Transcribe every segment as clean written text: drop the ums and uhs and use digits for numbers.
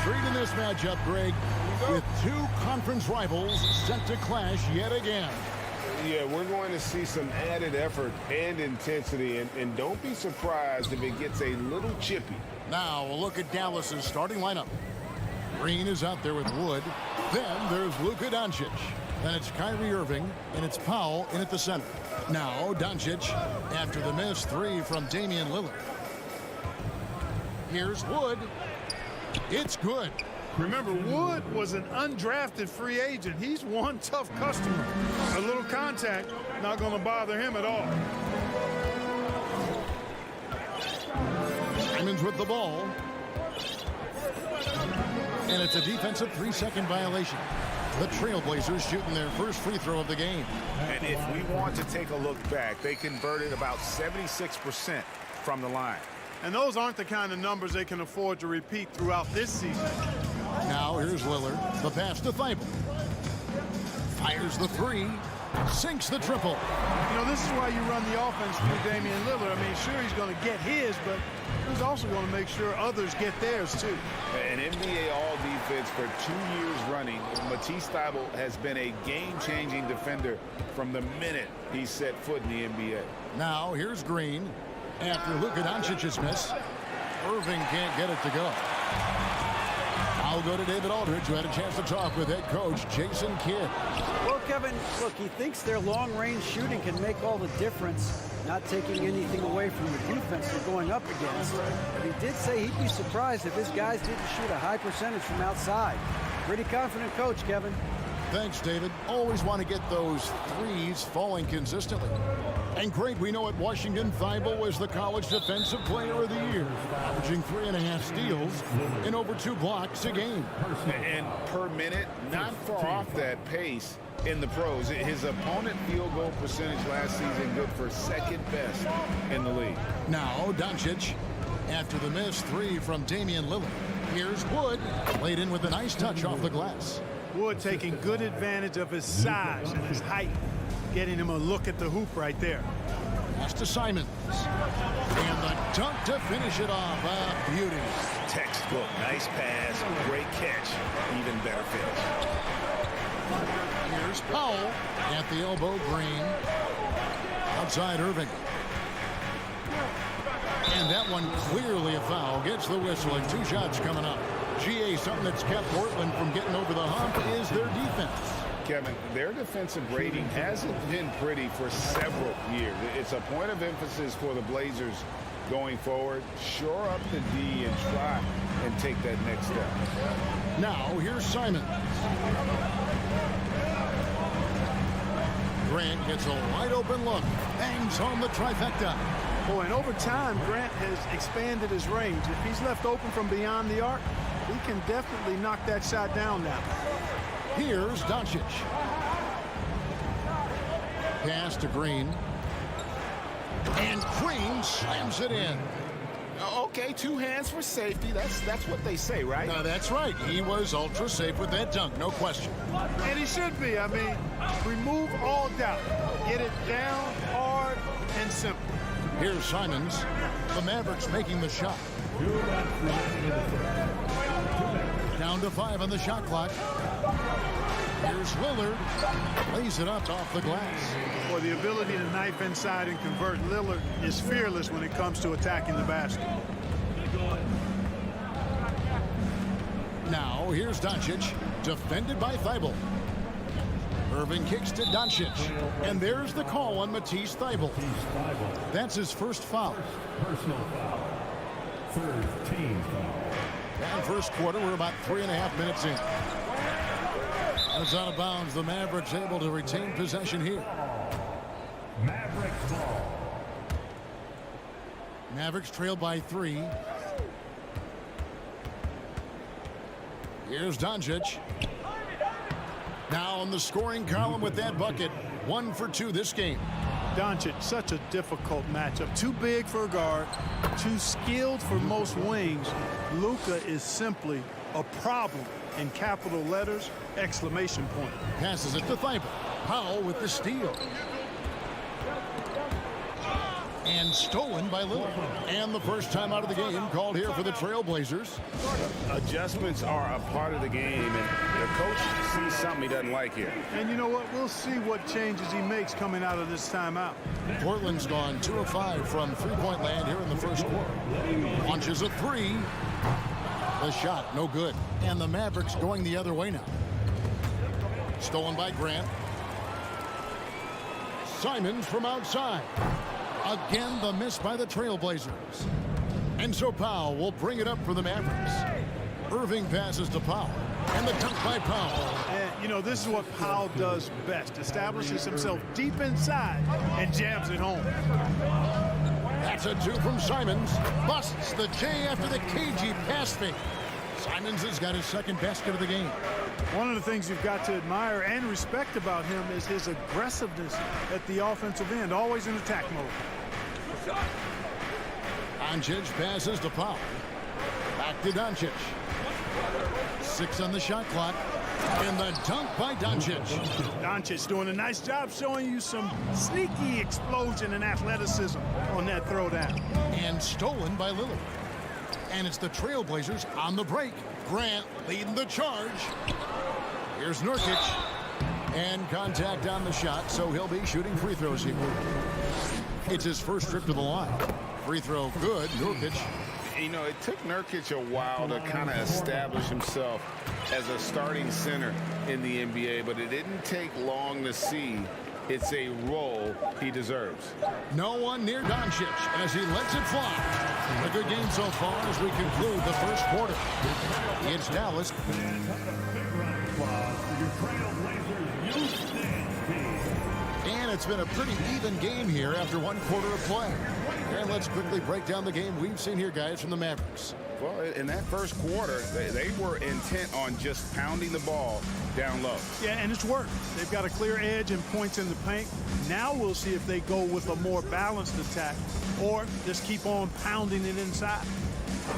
treat in this matchup, Greg, with two conference rivals set to clash yet again. Yeah, we're going to see some added effort and intensity, and don't be surprised if it gets a little chippy. Now, a look at Dallas's starting lineup. Green is out there with Wood. Then there's Luka Doncic. Then it's Kyrie Irving, and it's Powell in at the center. Now, Doncic after the missed three from Damian Lillard. Here's Wood. It's good. Remember, Wood was an undrafted free agent. He's one tough customer. A little contact, not going to bother him at all. Simons with the ball. And it's a defensive 3-second violation. The Trailblazers shooting their first free throw of the game. And if we want to take a look back, they converted about 76% from the line. And those aren't the kind of numbers they can afford to repeat throughout this season. Now here's Lillard. The pass to Thibault. Fires the three. Sinks the triple. You know, this is why you run the offense through Damian Lillard. I mean, sure, he's going to get his, but he's also going to make sure others get theirs, too. An NBA All-Defense for 2 years running. Matisse Thybulle has been a game-changing defender from the minute he set foot in the NBA. Now here's Green. After Luka Doncic's miss, Irving can't get it to go. I'll go to David Aldridge, who had a chance to talk with head coach Jason Kidd. Well, Kevin, look, he thinks their long-range shooting can make all the difference, not taking anything away from the defense they're going up against. But he did say he'd be surprised if his guys didn't shoot a high percentage from outside. Pretty confident coach, Kevin. Thanks, David. Always want to get those threes falling consistently. And great, we know at Washington, Thibault was the College Defensive Player of the Year, averaging 3.5 steals and over 2 blocks a game. And per minute, not far off that pace in the pros. His opponent field goal percentage last season good for second best in the league. Now, Doncic, after the missed three from Damian Lillard. Here's Wood, laid in with a nice touch off the glass. Wood taking good advantage of his size and his height, getting him a look at the hoop right there. Pass to Simons. And the dunk to finish it off. A beauty. Textbook, nice pass, great catch, even better finish. Here's Powell at the elbow. Green. Outside Irving. And that one clearly a foul. Gets the whistle and 2 shots coming up. GA, something that's kept Portland from getting over the hump is their defense. Kevin, their defensive rating hasn't been pretty for several years. It's a point of emphasis for the Blazers going forward. Shore up the D and try and take that next step. Now, here's Simons. Grant gets a wide open look. Bangs home the trifecta. Boy, and over time, Grant has expanded his range. If he's left open from beyond the arc, he can definitely knock that shot down now. Here's Doncic. Pass to Green. And Green slams it in. Okay, 2 hands for safety. That's what they say, right? That's right. He was ultra safe with that dunk, no question. And he should be. I mean, remove all doubt. Get it down, hard, and simple. Here's Simons. The Mavericks making the shot. Down to 5 on the shot clock. Here's Lillard. Lays it up off the glass. For the ability to knife inside and convert, Lillard is fearless when it comes to attacking the basket. Now, here's Doncic. Defended by Thybulle. Irving kicks to Doncic. And there's the call on Matisse Thybulle. That's his first foul. Personal foul. Third team foul. And first quarter, we're about 3.5 minutes in. It's out of bounds. The Mavericks able to retain possession here. Mavericks ball. Mavericks trail by 3. Here's Doncic. Now on the scoring column with that bucket. 1 for 2 this game. Doncic, such a difficult matchup. Too big for a guard, too skilled for most wings. Luka is simply a problem in capital letters, exclamation point. Passes it to Thybulle. Powell with the steal. And stolen by Lillard. And the first time out of the game called here for the Trailblazers. Adjustments are a part of the game, and the coach sees something he doesn't like here. And you know what? We'll see what changes he makes coming out of this timeout. Portland's gone 2 of 5 from three-point land here in the first quarter. Launches a three. The shot, no good. And the Mavericks going the other way now. Stolen by Grant. Simons from outside. Again, the miss by the Trailblazers. And so Powell will bring it up for the Mavericks. Irving passes to Powell. And the dunk by Powell. And, you know, this is what Powell does best. Establishes himself deep inside and jams it home. That's a two from Simons. Busts the J after the cagey pass fake. Simons has got his second basket of the game. One of the things you've got to admire and respect about him is his aggressiveness at the offensive end, always in attack mode. Doncic passes to Powell. Back to Doncic. 6 on the shot clock. And the dunk by Doncic. Doncic doing a nice job showing you some sneaky explosion and athleticism on that throwdown. And stolen by Lillard. And it's the Trailblazers on the break. Grant leading the charge. Here's Nurkic. And contact on the shot, so he'll be shooting free throws here. It's his first trip to the line. Free throw good. Nurkic. You know, it took Nurkic a while to kind of establish himself as a starting center in the NBA, but it didn't take long to see it's a role he deserves. No one near Doncic as he lets it fly. A good game so far as we conclude the first quarter. It's Dallas. And it's been a pretty even game here after one quarter of play. And let's quickly break down the game we've seen here, guys, from the Mavericks. Well, in that first quarter, they were intent on just pounding the ball down low. Yeah, and it's worked. They've got a clear edge and points in the paint. Now we'll see if they go with a more balanced attack or just keep on pounding it inside.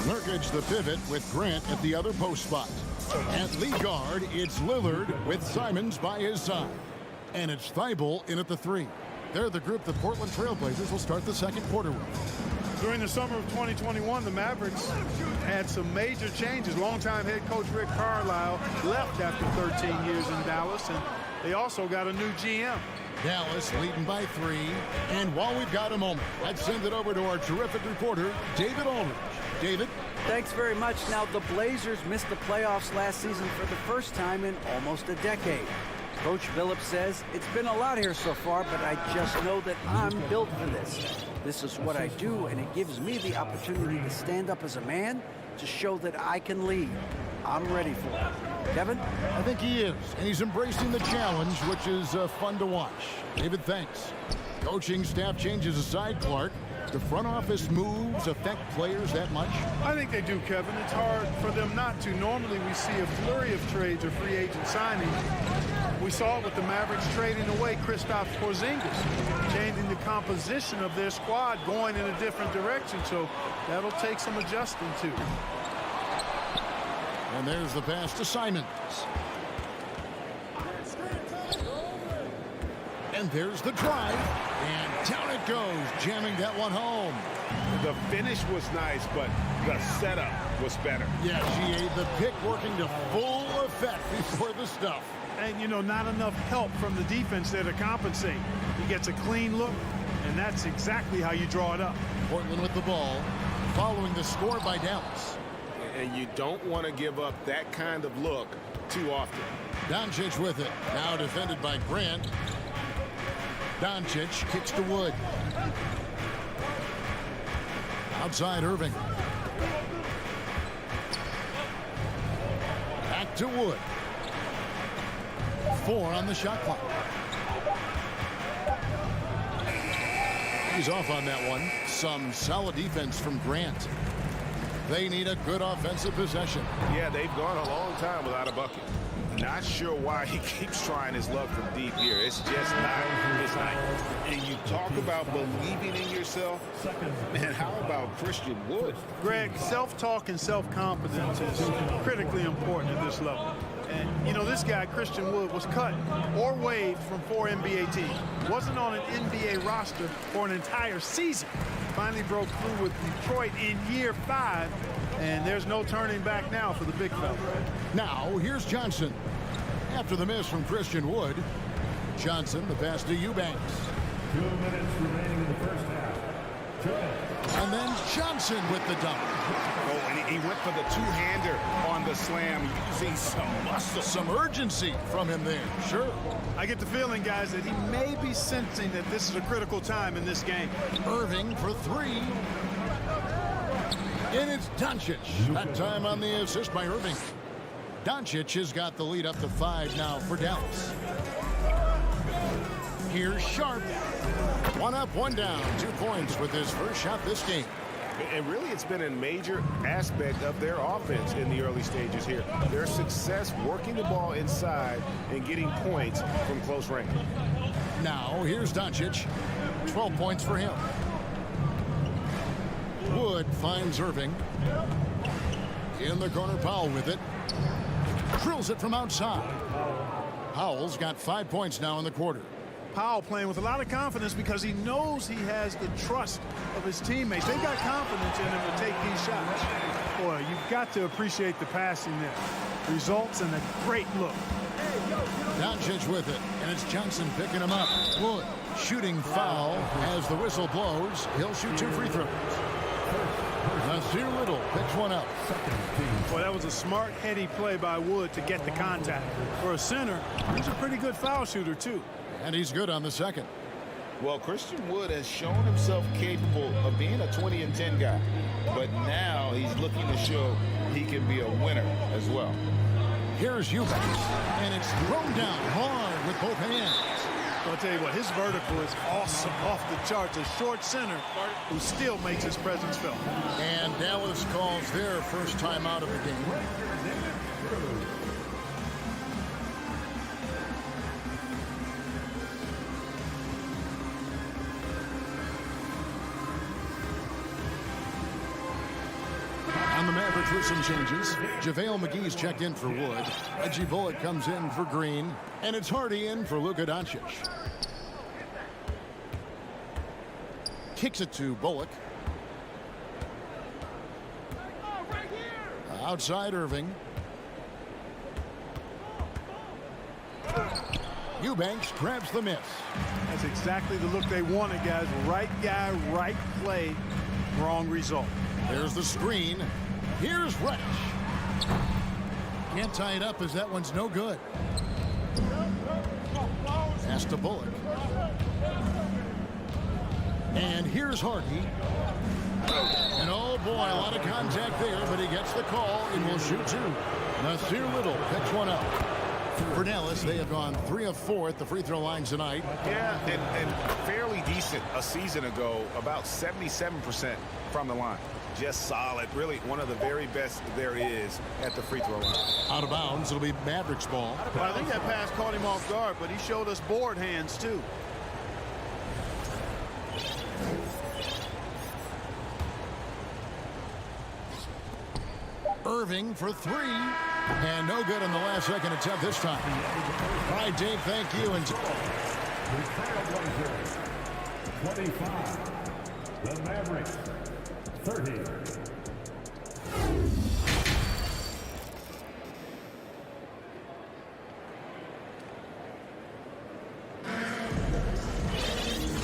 Nurkic the pivot with Grant at the other post spot. At lead guard, it's Lillard with Simons by his side. And it's Thibault in at the 3. They're the group the Portland Trailblazers will start the second quarter with. During the summer of 2021, the Mavericks had some major changes. Longtime head coach Rick Carlisle left after 13 years in Dallas, and they also got a new GM. Dallas leading by 3. And while we've got a moment, let's send it over to our terrific reporter, David Aldridge. David? Thanks very much. Now, the Blazers missed the playoffs last season for the first time in almost a decade. Coach Phillips says, it's been a lot here so far, but I just know that I'm built for this. This is what I do, and it gives me the opportunity to stand up as a man to show that I can lead. I'm ready for it. Kevin? I think he is, and he's embracing the challenge, which is fun to watch. David, thanks. Coaching staff changes aside, Clark. The front office moves affect players that much? I think they do, Kevin. It's hard for them not to. Normally we see a flurry of trades or free agent signings. We saw it with the Mavericks trading away Kristaps Porzingis, changing the composition of their squad, going in a different direction. So that'll take some adjusting to. And there's the pass to Simons. And there's the drive. And down it goes, jamming that one home. The finish was nice, but the setup was better. Yeah, GA, the pick working to full effect before the stuff. And, you know, not enough help from the defense there to compensate. He gets a clean look, and that's exactly how you draw it up. Portland with the ball, following the score by Dallas. And you don't want to give up that kind of look too often. Doncic with it, now defended by Grant. Doncic kicks to Wood. Outside Irving. Back to Wood. 4 on the shot clock. He's off on that one. Some solid defense from Grant. They need a good offensive possession. Yeah, they've gone a long time without a bucket. Not sure why he keeps trying his luck from deep here. It's just not his night. And you talk about believing in yourself. Man, how about Christian Wood? Greg, self-talk and self-confidence is critically important at this level. And, you know, this guy, Christian Wood, was cut or waived from 4 NBA teams. Wasn't on an NBA roster for an entire season. Finally broke through with Detroit in year 5. And there's no turning back now for the big fella. Now, here's Johnson. After the miss from Christian Wood, Johnson, the pass to Eubanks. 2 minutes remaining in the first half. And then Johnson with the dunk. Oh, and he went for the two-hander on the slam, using some muscle. Some urgency from him there, sure. I get the feeling, guys, that he may be sensing that this is a critical time in this game. Irving for 3. And it's Doncic. That time on the assist by Irving. Doncic has got the lead up to 5 now for Dallas. Here's Sharp. 1 up, 1 down. 2 points with his first shot this game. And really, it's been a major aspect of their offense in the early stages here. Their success working the ball inside and getting points from close range. Now, here's Doncic. 12 points for him. Wood finds Irving. In the corner, Powell with it. Drills it from outside. Powell's got 5 points now in the quarter. Powell playing with a lot of confidence because he knows he has the trust of his teammates. They've got confidence in him to take these shots. Boy, you've got to appreciate the passing there. Results in a great look. Doncic with it, and it's Johnson picking him up. Wood shooting foul as the whistle blows. He'll shoot 2 free throws. Nasir Little picks one up. Well, that was a smart, heady play by Wood to get the contact. For a center, he's a pretty good foul shooter, too. And he's good on the second. Well, Christian Wood has shown himself capable of being a 20-10 guy. But now he's looking to show he can be a winner as well. Here's Eubanks, and it's thrown down hard with both hands. I'll tell you what, his vertical is awesome, off the charts. A short center who still makes his presence felt. And Dallas calls their first time out of the game. On the Mavericks with some changes. JaVale McGee's checked in for Wood. Reggie Bullock comes in for Green. And it's Hardy in for Luka Doncic. Kicks it to Bullock. Outside Irving. Eubanks grabs the miss. That's exactly the look they wanted, guys. Right guy, right play, wrong result. There's the screen. Here's Reddish. Can't tie it up as that one's no good. Pass to Bullock. And here's Hardy. And oh boy, a lot of contact there, but he gets the call and will shoot 2. Nasir Little picks one up. For Dallas, they have gone 3 of 4 at the free throw line tonight. Yeah, and fairly decent a season ago, about 77% from the line. Just solid, really one of the very best there is at the free throw line. Out of bounds, it'll be Mavericks ball. Well, I think that pass caught him off guard, but he showed us board hands too. Irving for 3. And no good in the last second attempt this time. All right, Dave, thank you. And 25. The Mavericks. 30.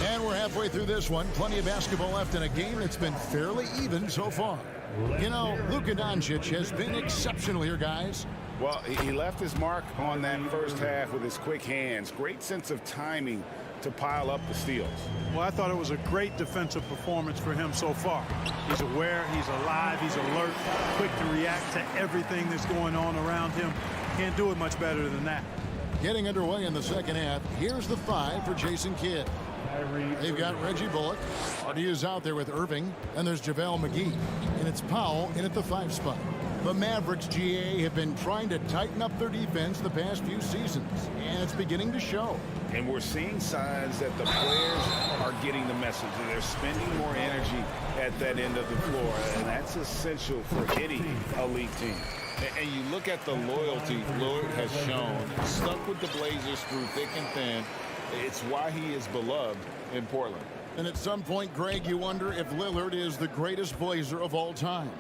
And we're halfway through this one. Plenty of basketball left in a game that's been fairly even so far. You know, Luka Doncic has been exceptional here, guys. Well, he left his mark on that first half with his quick hands. Great sense of timing to pile up the steals. Well, I thought it was a great defensive performance for him so far. He's aware, he's alive, he's alert, quick to react to everything that's going on around him. Can't do it much better than that. Getting underway in the second half. Here's the 5 for Jason Kidd. They've got Reggie Bullock. Hardy is out there with Irving. And there's JaVale McGee. And it's Powell in at the 5 spot. The Mavericks, GA, have been trying to tighten up their defense the past few seasons. And it's beginning to show. And we're seeing signs that the players are getting the message. They're spending more energy at that end of the floor. And that's essential for any elite team. And you look at the loyalty Lillard has shown, stuck with the Blazers through thick and thin. It's why he is beloved in Portland. And at some point, Greg, you wonder if Lillard is the greatest Blazer of all time.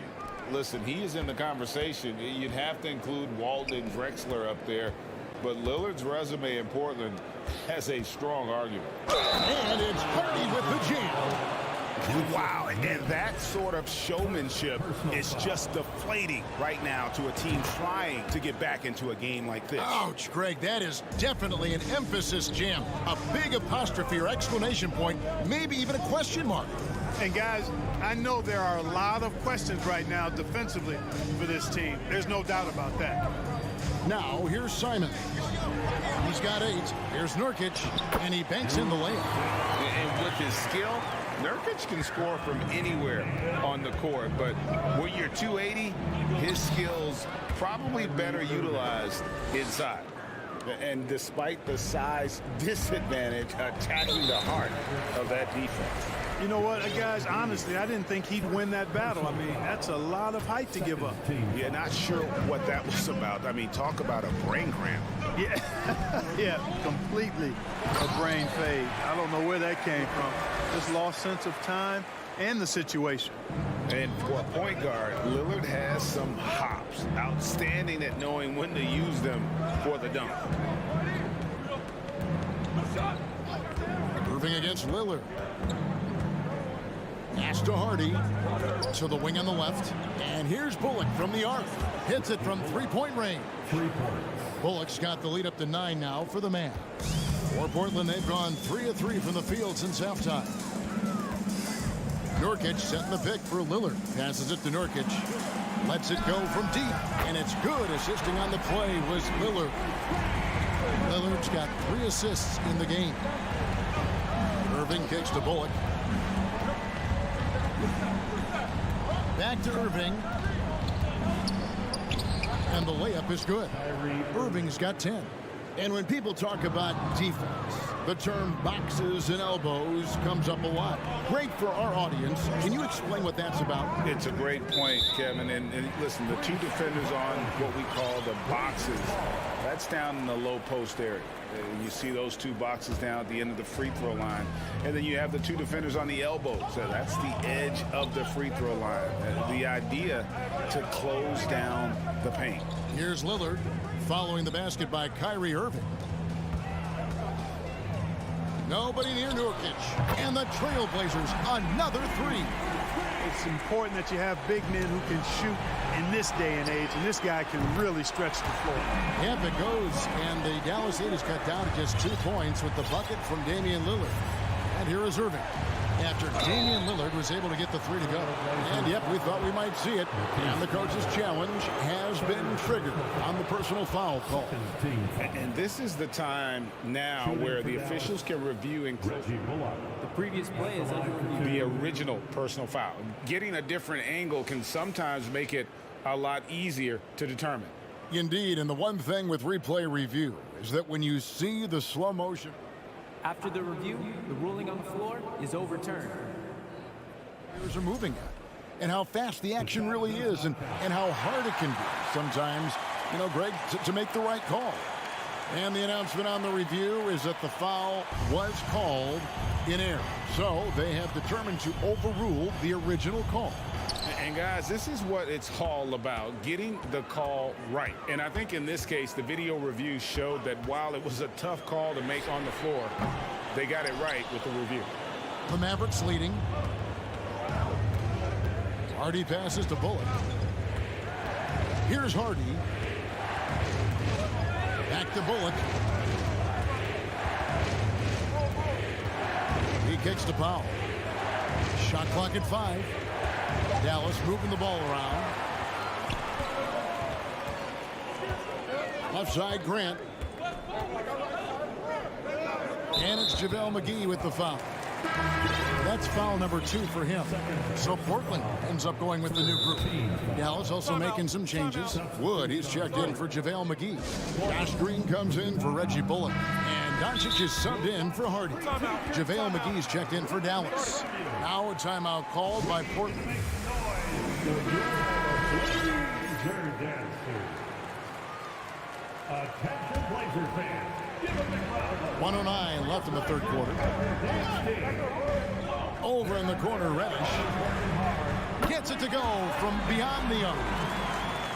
Listen, he is in the conversation. You'd have to include Walden and Drexler up there. But Lillard's resume in Portland has a strong argument. And it's Hardy with the jam. Wow, and that sort of showmanship is just deflating right now to a team trying to get back into a game like this. Ouch, Greg, that is definitely an emphasis jam. A big apostrophe or exclamation point, maybe even a question mark. And guys, I know there are a lot of questions right now defensively for this team. There's no doubt about that. Now, here's Simon. He's got 8. Here's Nurkic, and he banks in the layup. And with his skill, Nurkic can score from anywhere on the court. But when you're 280, his skills probably better utilized inside. And despite the size disadvantage, attacking the heart of that defense. You know what, guys, honestly, I didn't think he'd win that battle. I mean, that's a lot of height to give up. Yeah, not sure what that was about. I mean, talk about a brain cramp. Yeah, yeah, completely a brain fade. I don't know where that came from. Just lost sense of time and the situation. And for a point guard, Lillard has some hops. Outstanding at knowing when to use them for the dunk. Irving against Lillard. Pass to Hardy. To the wing on the left. And here's Bullock from the arc. Hits it from three-point range. 3 points. Bullock's got the lead up to 9 now for the man. For Portland, they've gone 3 of 3 from the field since halftime. Nurkic setting the pick for Lillard. Passes it to Nurkic. Lets it go from deep. And it's good. Assisting on the play was Lillard. Lillard's got 3 assists in the game. Irving kicks to Bullock. Back to Irving. And the layup is good. Irving's got 10. And when people talk about defense, the term boxes and elbows comes up a lot. Great for our audience. Can you explain what that's about? It's a great point, Kevin. And listen, the 2 defenders on what we call the boxes, that's down in the low post area. You see those 2 boxes down at the end of the free throw line. And then you have the 2 defenders on the elbows. So that's the edge of the free throw line. The idea to close down the paint. Here's Lillard following the basket by Kyrie Irving. Nobody near Nurkic. And the Trailblazers, another 3. It's important that you have big men who can shoot in this day and age, and this guy can really stretch the floor. Yep, it goes, and the Dallas lead is cut down to just 2 points with the bucket from Damian Lillard. And here is Irving. After Damian Lillard was able to get the 3 to go. And yep, we thought we might see it. And the coach's challenge has been triggered on the personal foul call. And this is the time now where the officials can review and The previous play is under review. the original personal foul. Getting a different angle can sometimes make it a lot easier to determine. Indeed, and the one thing with replay review is that when you see the slow motion, After the review, the ruling on the floor is overturned. players are moving at, and how fast the action really is, and how hard it can be sometimes, you know, Greg, to make the right call. And the announcement on the review is that the foul was called in error. So they have determined to overrule the original call. And guys, this is what it's all about, getting the call right. And I think in this case, the video review showed that while it was a tough call to make on the floor, they got it right with the review. The Mavericks leading. Hardy passes to Bullock. Here's Hardy. Back to Bullock. He kicks to Powell. Shot clock at 5. Dallas moving the ball around. Left side, Grant. And it's JaVale McGee with the foul. That's foul number 2 for him. So Portland ends up going with the new group. Dallas also making some changes. Wood, he's checked in for JaVale McGee. Josh Green comes in for Reggie Bullock. And Doncic is subbed in for Hardy. JaVale McGee's checked in for Dallas. Now a timeout called by Portland. left in the third quarter. Over in the corner, Reddish. Gets it to go from beyond the arc.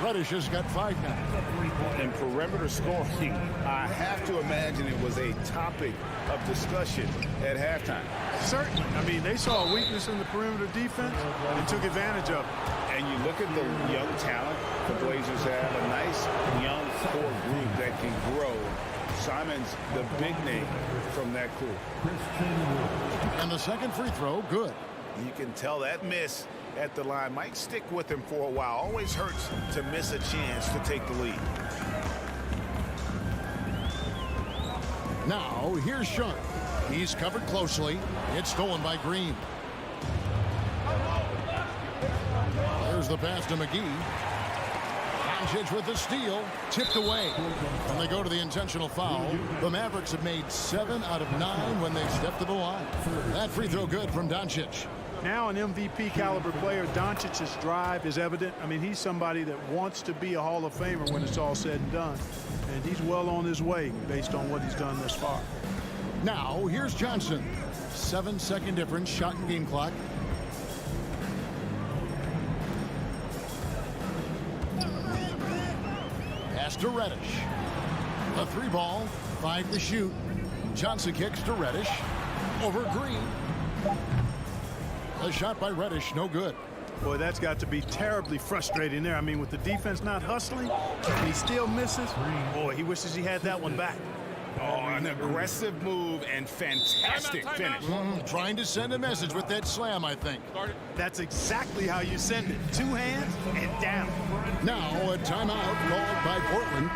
Reddish has got 5 now. In perimeter scoring, I have to imagine it was a topic of discussion at halftime. Certainly. I mean, they saw a weakness in the perimeter defense and took advantage of it. And you look at the young talent the Blazers have, a nice young core group that can grow. Simon's the big name from that crew. And the second free throw, good. You can tell that miss at the line might stick with him for a while. Always hurts to miss a chance to take the lead. Now, here's Sharp. He's covered closely. It's stolen by Green. There's the pass to McGee. Doncic with the steal. Tipped away. When they go to the intentional foul, the Mavericks have made 7 out of 9 when they step to the line. That free throw good from Doncic. Now an MVP caliber player, Doncic's drive is evident. I mean, he's somebody that wants to be a Hall of Famer when it's all said and done. And he's well on his way based on what he's done thus far. Now, here's Johnson. 7-second difference, shot and game clock. Pass to Reddish. A 3-ball, 5 to shoot. Johnson kicks to Reddish. Over Green. A shot by Reddish, no good. Boy, that's got to be terribly frustrating there. I mean, with the defense not hustling, and he still misses. Boy, he wishes he had that one back. Oh, an aggressive move and fantastic finish. Trying to send a message with that slam, I think. That's exactly how you send it. 2 hands and down. Now a timeout called by Portland.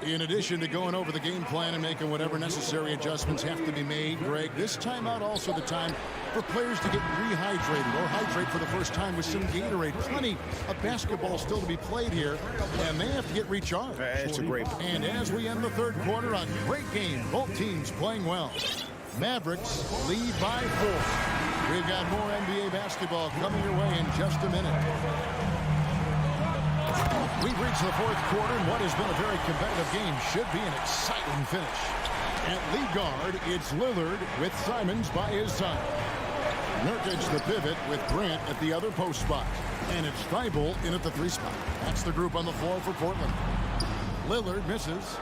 In addition to going over the game plan and making whatever necessary adjustments have to be made, Greg, this timeout also the time for players to get rehydrated or hydrate for the first time with some Gatorade. Plenty of basketball still to be played here, and they have to get recharged. That's a great point. And as we end the third quarter, a great game. Both teams playing well. Mavericks lead by 4. We've got more NBA basketball coming your way in just a minute. We've reached the fourth quarter, and what has been a very competitive game should be an exciting finish. At lead guard, it's Lillard with Simons by his side. Nurkic the pivot with Grant at the other post spot. And it's Thibault in at the 3 spot. That's the group on the floor for Portland. Lillard misses.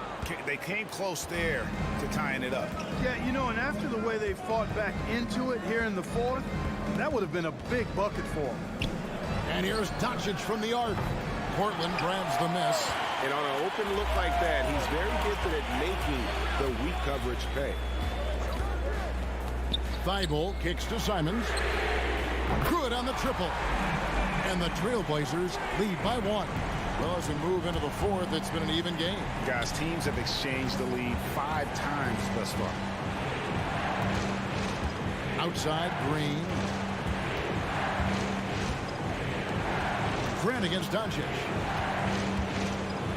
They came close there to tying it up. Yeah, you know, and after the way they fought back into it here in the fourth, that would have been a big bucket for them. And here's Doncic from the arc. Portland grabs the miss. And on an open look like that, he's very gifted at making the weak coverage pay. Thibault kicks to Simons. Good on the triple. And the Trailblazers lead by 1. Well, as we move into the fourth, it's been an even game. Guys, teams have exchanged the lead 5 times thus far. Outside, Green. Grant against Doncic.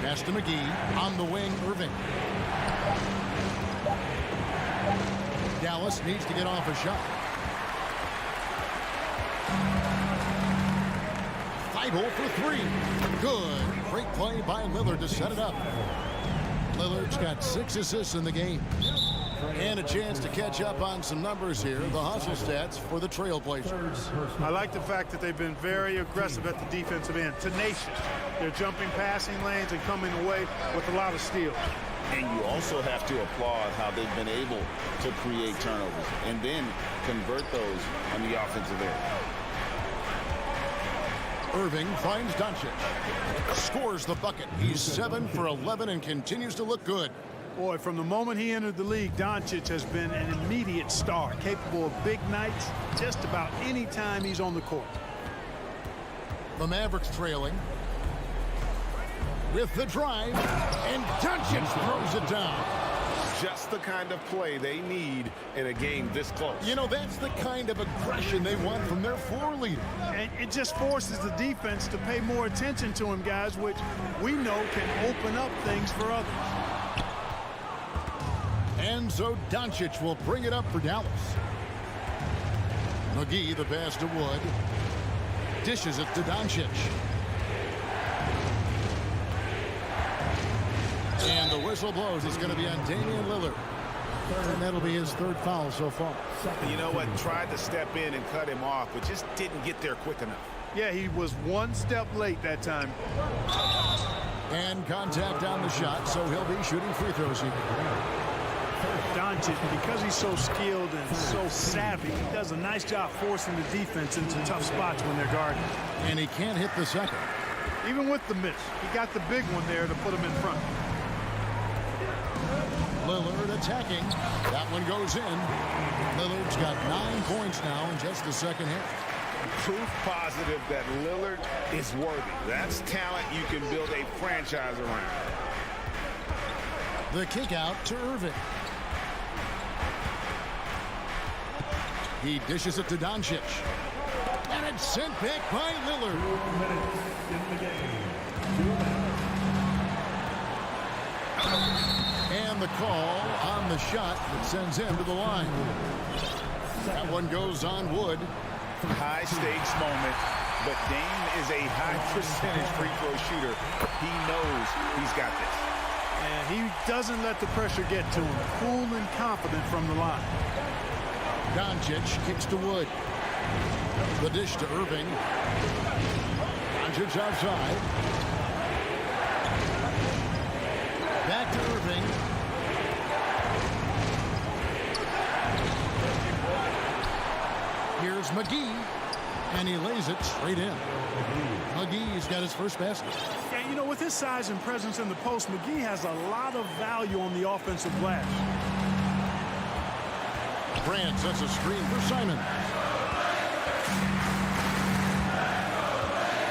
Pass to McGee. On the wing, Irving. Dallas needs to get off a shot. Thibault for 3. Good. Great play by Lillard to set it up. Lillard's got 6 assists in the game. And a chance to catch up on some numbers here. The hustle stats for the Trailblazers. I like the fact that they've been very aggressive at the defensive end. Tenacious. They're jumping passing lanes and coming away with a lot of steals. And you also have to applaud how they've been able to create turnovers and then convert those on the offensive end. Irving finds Doncic. Scores the bucket. He's 7 for 11 and continues to look good. Boy, from the moment he entered the league, Doncic has been an immediate star, capable of big nights just about any time he's on the court. The Mavericks trailing. With the drive, and Doncic throws it down. Just the kind of play they need in a game this close. You know, that's the kind of aggression they want from their floor leader. And it just forces the defense to pay more attention to him, guys, which we know can open up things for others. And so Doncic will bring it up for Dallas. McGee, the pass to Wood. Dishes it to Doncic. And the whistle blows. It's going to be on Damian Lillard. And that'll be his third foul so far. You know what? Tried to step in and cut him off, but just didn't get there quick enough. Yeah, he was one step late that time. And contact on the shot, so he'll be shooting free throws here. Doncic, because he's so skilled and so savvy, he does a nice job forcing the defense into tough spots when they're guarding. And he can't hit the second. Even with the miss, he got the big one there to put him in front. Lillard attacking. That one goes in. Lillard's got 9 points now in just the second half. Proof positive that Lillard is worthy. That's talent you can build a franchise around. The kick out to Irving. He dishes it to Doncic. And it's sent back by Lillard. 2 minutes in the game. 2 minutes. And the call on the shot that sends him to the line. That one goes on Wood. High stakes moment, but Dame is a high percentage free throw shooter. He knows he's got this. And he doesn't let the pressure get to him. Cool and confident from the line. Doncic kicks to Wood. The dish to Irving. Doncic outside. Back to Irving. Here's McGee, and he lays it straight in. McGee's got his first basket. Yeah, you know, with his size and presence in the post, McGee has a lot of value on the offensive glass. Grant sets a screen for Simon.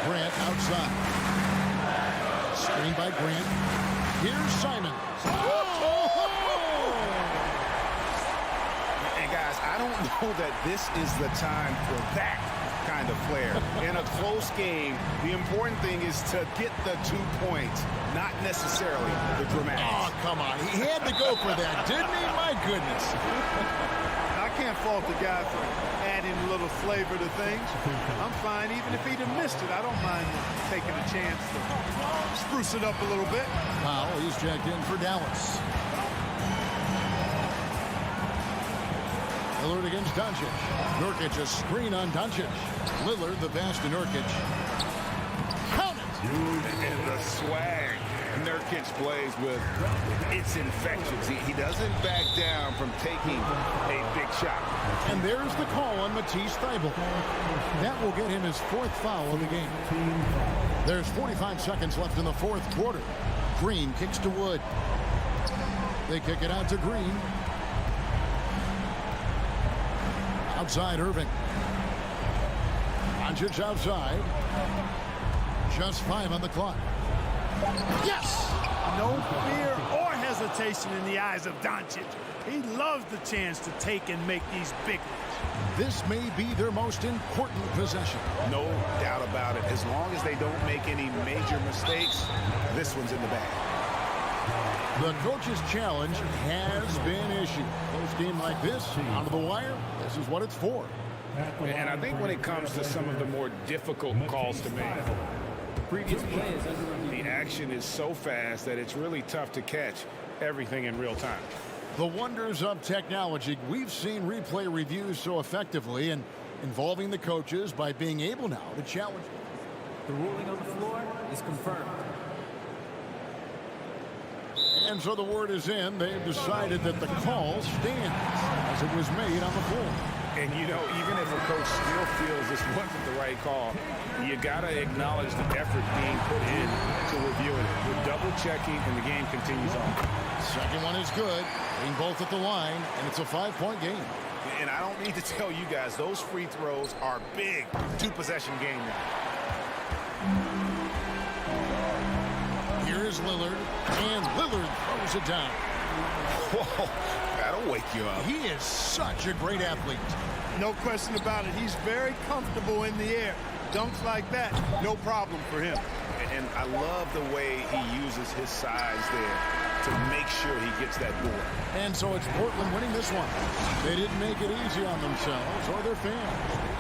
Grant outside. Screen by Grant. Here's Simon. I don't know that this is the time for that kind of flair. In a close game, the important thing is to get the 2 points, not necessarily the dramatics. Oh, come on. He had to go for that, didn't he? My goodness. I can't fault the guy for adding a little flavor to things. I'm fine. Even if he'd have missed it, I don't mind taking a chance to spruce it up a little bit. Powell, he's checked in for Dallas. Lillard against Doncic. Nurkic a screen on Doncic. Lillard the pass to Nurkic. Count it! And the swag Nurkic plays with, it's infectious. He doesn't back down from taking a big shot. And there's the call on Matisse Thybulle. That will get him his 4th foul of the game. There's 45 seconds left in the 4th quarter. Green kicks to Wood. They kick it out to Green. Outside Irving. Doncic outside. Just 5 on the clock. Yes! No fear or hesitation in the eyes of Doncic. He loves the chance to take and make these big ones. This may be their most important possession. No doubt about it. As long as they don't make any major mistakes, this one's in the bag. The coach's challenge has been issued. Close game like this, out of the wire, this is what it's for. And I think when it comes to some of the more difficult calls to make, Previous play is under review. the action is so fast that it's really tough to catch everything in real time. The wonders of technology. We've seen replay reviews so effectively and involving the coaches by being able now to challenge. The ruling on the floor is confirmed. And so the word is in. They've decided that the call stands as it was made on the floor. And, you know, even if a coach still feels this wasn't the right call, you got to acknowledge the effort being put in to reviewing it. We're double-checking, and the game continues on. Second one is good. Being both at the line, and it's a 5-point game. And I don't need to tell you guys, those free throws are big. 2-possession game now. Here is Lillard, and Lillard throws it down. Whoa, that'll wake you up. He is such a great athlete. No question about it. He's very comfortable in the air. Dunks like that, no problem for him. And I love the way he uses his size there to make sure he gets that board. And so it's Portland winning this one. They didn't make it easy on themselves or their fans.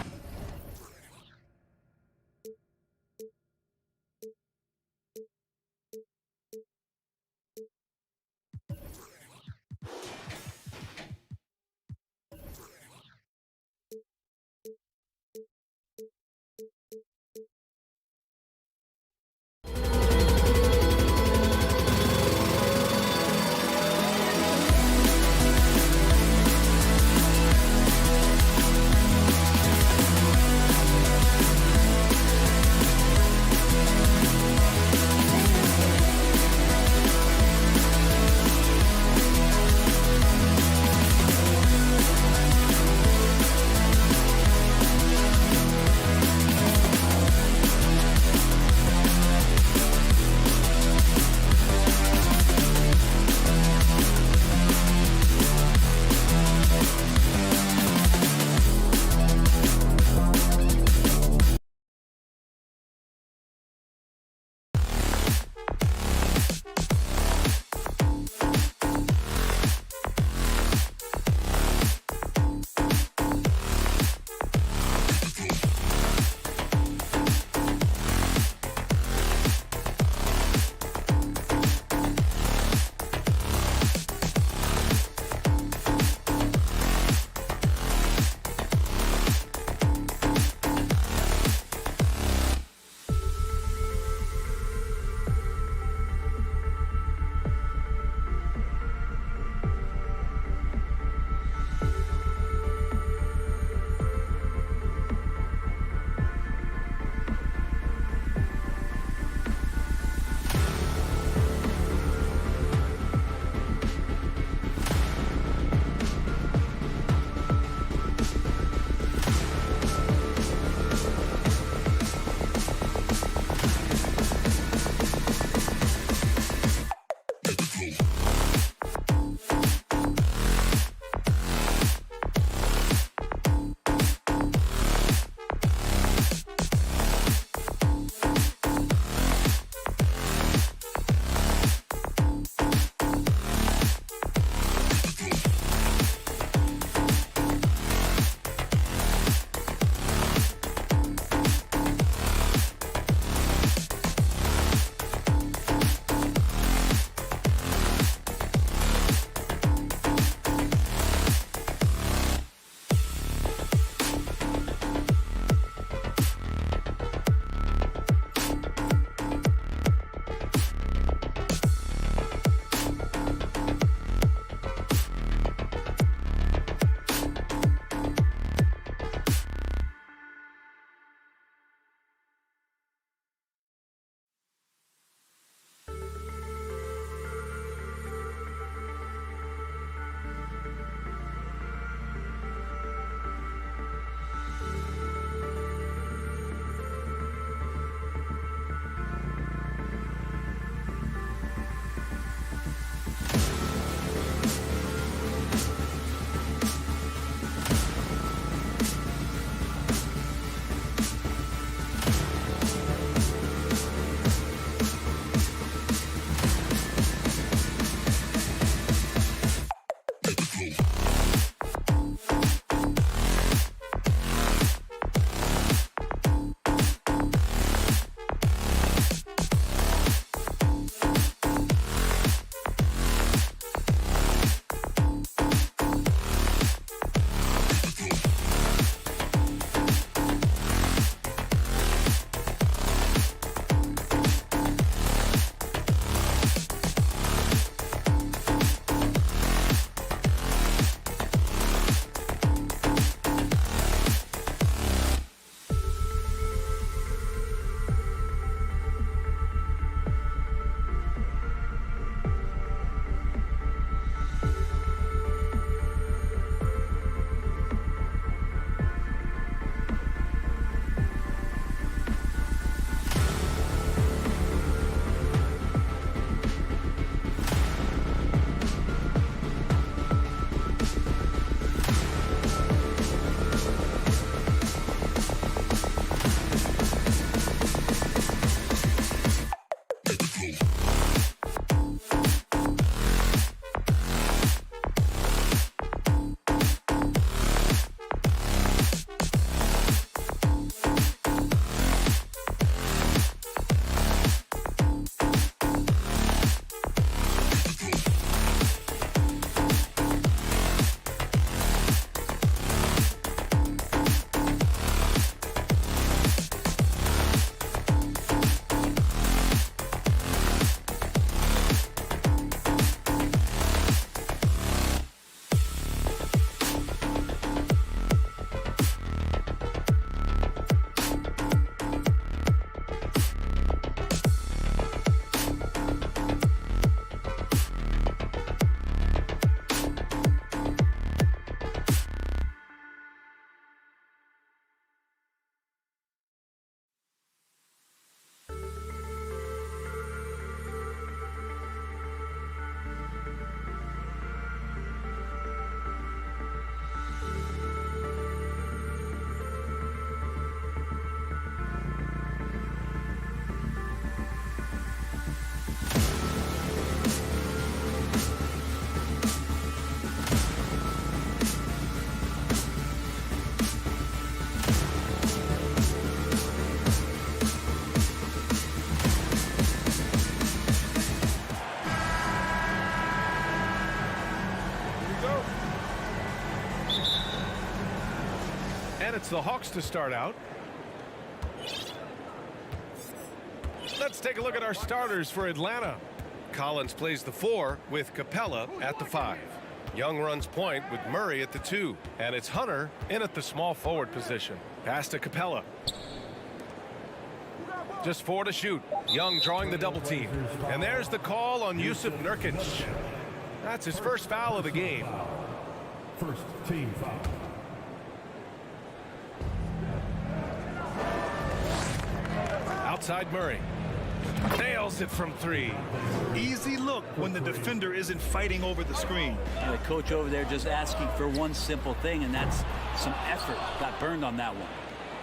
the Hawks to start out. Let's take a look at our starters for Atlanta. Collins plays the 4 with Capella at the 5. Young runs point with Murray at the 2. And it's Hunter in at the small forward position. Pass to Capella. Just 4 to shoot. Young drawing the double team. And there's the call on Jusuf Nurkic. That's his first foul of the game. First team foul. Outside Murray. Nails it from 3. Easy look when the defender isn't fighting over the screen. The coach over there just asking for one simple thing, and that's some effort. Got burned on that one.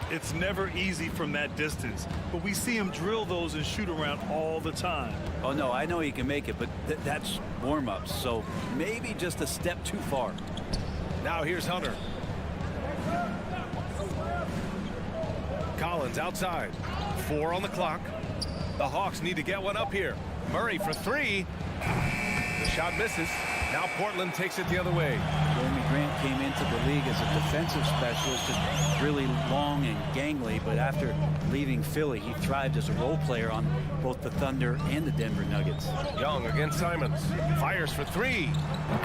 It's never easy from that distance, but we see him drill those and shoot around all the time. Oh, no, I know he can make it, but that's warm-ups, so maybe just a step too far. Now here's Hunter. Collins outside. 4 on the clock. The Hawks need to get one up here. Murray for 3. The shot misses. Now Portland takes it the other way. Jeremy Grant came into the league as a defensive specialist, just really long and gangly, but after leaving Philly, he thrived as a role player on both the Thunder and the Denver Nuggets. Young against Simons. Fires for 3.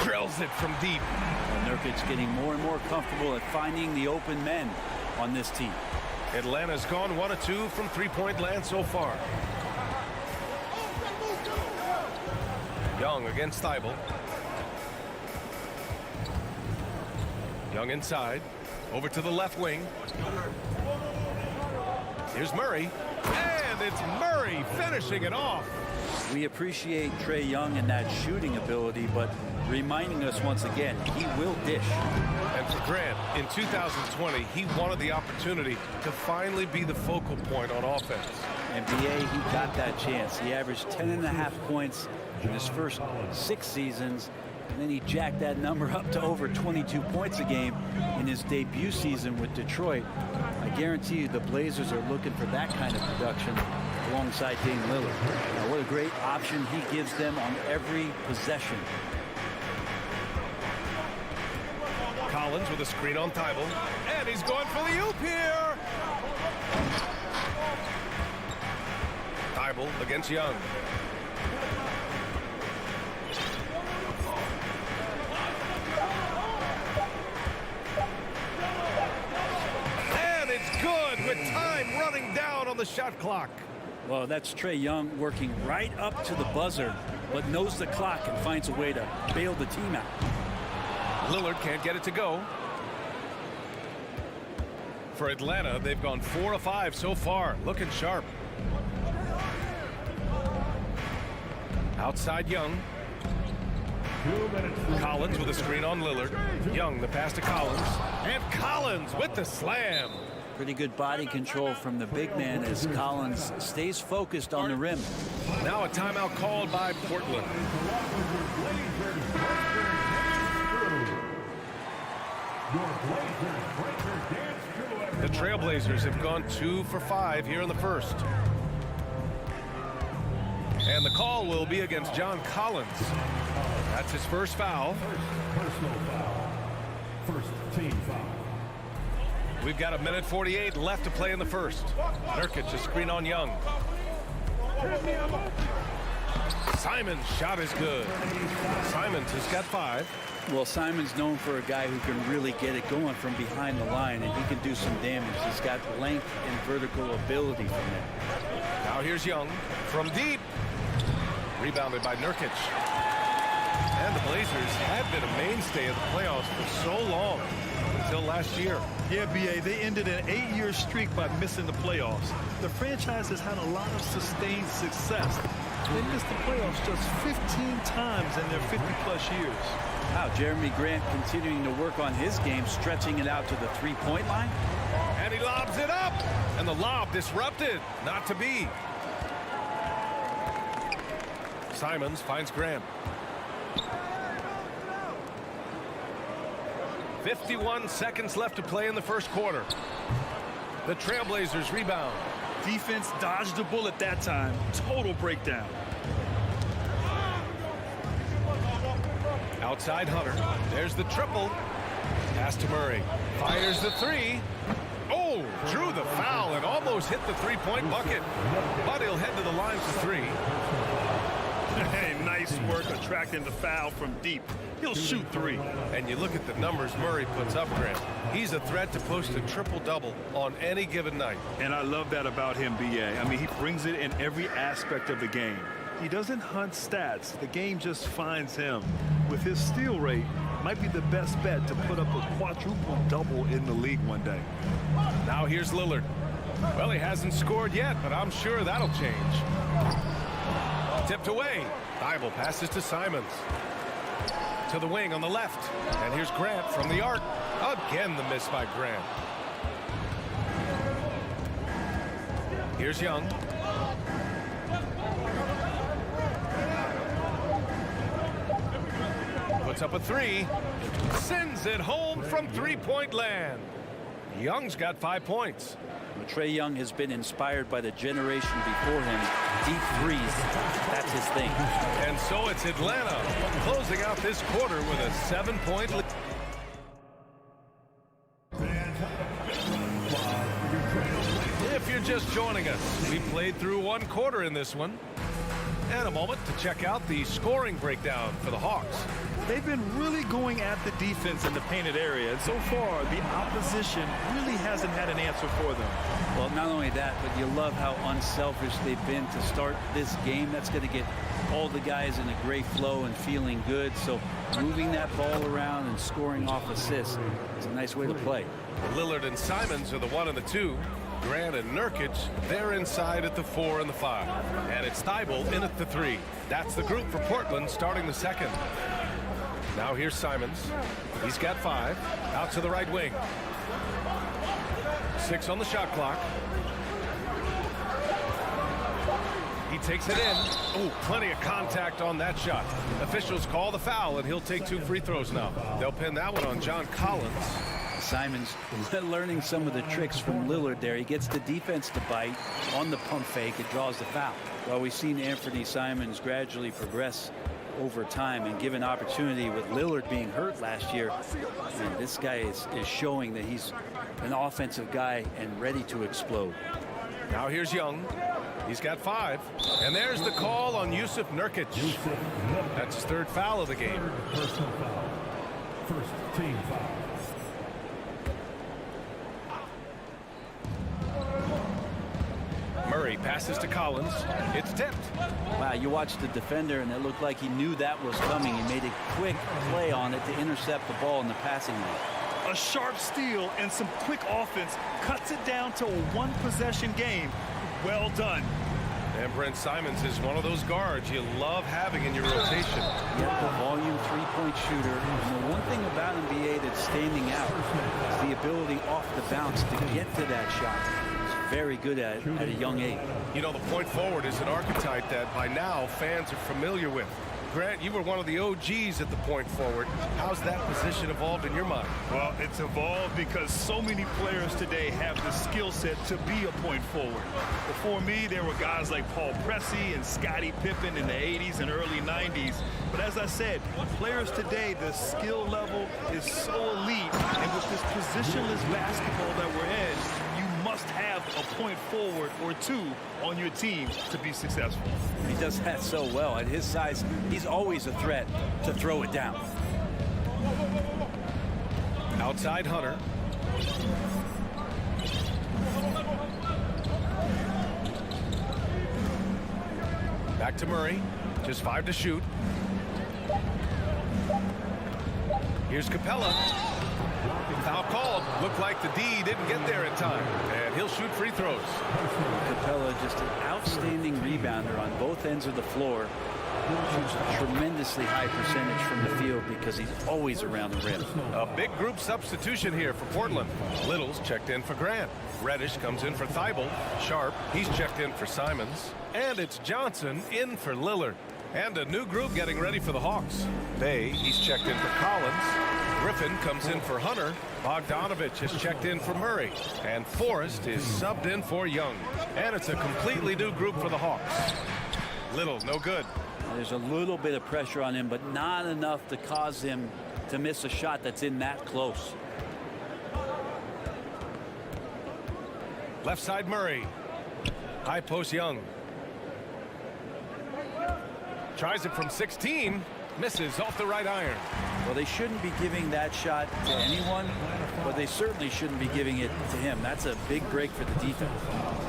Drills it from deep. Well, Nurkic getting more and more comfortable at finding the open men on this team. Atlanta's gone 1 of 2 from three-point land so far. Young against Thibault. Young inside. Over to the left wing. Here's Murray. And it's Murray finishing it off. We appreciate Trae Young and that shooting ability, but reminding us once again, he will dish. And for Grant, in 2020, he wanted the opportunity to finally be the focal point on offense. And BA, he got that chance. He averaged 10.5 points in his first 6 seasons, and then he jacked that number up to over 22 points a game in his debut season with Detroit. I guarantee you the Blazers are looking for that kind of production alongside Dame Lillard. Now, what a great option he gives them on every possession. Collins with a screen on Thibault, and he's going for the oop here. Thibault against Young. And it's good with time running down on the shot clock. Well, that's Trae Young working right up to the buzzer, but knows the clock and finds a way to bail the team out. Lillard can't get it to go. For Atlanta, they've gone 4 of 5 so far, looking sharp. Outside Young. Collins with a screen on Lillard. Young, the pass to Collins. And Collins with the slam. Pretty good body control from the big man as Collins stays focused on the rim. Now a timeout called by Portland. The Trailblazers have gone 2 for 5 here in the first. And the call will be against John Collins. That's his first foul. Personal foul. First team foul. We've got 1:48 left to play in the first. Nurkic, a screen on Young. Simon's shot is good. Simons has got 5. Well, Simon's known for a guy who can really get it going from behind the line, and he can do some damage. He's got length and vertical ability from there. Now here's Young from deep. Rebounded by Nurkic. And the Blazers have been a mainstay of the playoffs for so long, until last year. Yeah, BA, they ended an 8-year streak by missing the playoffs. The franchise has had a lot of sustained success. They missed the playoffs just 15 times in their 50-plus years. Wow, Jeremy Grant continuing to work on his game, stretching it out to the three-point line. And he lobs it up. And the lob disrupted. Not to be. Simons finds Grant. 51 seconds left to play in the first quarter. The Trailblazers rebound. Defense dodged the bullet that time. Total breakdown. Outside Hunter. There's the triple. Pass to Murray. Fires the 3. drew the foul and almost hit the three-point bucket. But he'll head to the line for three. Hey, nice work attracting the foul from deep. He'll shoot three. And you look at the numbers Murray puts up, Grant. He's a threat to post a triple-double on any given night. And I love that about him, B.A. I mean, he brings it in every aspect of the game. He doesn't hunt stats. The game just finds him. With his steal rate, might be the best bet to put up a quadruple double in the league one day. Now here's Lillard. Well, he hasn't scored yet, but I'm sure that'll change. Tipped away. Thibault passes to Simons. To the wing on the left. And here's Grant from the arc. Again, the miss by Grant. Here's Young. Puts up a three. Sends it home from three-point land. Young's got 5 points. Well, Trae Young has been inspired by the generation before him. Deep threes, that's his thing. And so it's Atlanta closing out this quarter with a 7-point lead. If you're just joining us, we played through one quarter in this one. And a moment to check out the scoring breakdown for the Hawks. They've been really going at the defense in the painted area, and so far the opposition really hasn't had an answer for them. Well, not only that, but you love how unselfish they've been to start this game. That's going to get all the guys in a great flow and feeling good. So moving that ball around and scoring off assists is a nice way to play. Lillard and Simons are the 1 and the 2. Grant and Nurkic, they're inside at the 4 and the 5. And it's Thibault in at the 3. That's the group for Portland starting the second. Now here's Simons. He's got 5. Out to the right wing. 6 on the shot clock. He takes it in. Oh, plenty of contact on that shot. Officials call the foul, and he'll take 2 free throws now. They'll pin that one on John Collins. Simons learning some of the tricks from Lillard there. He gets the defense to bite on the pump fake. It draws the foul. Well, we've seen Anthony Simons gradually progress over time and given opportunity with Lillard being hurt last year. And this guy is showing that he's an offensive guy and ready to explode. Now here's Young. He's got 5. And there's the call on Jusuf Nurkic. That's his 3rd foul of the game. Personal foul. First team foul. Murray passes to Collins. It's tipped. Wow, you watched the defender, and it looked like he knew that was coming. He made a quick play on it to intercept the ball in the passing lane. A sharp steal and some quick offense cuts it down to a one-possession game. Well done. And Brent Simons is one of those guards you love having in your rotation. Yeah, the volume three-point shooter. And the one thing about NBA that's standing out is the ability off the bounce to get to that shot. Very good at it at a young age. You know, the point forward is an archetype that by now fans are familiar with. Grant, you were one of the OGs at the point forward. How's that position evolved in your mind? Well, it's evolved because so many players today have the skill set to be a point forward. Before me, there were guys like Paul Pressey and Scottie Pippen in the 80s and early 90s. But as I said, players today, the skill level is so elite. And with this positionless basketball that we're in, must have a point forward or 2 on your team to be successful. He does that so well. At his size, he's always a threat to throw it down. Outside Hunter. Back to Murray. Just 5 to shoot. Here's Capella. Foul called. Looked like the D didn't get there in time. And he'll shoot free throws. Capella, just an outstanding rebounder on both ends of the floor. Shoots a tremendously high percentage from the field because he's always around the rim. A big group substitution here for Portland. Little's checked in for Grant. Reddish comes in for Thibault. Sharp, he's checked in for Simons. And it's Johnson in for Lillard. And a new group getting ready for the Hawks. Bay, he's checked in for Collins. Griffin comes in for Hunter. Bogdanovich has checked in for Murray. And Forrest is subbed in for Young. And it's a completely new group for the Hawks. Little, no good. There's a little bit of pressure on him, but not enough to cause him to miss a shot that's in that close. Left side Murray. High post Young. Tries it from 16. Misses off the right iron. Well, they shouldn't be giving that shot to anyone, but they certainly shouldn't be giving it to him. That's a big break for the defense.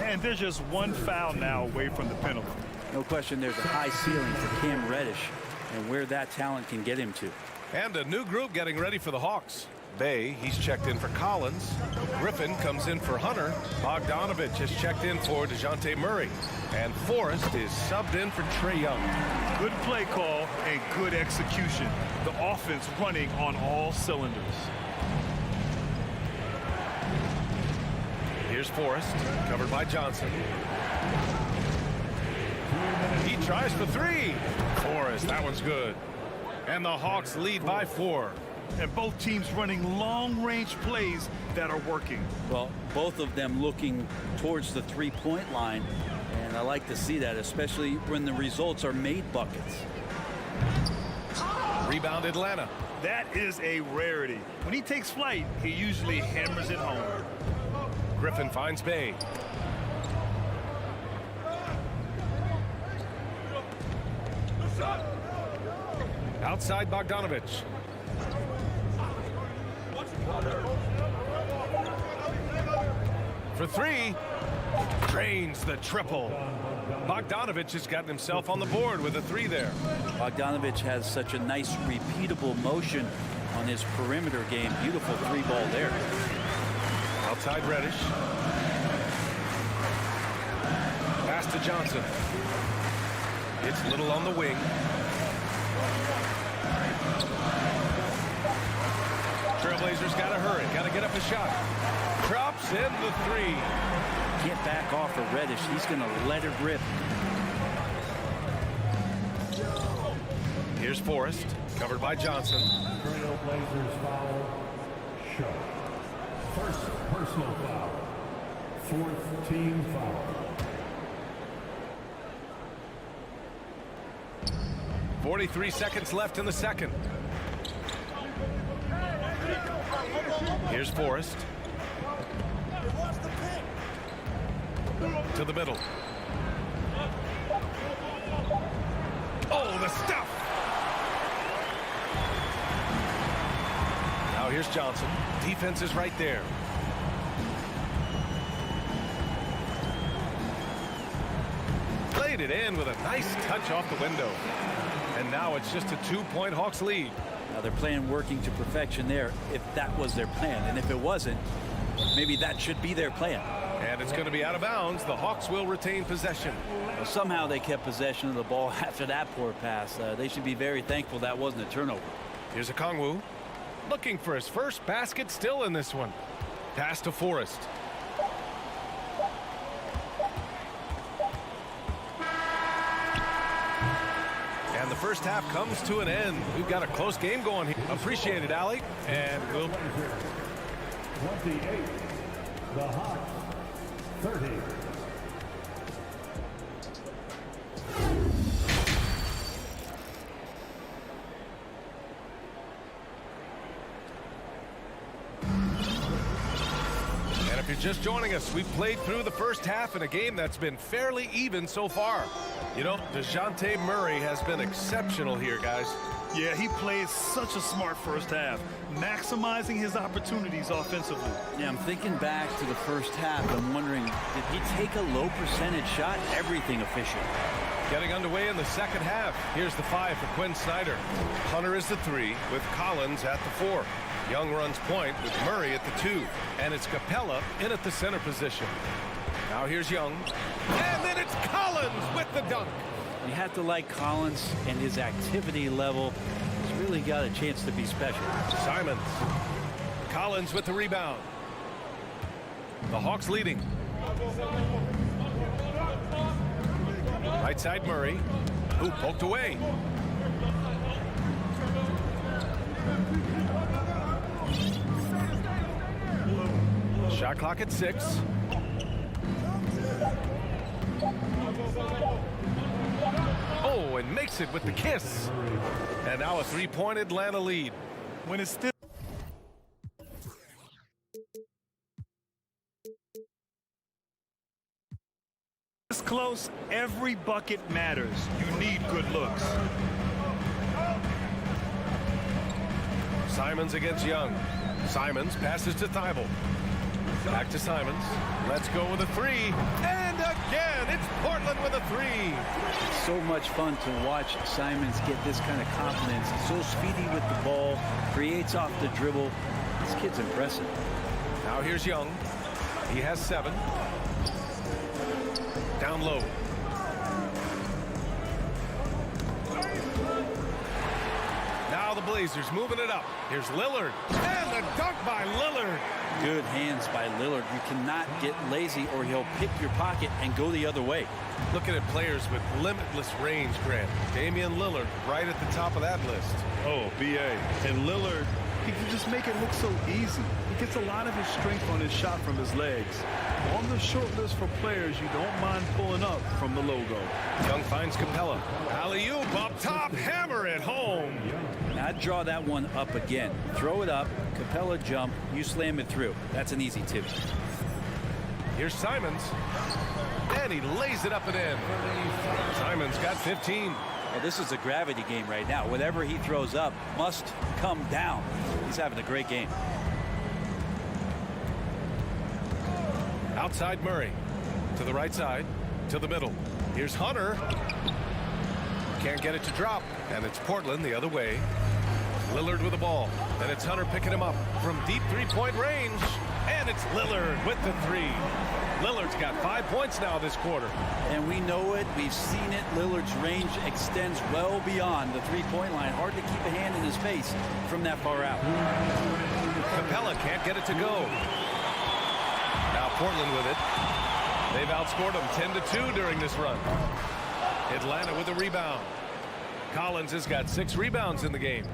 And there's just one foul now away from the penalty. No question there's a high ceiling for Cam Reddish and where that talent can get him to. And a new group getting ready for the Hawks. Bay, he's checked in for Collins. Griffin comes in for Hunter. Bogdanovich has checked in for DeJounte Murray. And Forrest is subbed in for Trae Young. Good play call and good execution. The offense running on all cylinders. Here's Forrest, covered by Johnson. He tries for three. Forrest, that one's good. And the Hawks lead by 4. And both teams running long-range plays that are working. Well, both of them looking towards the three-point line, and I like to see that, especially when the results are made buckets. Rebound Atlanta. That is a rarity. When he takes flight, he usually hammers it home. Griffin finds Bay. Outside Bogdanovich. For 3. Drains the triple. Bogdanovich has gotten himself on the board with a 3 there. Bogdanovich has such a nice repeatable motion on his perimeter game. Beautiful 3-ball there. Outside Reddish. Pass to Johnson. It's Little on the wing. Trailblazers got to hurry. Got to get up a shot. Drops in the 3. Can't back off of Reddish. He's going to let it rip. Here's Forrest, covered by Johnson. Trailblazers foul. Show. First personal foul. 4th team foul. 43 seconds left in the second. Here's Forrest. To the middle. Oh, the stuff! Now here's Johnson. Defense is right there. Played it in with a nice touch off the window. And now it's just a 2-point Hawks lead. Now they're playing working to perfection there, if that was their plan. And if it wasn't, maybe that should be their plan. And it's going to be out of bounds. The Hawks will retain possession. Well, somehow they kept possession of the ball after that poor pass. They should be very thankful that wasn't a turnover. Here's a Kongwu. Looking for his first basket still in this one. Pass to Forrest. And the first half comes to an end. We've got a close game going here. Appreciate it, Allie. And we'll... 28. The Hawks. 30. And if you're just joining us, we've played through the first half in a game that's been fairly even so far. You know, DeJounte Murray has been exceptional here, guys. Yeah, he played such a smart first half, maximizing his opportunities offensively. Yeah, I'm thinking back to the first half. I'm wondering, did he take a low percentage shot? Everything efficient. Getting underway in the second half. Here's the 5 for Quinn Snyder. Hunter is the 3 with Collins at the 4. Young runs point with Murray at the 2. And it's Capella in at the center position. Now here's Young. And then it's Collins with the dunk. You have to like Collins and his activity level. He's really got a chance to be special. Simons. Collins with the rebound. The Hawks leading. Right side Murray. Ooh, poked away. Shot clock at 6. Oh, and makes it with the kiss. And now a 3-point Atlanta lead. When it's still close, every bucket matters. You need good looks. Simons against Young. Simons passes to Thibault. Back to Simons. Let's go with a three. And again, it's Portland with a three. It's so much fun to watch Simons get this kind of confidence. He's so speedy with the ball, creates off the dribble. This kid's impressive. Now here's Young. He has 7. Down low. Now the Blazers moving it up. Here's Lillard. And the dunk by Lillard. Good hands by Lillard. You cannot get lazy or he'll pick your pocket and go the other way. Looking at players with limitless range, Grant. Damian Lillard right at the top of that list. Oh, BA. And Lillard, he can just make it look so easy. He gets a lot of his strength on his shot from his legs. On the short list for players you don't mind pulling up from the logo. Young finds Capella. Alley-oop up top, hammer it home. Now draw that one up again. Throw it up, Capella jump, you slam it through. That's an easy 2. Here's Simons. And he lays it up and in. Simons got 15. Well, this is a gravity game right now. Whatever he throws up must come down. He's having a great game. Outside Murray. To the right side. To the middle. Here's Hunter. Can't get it to drop. And it's Portland the other way. Lillard with the ball. And it's Hunter picking him up from deep three-point range. And it's Lillard with the 3. Lillard's got 5 points now this quarter. And we know it. We've seen it. Lillard's range extends well beyond the three-point line. Hard to keep a hand in his face from that far out. Capella can't get it to go. Now Portland with it. They've outscored them 10-2 during this run. Atlanta with a rebound. Collins has got 6 rebounds in the game.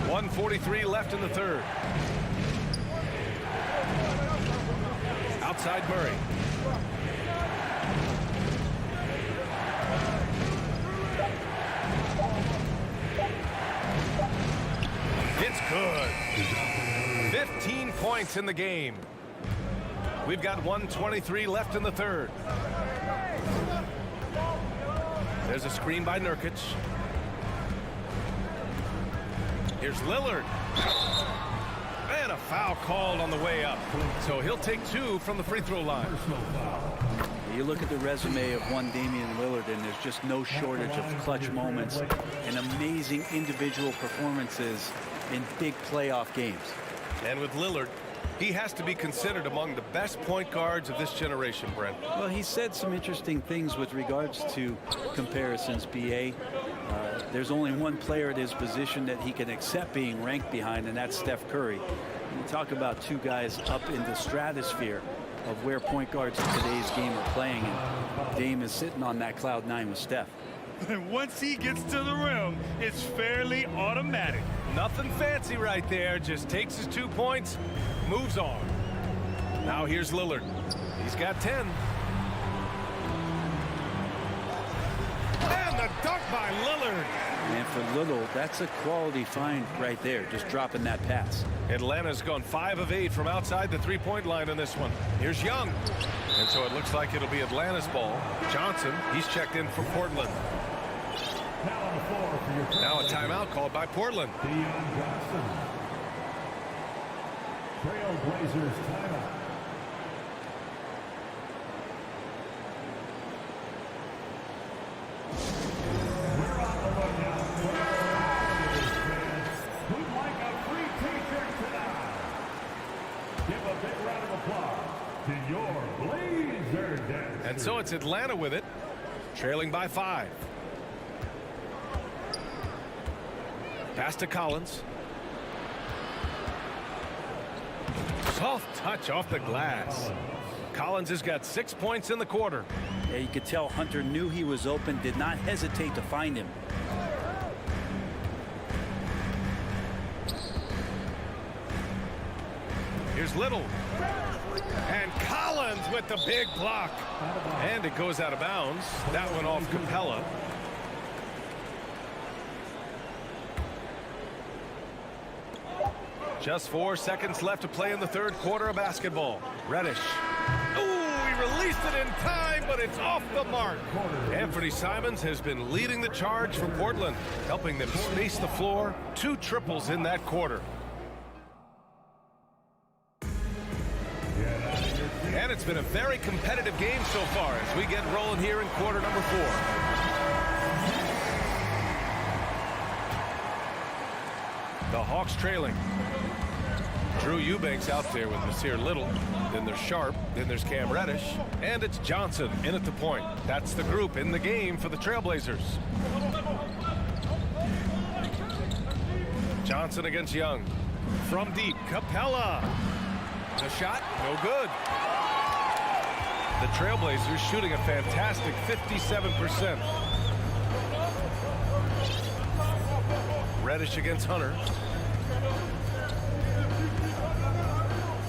1:43 left in the third. Outside Murray. It's good. 15 points in the game. We've got 1:23 left in the third. There's a screen by Nurkic. Here's Lillard. And a foul called on the way up. So he'll take 2 from the free throw line. You look at the resume of one Damian Lillard, and there's just no shortage of clutch moments and amazing individual performances in big playoff games. And with Lillard, he has to be considered among the best point guards of this generation, Brent. Well, he said some interesting things with regards to comparisons, BA. There's only one player at his position that he can accept being ranked behind, and that's Steph Curry. You talk about 2 guys up in the stratosphere of where point guards in today's game are playing, and Dame is sitting on that cloud 9 with Steph. And once he gets to the rim, it's fairly automatic. Nothing fancy right there. Just takes his 2 points, moves on. Now here's Lillard. He's got 10. And the dunk by Lillard. And for Little, that's a quality find right there, just dropping that pass. Atlanta's gone 5 of 8 from outside the three-point line in this one. Here's Young. And so it looks like it'll be Atlanta's ball. Johnson, he's checked in for Portland. Now a timeout called by Portland. Trailblazers timeout. We're on the lookout for fans who'd like a free t-shirt tonight. Give a big round of applause to your Blazer Dancers. And so it's Atlanta with it, trailing by 5. Pass to Collins. Soft touch off the glass. Collins has got 6 points in the quarter. Yeah, you could tell Hunter knew he was open, did not hesitate to find him. Here's Little. And Collins with the big block. And it goes out of bounds. That one off Capella. Just 4 seconds left to play in the third quarter of basketball. Reddish. Ooh, he released it in time, but it's off the mark. Anthony Simons has been leading the charge for Portland, helping them space the floor. 2 triples in that quarter. And it's been a very competitive game so far as we get rolling here in quarter number 4. The Hawks trailing. Drew Eubanks out there with Nasir Little. Then there's Sharp. Then there's Cam Reddish. And it's Johnson in at the point. That's the group in the game for the Trailblazers. Johnson against Young. From deep, Capella. The shot, no good. The Trailblazers shooting a fantastic 57%. Reddish against Hunter.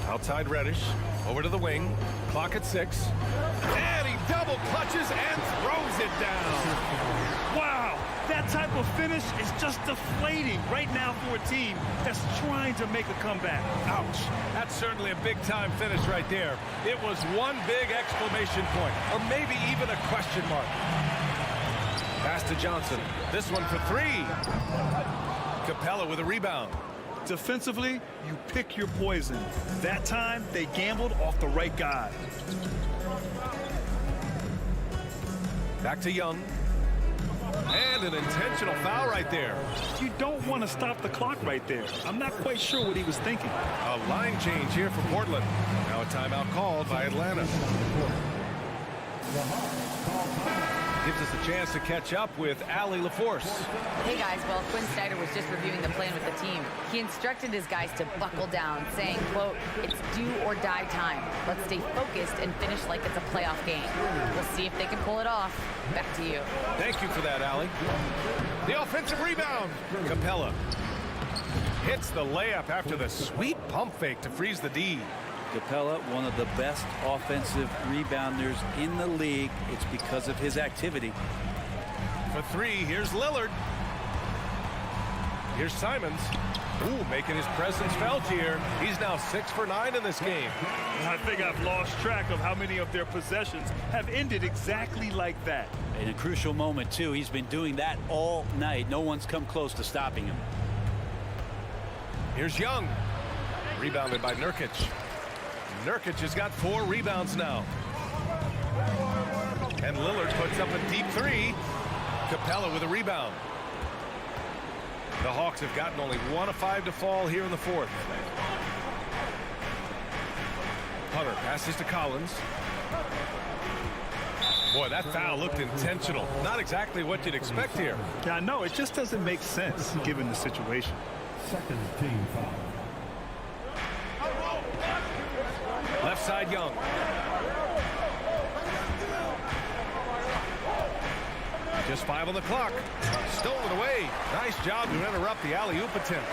Outside Reddish. Over to the wing. Clock at 6. And he double clutches and throws it down. Wow, that type of finish is just deflating right now for a team that's trying to make a comeback. Ouch. That's certainly a big-time finish right there. It was one big exclamation point, or maybe even a question mark. Pass to Johnson. This one for 3. Capella with a rebound. Defensively, you pick your poison. That time, they gambled off the right guy. Back to Young. And an intentional foul right there. You don't want to stop the clock right there. I'm not quite sure what he was thinking. A line change here for Portland. Now a timeout called by Atlanta. Gives us a chance to catch up with Allie LaForce. Hey guys, well, Quinn Snyder was just reviewing the plan with the team. He instructed his guys to buckle down, saying, quote, "It's do or die time. Let's stay focused and finish like it's a playoff game. We'll see if they can pull it off." Back to you. Thank you for that, Allie. The offensive rebound. Capella hits the layup after the sweet pump fake to freeze the D. Capella, one of the best offensive rebounders in the league. It's because of his activity. For 3, here's Lillard. Here's Simons. Ooh, making his presence felt here. He's now 6 for 9 in this game. I think I've lost track of how many of their possessions have ended exactly like that. In a crucial moment, too. He's been doing that all night. No one's come close to stopping him. Here's Young. Rebounded by Nurkic. Nurkic has got 4 rebounds now. And Lillard puts up a deep 3. Capella with a rebound. The Hawks have gotten only 1 of 5 to fall here in the 4th. Hunter passes to Collins. Boy, that foul looked intentional. Not exactly what you'd expect here. Yeah, I know. It just doesn't make sense given the situation. Second team foul. Left side, Young. Just 5 on the clock. Stolen away. Nice job to interrupt the alley-oop attempt.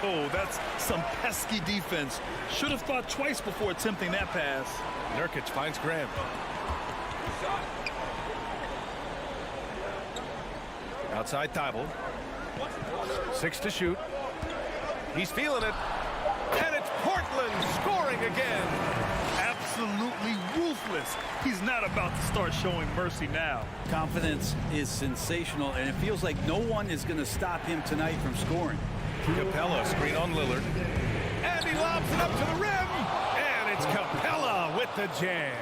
Oh, that's some pesky defense. Should have thought twice before attempting that pass. Nurkic finds Graham. Outside Thibault. 6 to shoot. He's feeling it. And it's Portland scoring again. Absolutely ruthless. He's not about to start showing mercy now. Confidence is sensational, and it feels like no one is going to stop him tonight from scoring. Capella screen on Lillard. And he lobs it up to the rim. And it's Capella with the jam.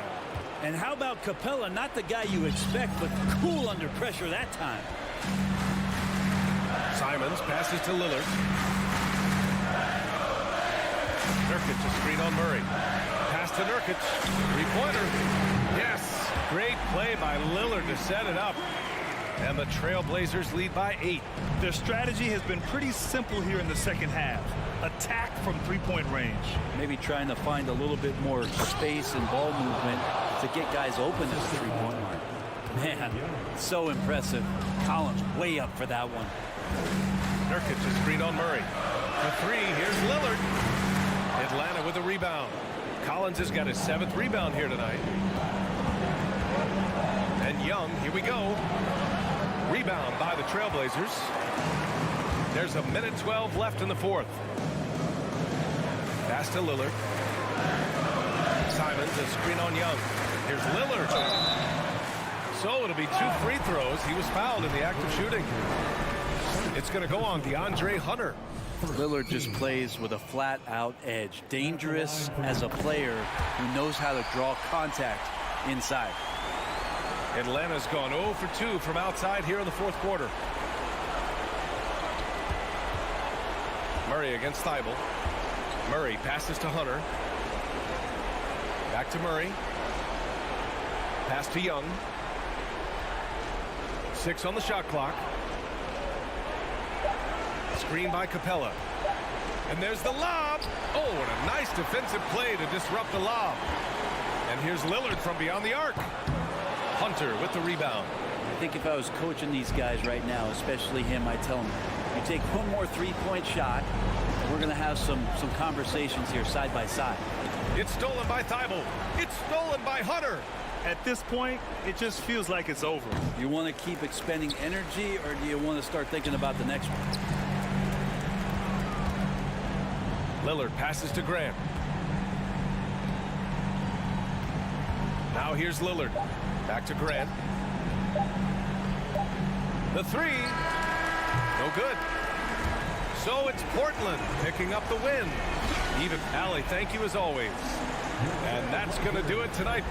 And how about Capella? Not the guy you expect, but cool under pressure that time. Simons passes to Lillard. Nurkic a screen on Murray. Pass to Nurkic. 3-pointer. Yes. Great play by Lillard to set it up. And the Trailblazers lead by 8. Their strategy has been pretty simple here in the second half. Attack from 3-point range. Maybe trying to find a little bit more space and ball movement to get guys open at the 3-point line. Man, so impressive. Collins way up for that one. Nurkic a screen on Murray. For 3, here's Lillard. Atlanta with a rebound. Collins has got his 7th rebound here tonight. And Young, here we go. Rebound by the Trailblazers. There's 1:12 left in the 4th. Pass to Lillard. Simons, a screen on Young. Here's Lillard. So it'll be 2 free throws. He was fouled in the act of shooting. It's going to go on DeAndre Hunter. Lillard just plays with a flat-out edge. Dangerous as a player who knows how to draw contact inside. Atlanta's gone 0 for 2 from outside here in the fourth quarter. Murray against Thibault. Murray passes to Hunter. Back to Murray. Pass to Young. 6 on the shot clock. Screen by Capella. And there's the lob. Oh, what a nice defensive play to disrupt the lob. And here's Lillard from beyond the arc. Hunter with the rebound. I think if I was coaching these guys right now, especially him, I'd tell him, you take one more three-point shot, and we're going to have some conversations here side by side. It's stolen by Thibault. It's stolen by Hunter. At this point, it just feels like it's over. You want to keep expending energy, or do you want to start thinking about the next one? Lillard passes to Grant. Now here's Lillard. Back to Grant. The 3. No good. So it's Portland picking up the win. Even Allie, thank you as always. And that's going to do it tonight.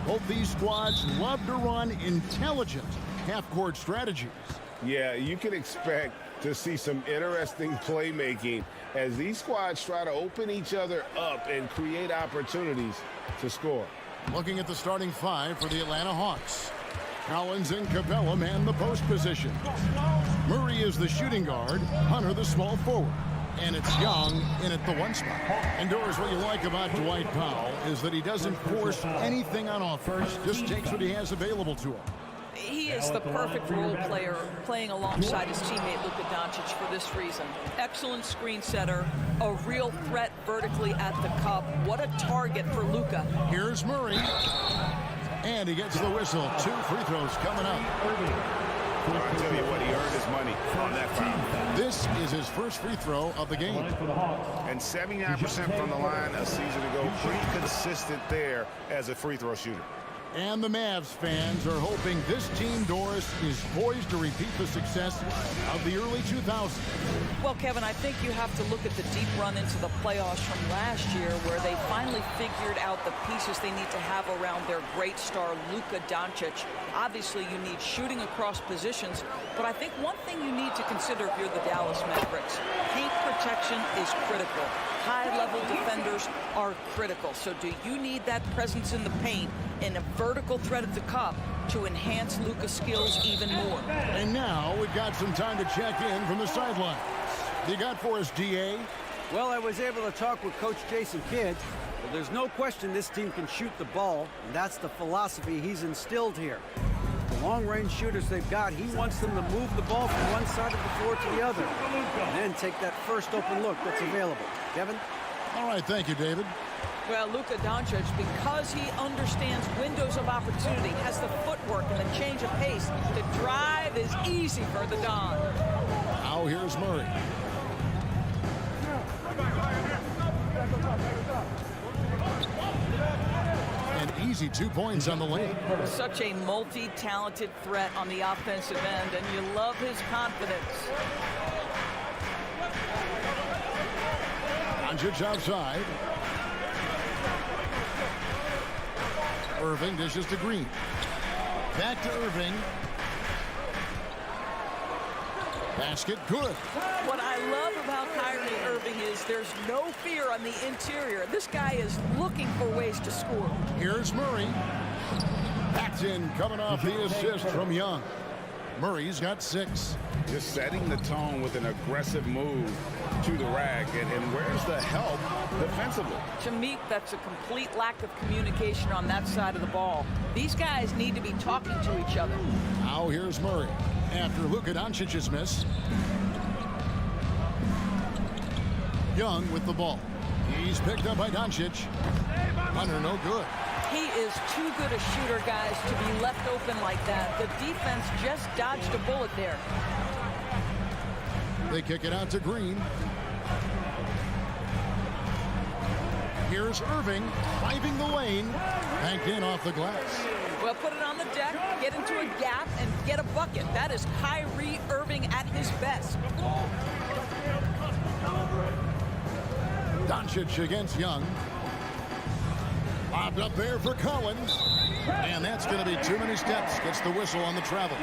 Both these squads love to run intelligent half-court strategies. Yeah, you can expect to see some interesting playmaking as these squads try to open each other up and create opportunities to score. Looking at the starting five for the Atlanta Hawks. Collins and Capella man the post position. Murray is the shooting guard. Hunter the small forward. And it's Young in at the 1 spot. And Doris, what you like about Dwight Powell is that he doesn't force anything on offense, just takes what he has available to him. He is the perfect role player playing alongside his teammate Luka Doncic for this reason. Excellent screen setter, a real threat vertically at the cup. What a target for Luka. Here's Murray. And he gets the whistle. 2 free throws coming up. I tell you what, he earned his money on that foul. This is his first free throw of the game. And 79% from the line a season ago. Pretty consistent there as a free throw shooter. And the Mavs fans are hoping this team, Doris, is poised to repeat the success of the early 2000s. Well, Kevin, I think you have to look at the deep run into the playoffs from last year where they finally figured out the pieces they need to have around their great star, Luka Doncic. Obviously, you need shooting across positions, but I think one thing you need to consider if you're the Dallas Mavericks, paint protection is critical. High-level defenders are critical. So do you need that presence in the paint and a vertical threat at the cup to enhance Luka's skills even more? And now we've got some time to check in from the sideline. You got for us, DA? Well, I was able to talk with Coach Jason Kidd. Well, there's no question this team can shoot the ball, and that's the philosophy he's instilled here. The long-range shooters they've got, he wants them to move the ball from one side of the floor to the other, and then take that first open look that's available. Kevin? All right, thank you, David. Well, Luka Doncic, because he understands windows of opportunity, has the footwork and the change of pace, the drive is easy for the Don. Now here's Murray. An easy 2 points on the lane. Such a multi-talented threat on the offensive end, and you love his confidence. Doncic outside. Irving dishes to Green. Back to Irving. Basket good. What I love about Kyrie Irving is there's no fear on the interior. This guy is looking for ways to score. Here's Murray. That's in, coming off the assist from Young. Murray's got 6. Just setting the tone with an aggressive move to the rack. And where's the help defensively? To me, that's a complete lack of communication on that side of the ball. These guys need to be talking to each other. Now here's Murray. After Luka Doncic's miss. Young with the ball. He's picked up by Doncic. Hunter, no good. He is too good a shooter, guys, to be left open like that. The defense just dodged a bullet there. They kick it out to Green. Here's Irving, driving the lane. Banked in off the glass. Well, put it on the deck, get into a gap, and get a bucket. That is Kyrie Irving at his best. Doncic against Young. Lobbed up there for Collins. And that's going to be too many steps. Gets the whistle on the travel.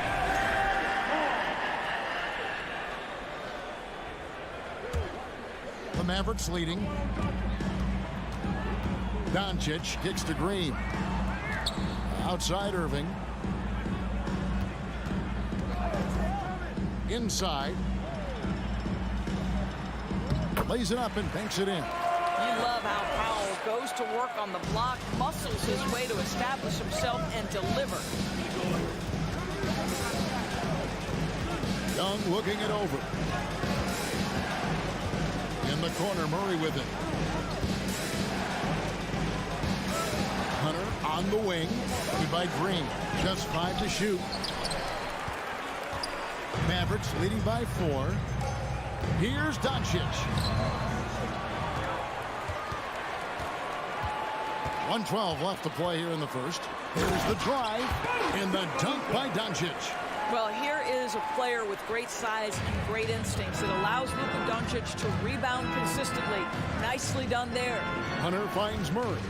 The Mavericks leading. Doncic kicks to Green. Outside Irving. Inside. Lays it up and banks it in. You love how Powell goes to work on the block, muscles his way to establish himself and deliver. Young looking it over. In the corner, Murray with it. Hunter on the wing. Lead by Green. Just 5 to shoot. Mavericks leading by 4. Here's Doncic. 1:12 left to play here in the first. Here's the drive and the dunk by Doncic. Well, here is a player with great size and great instincts. It allows Luka Doncic to rebound consistently. Nicely done there. Hunter finds Murray.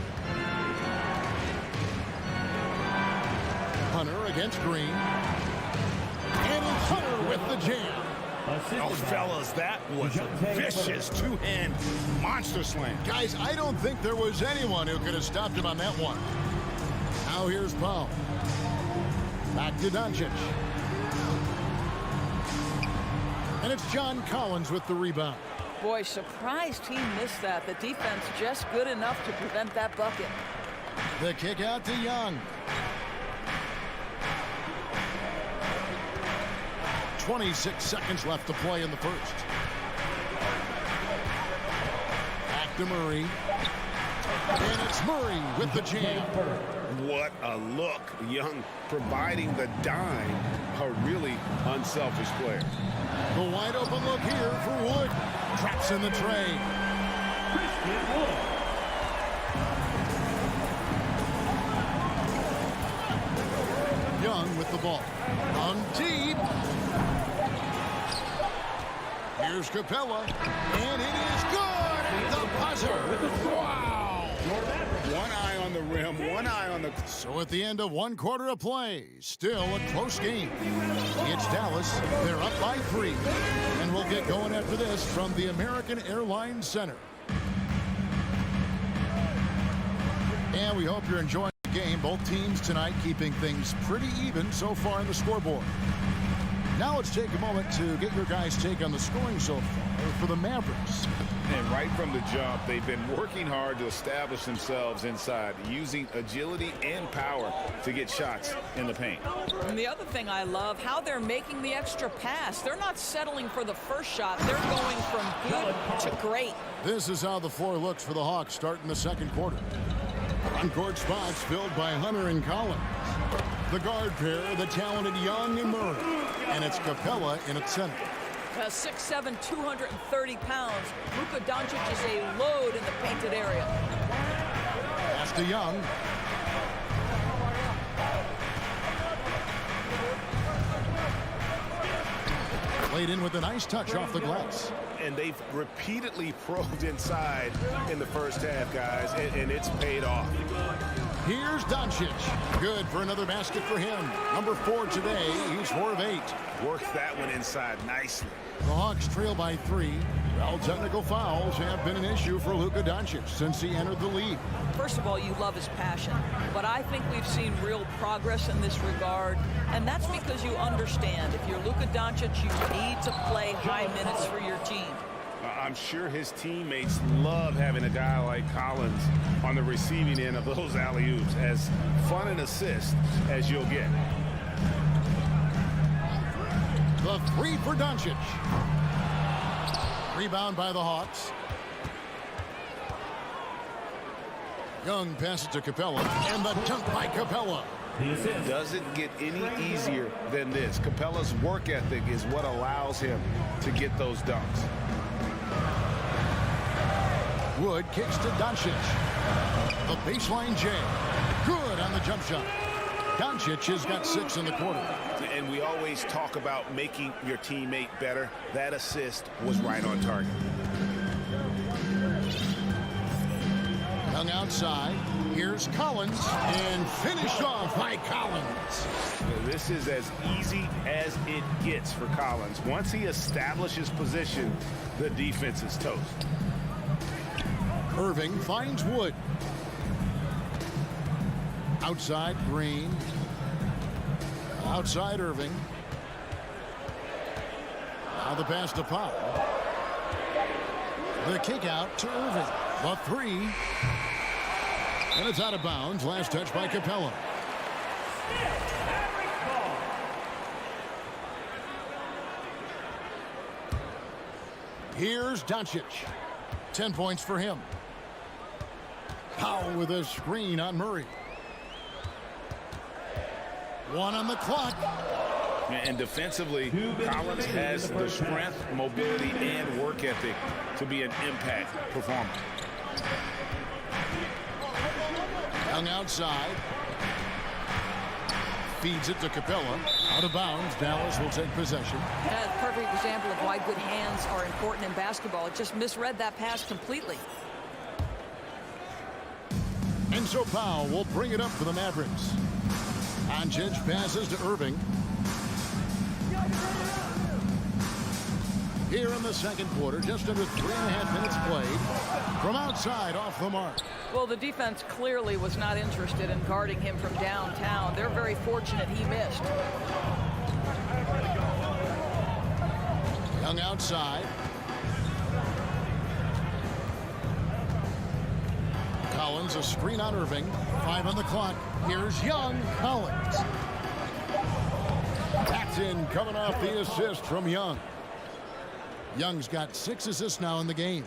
Hunter against Green. And it's Hunter with the jam. Oh, fellas, that was a vicious two-hand monster slam. Guys, I don't think there was anyone who could have stopped him on that one. Now here's Powell. Back to Doncic. And it's John Collins with the rebound. Boy, surprised he missed that. The defense just good enough to prevent that bucket. The kick out to Young. 26 seconds left to play in the first. Back to Murray. And it's Murray with the jam. What a look. Young providing the dime. A really unselfish player. The wide open look here for Wood. Traps in the tray. Young with the ball. On deep. Here's Capella. And it is good. The buzzer. Wow. One eye on the rim, one eye on the... So at the end of 1 quarter of play, still a close game. It's Dallas. They're up by 3. And we'll get going after this from the American Airlines Center. And we hope you're enjoying the game. Both teams tonight keeping things pretty even so far in the scoreboard. Now let's take a moment to get your guys' take on the scoring so far for the Mavericks. And right from the jump, they've been working hard to establish themselves inside, using agility and power to get shots in the paint. And the other thing I love, how they're making the extra pass. They're not settling for the first shot. They're going from good to great. This is how the floor looks for the Hawks starting the second quarter. On-court spots filled by Hunter and Collins. The guard pair, the talented Young and Murray. And it's Capella in its center. 6'7", 230 pounds. Luka Doncic is a load in the painted area. Pass to Young. Played in with a nice touch off the glass. And they've repeatedly probed inside in the first half, guys, and it's paid off. Here's Doncic. Good for another basket for him. Number 4 today. He's 4 of 8. Works that one inside nicely. The Hawks trail by 3. Well, technical fouls have been an issue for Luka Doncic since he entered the league. First of all, you love his passion, but I think we've seen real progress in this regard, and that's because you understand if you're Luka Doncic, you need to play high minutes for your team. I'm sure his teammates love having a guy like Collins on the receiving end of those alley-oops. As fun an assist as you'll get. The 3 for Doncic. Rebound by the Hawks. Young passes to Capella, and the dunk by Capella. It doesn't get any easier than this. Capella's work ethic is what allows him to get those dunks. Wood kicks to Doncic. The baseline jam. Good on the jump shot. Doncic has got 6 in the quarter. And we always talk about making your teammate better. That assist was right on target. Young outside. Here's Collins. And finished off by Collins. This is as easy as it gets for Collins. Once he establishes position, the defense is toast. Irving finds Wood. Outside Green. Outside Irving. Now the pass to Powell. The kick out to Irving. The 3. And it's out of bounds. Last touch by Capella. Here's Doncic. 10 points for him. Powell with a screen on Murray. 1 on the clock. And defensively, Collins has the strength, mobility, and work ethic to be an impact performer. Young outside. Feeds it to Capella. Out of bounds. Dallas will take possession. That's a perfect example of why good hands are important in basketball. It just misread that pass completely. And so Powell will bring it up for the Mavericks. Doncic passes to Irving. Here in the second quarter, just under 3.5 minutes played. From outside, off the mark. Well, the defense clearly was not interested in guarding him from downtown. They're very fortunate he missed. Young outside. Collins, a screen on Irving. 5 on the clock. Here's Young. Collins. Paxton coming off the assist from Young. Young's got 6 assists now in the game.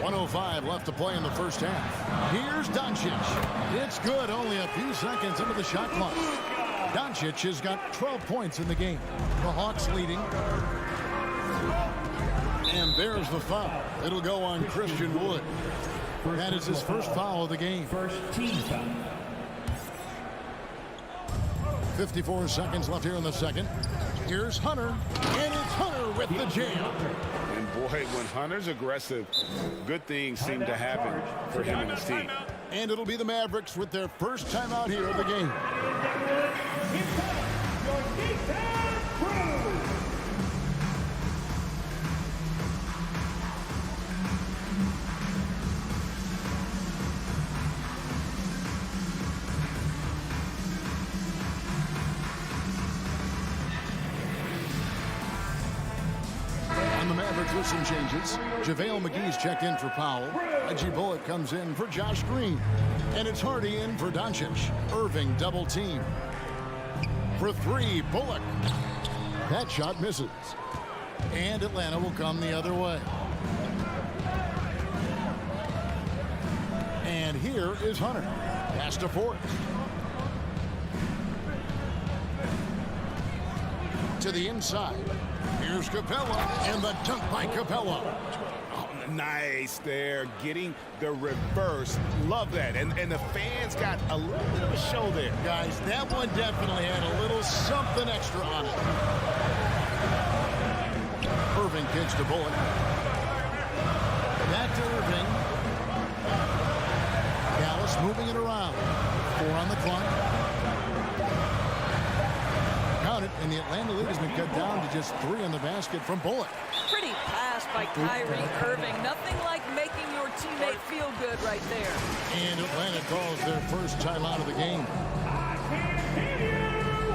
1:05 left to play in the first half. Here's Doncic. It's good, only a few seconds into the shot clock. Doncic has got 12 points in the game. The Hawks leading. And there's the foul. It'll go on Christian Wood. That is his first foul of the game. First team foul. 54 seconds left here in the second. Here's Hunter, and it's Hunter with the jam. And boy, when Hunter's aggressive, good things seem to happen for him and his team. And it'll be the Mavericks with their first timeout here of the game. With some changes. JaVale McGee's checked in for Powell. Reggie Bullock comes in for Josh Green. And it's Hardy in for Doncic. Irving double team. For 3, Bullock. That shot misses. And Atlanta will come the other way. And here is Hunter. Pass to Forrest. To the inside. Here's Capella, and the dunk by Capella. Oh, nice there, getting the reverse. Love that. And the fans got a little bit of a show there. Guys, that one definitely had a little something extra on it. Irving kicks to Bullock. Back to Irving. Dallas moving it around. 4 on the clock. And the Atlanta lead has been cut down to just 3 in the basket from Bullock. Pretty pass by Kyrie Irving. Nothing like making your teammate feel good right there. And Atlanta calls their first timeout of the game. I can't hear you.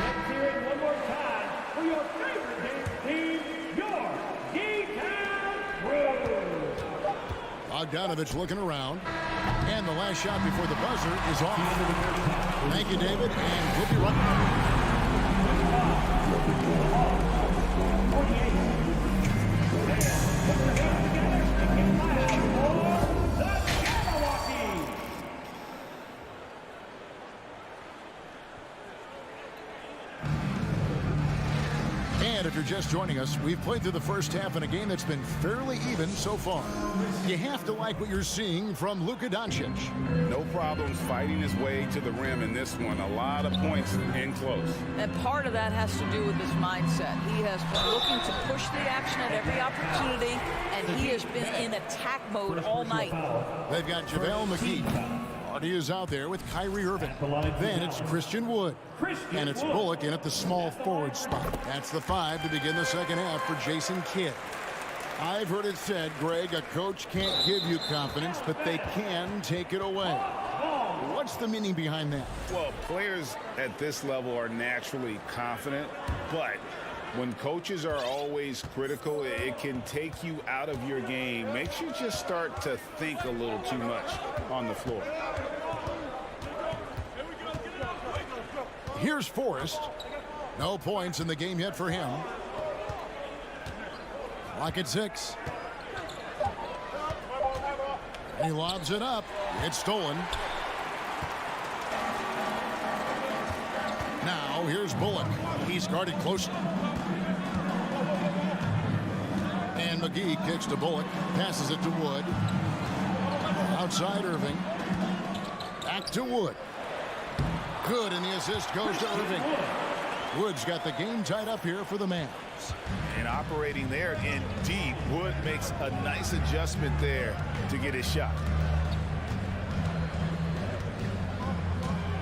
Let's hear it one more time for your favorite team, your D-Town Crew. Bogdanovich looking around. And the last shot before the buzzer is off. Thank you, David, and we'll be right back. And if you're just joining us, we've played through the first half in a game that's been fairly even so far. You have to like what you're seeing from Luka Doncic. No problems fighting his way to the rim in this one. A lot of points in close. And part of that has to do with his mindset. He has been looking to push the action at every opportunity, and he has been in attack mode all night. They've got JaVale McGee. Hardy is out there with Kyrie Irving. Then it's Christian Wood. And it's Bullock in at the small forward spot. That's the 5 to begin the second half for Jason Kidd. I've heard it said, Greg, a coach can't give you confidence, but they can take it away. What's the meaning behind that? Well, players at this level are naturally confident, but when coaches are always critical, it can take you out of your game. Makes you just start to think a little too much on the floor. Here's Forrest. No points in the game yet for him. Clock at 6. And he lobs it up. It's stolen. Now here's Bullock. He's guarded closely. And McGee kicks to Bullock. Passes it to Wood. Outside Irving. Back to Wood. Good, and the assist goes to Irving. Wood's got the game tied up here for the Mavs. And operating there in deep, Wood makes a nice adjustment there to get his shot.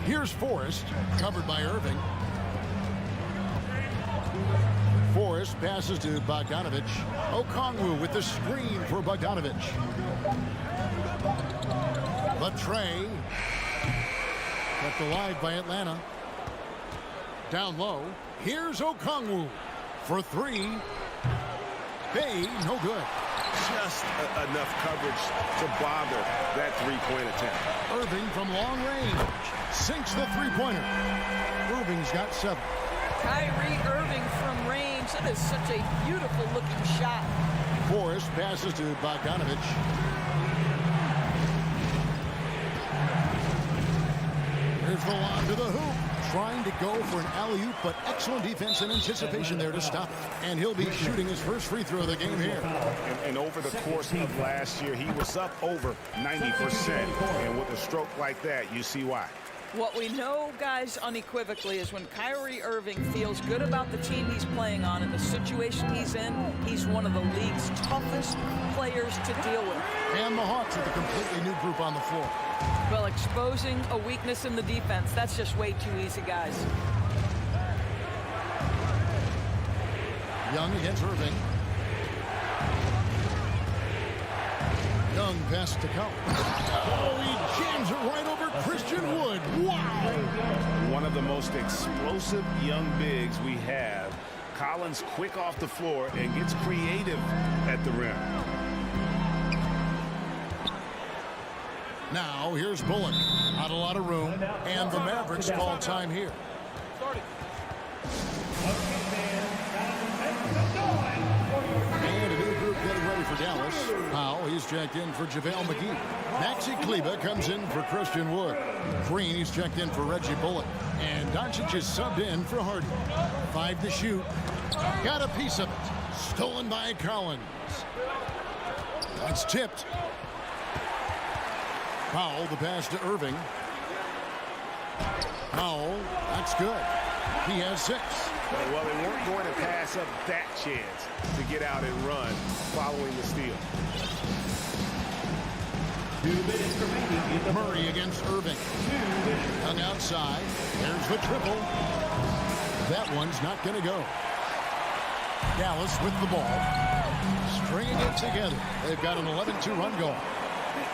Here's Forrest, covered by Irving. Forrest passes to Bogdanovich. Okongwu with the screen for Bogdanovich. Latre. Kept alive by Atlanta. Down low. Here's Okongwu for 3. Bay, no good. just enough coverage to bother that three-point attempt. Irving from long range sinks the three-pointer. Irving's got 7. Kyrie Irving from range. That is such a beautiful-looking shot. Forrest passes to Bogdanovich. Here's the lob to the hoop. Trying to go for an alley-oop, but excellent defense and anticipation there to stop it. And he'll be shooting his first free throw of the game here. And over the course of last year, he was up over 90%. And with a stroke like that, you see why. What we know, guys, unequivocally, is when Kyrie Irving feels good about the team he's playing on and the situation he's in, he's one of the league's toughest players to deal with. And the Hawks with a completely new group on the floor. Well, exposing a weakness in the defense, that's just way too easy, guys. Young against Irving. Young pass to Collins. Oh, he jams it right over Christian Wood. Wow! One of the most explosive young bigs we have. Collins quick off the floor and gets creative at the rim. Now, here's Bullock. Not a lot of room, and the Mavericks call time here. And a new group getting ready for Dallas. Powell, he's checked in for JaVale McGee. Maxi Kleber comes in for Christian Wood. Green, he's checked in for Reggie Bullock. And Doncic is subbed in for Harden. 5 to shoot. Got a piece of it. Stolen by Collins. That's tipped. Powell, the pass to Irving. Powell, that's good. He has 6. Well, they weren't going to pass up that chance to get out and run following the steal. 2 minutes remaining. Murray against Irving. Hung outside. There's the triple. That one's not going to go. Dallas with the ball. Stringing it together. They've got an 11-2 run going.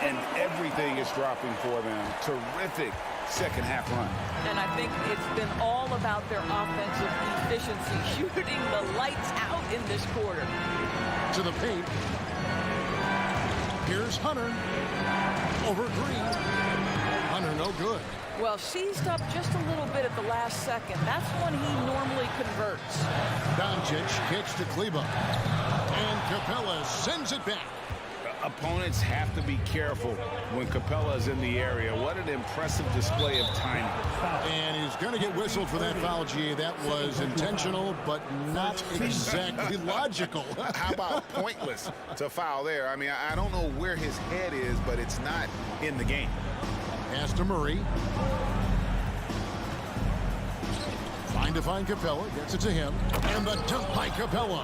And everything is dropping for them. Terrific second half run. And I think it's been all about their offensive efficiency, shooting the lights out in this quarter. To the paint. Here's Hunter. Over Green. Hunter no good. Well, seized up just a little bit at the last second. That's when he normally converts. Doncic kicks to Kleber. And Capella sends it back. Opponents have to be careful when Capella is in the area. What an impressive display of timing. And he's going to get whistled for that foul, G. That was intentional, but not exactly logical. How about pointless to foul there? I mean, I don't know where his head is, but it's not in the game. Pass to Murray. Trying to find Capella. Gets it to him. And the dunk by Capella.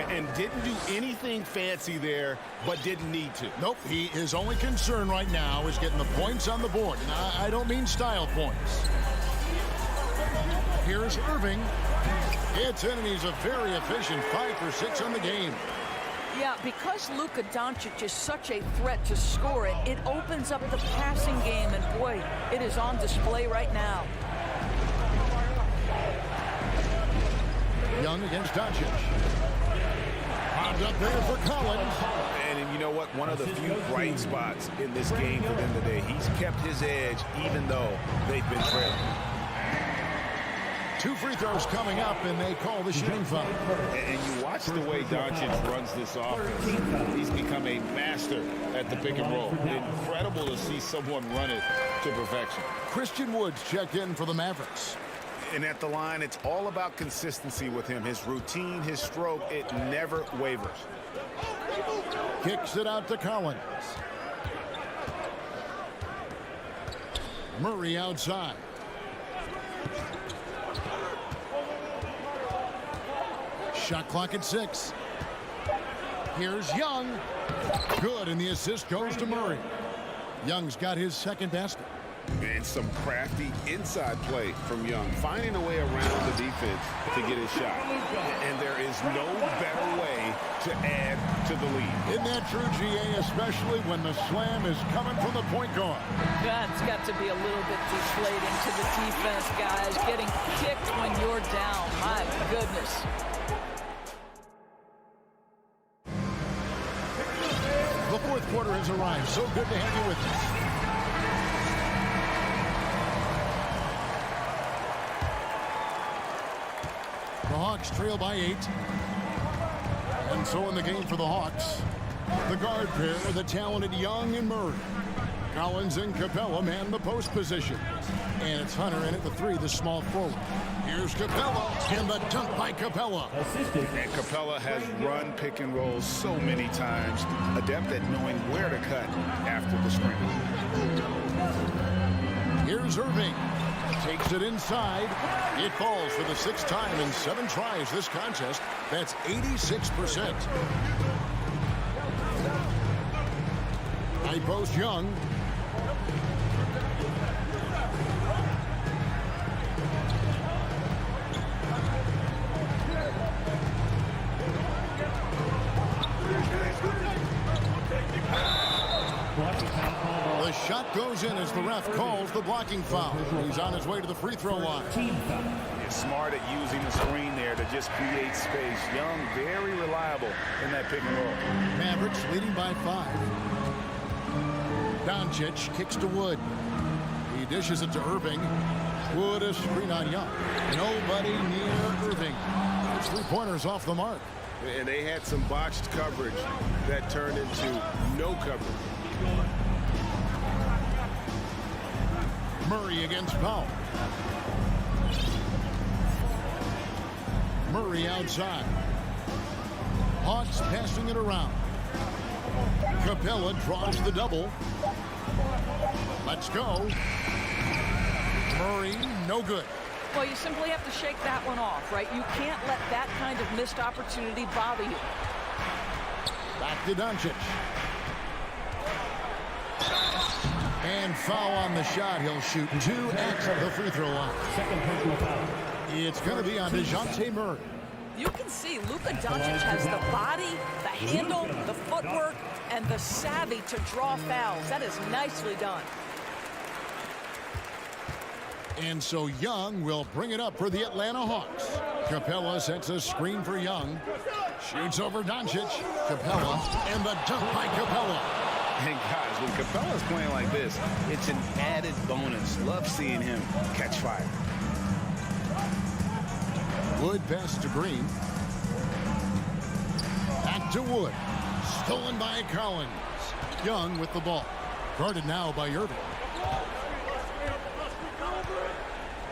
And didn't do anything fancy there, but didn't need to. Nope. His only concern right now is getting the points on the board. And I don't mean style points. Here's Irving. It's in, and he's a very efficient 5 for 6 on the game. Yeah, because Luka Doncic is such a threat to score it, it opens up the passing game, and boy, it is on display right now. Young against Doncic. Popped up there for Collins. And you know what? One of the few bright spots in this game for them today. He's kept his edge even though they've been trailing. 2 free throws coming up, and they call the shooting foul. And you watch the way Doncic runs this offense. He's become a master at the pick and roll. Incredible to see someone run it to perfection. Christian Wood's checked in for the Mavericks. And at the line, it's all about consistency with him. His routine, his stroke, it never wavers. Kicks it out to Collins. Murray outside. Shot clock at 6. Here's Young. Good, and the assist goes to Murray. Young's got his second basket. And some crafty inside play from Young, finding a way around the defense to get his shot. And there is no better way to add to the lead. Isn't that true, GA, especially when the slam is coming from the point guard? That's got to be a little bit deflating to the defense, guys. Getting kicked when you're down. My goodness. has arrived. So good to have you with us. The Hawks trail by 8. And so in the game for the Hawks, the guard pair are the talented Young and Murray. Collins and Capella man the post position. And it's Hunter in at the 3, the small forward. Here's Capella, and the dunk by Capella. And Capella has run pick and rolls so many times, adept at knowing where to cut after the screen. Here's Irving. Takes it inside. It falls for the 6th time in 7 tries this contest. That's 86%. High post Young. The shot goes in as the ref calls the blocking foul. He's on his way to the free throw line. He's smart at using the screen there to just create space. Young, very reliable in that pick and roll. Mavericks leading by 5. Doncic kicks to Wood. He dishes it to Irving. Wood a screen on Young. Nobody near Irving. It's 3-pointers off the mark. And they had some botched coverage that turned into no coverage. Murray against Powell. Murray outside. Hawks passing it around. Capella draws the double. Let's go. Murray, no good. Well, you simply have to shake that one off, right? You can't let that kind of missed opportunity bother you. Back to Doncic. And foul on the shot. He'll shoot 2 at the free throw line. Second personal foul. It's going to be on DeJounte Murray. You can see Luka Doncic has the body, the handle, the footwork, and the savvy to draw fouls. That is nicely done. And so Young will bring it up for the Atlanta Hawks. Capella sets a screen for Young. Shoots over Doncic. Capella, and the dunk by Capella. And guys, when Capella's playing like this, it's an added bonus. Love seeing him catch fire. Wood passes to Green. Back to Wood. Stolen by Collins. Young with the ball. Guarded now by Irving.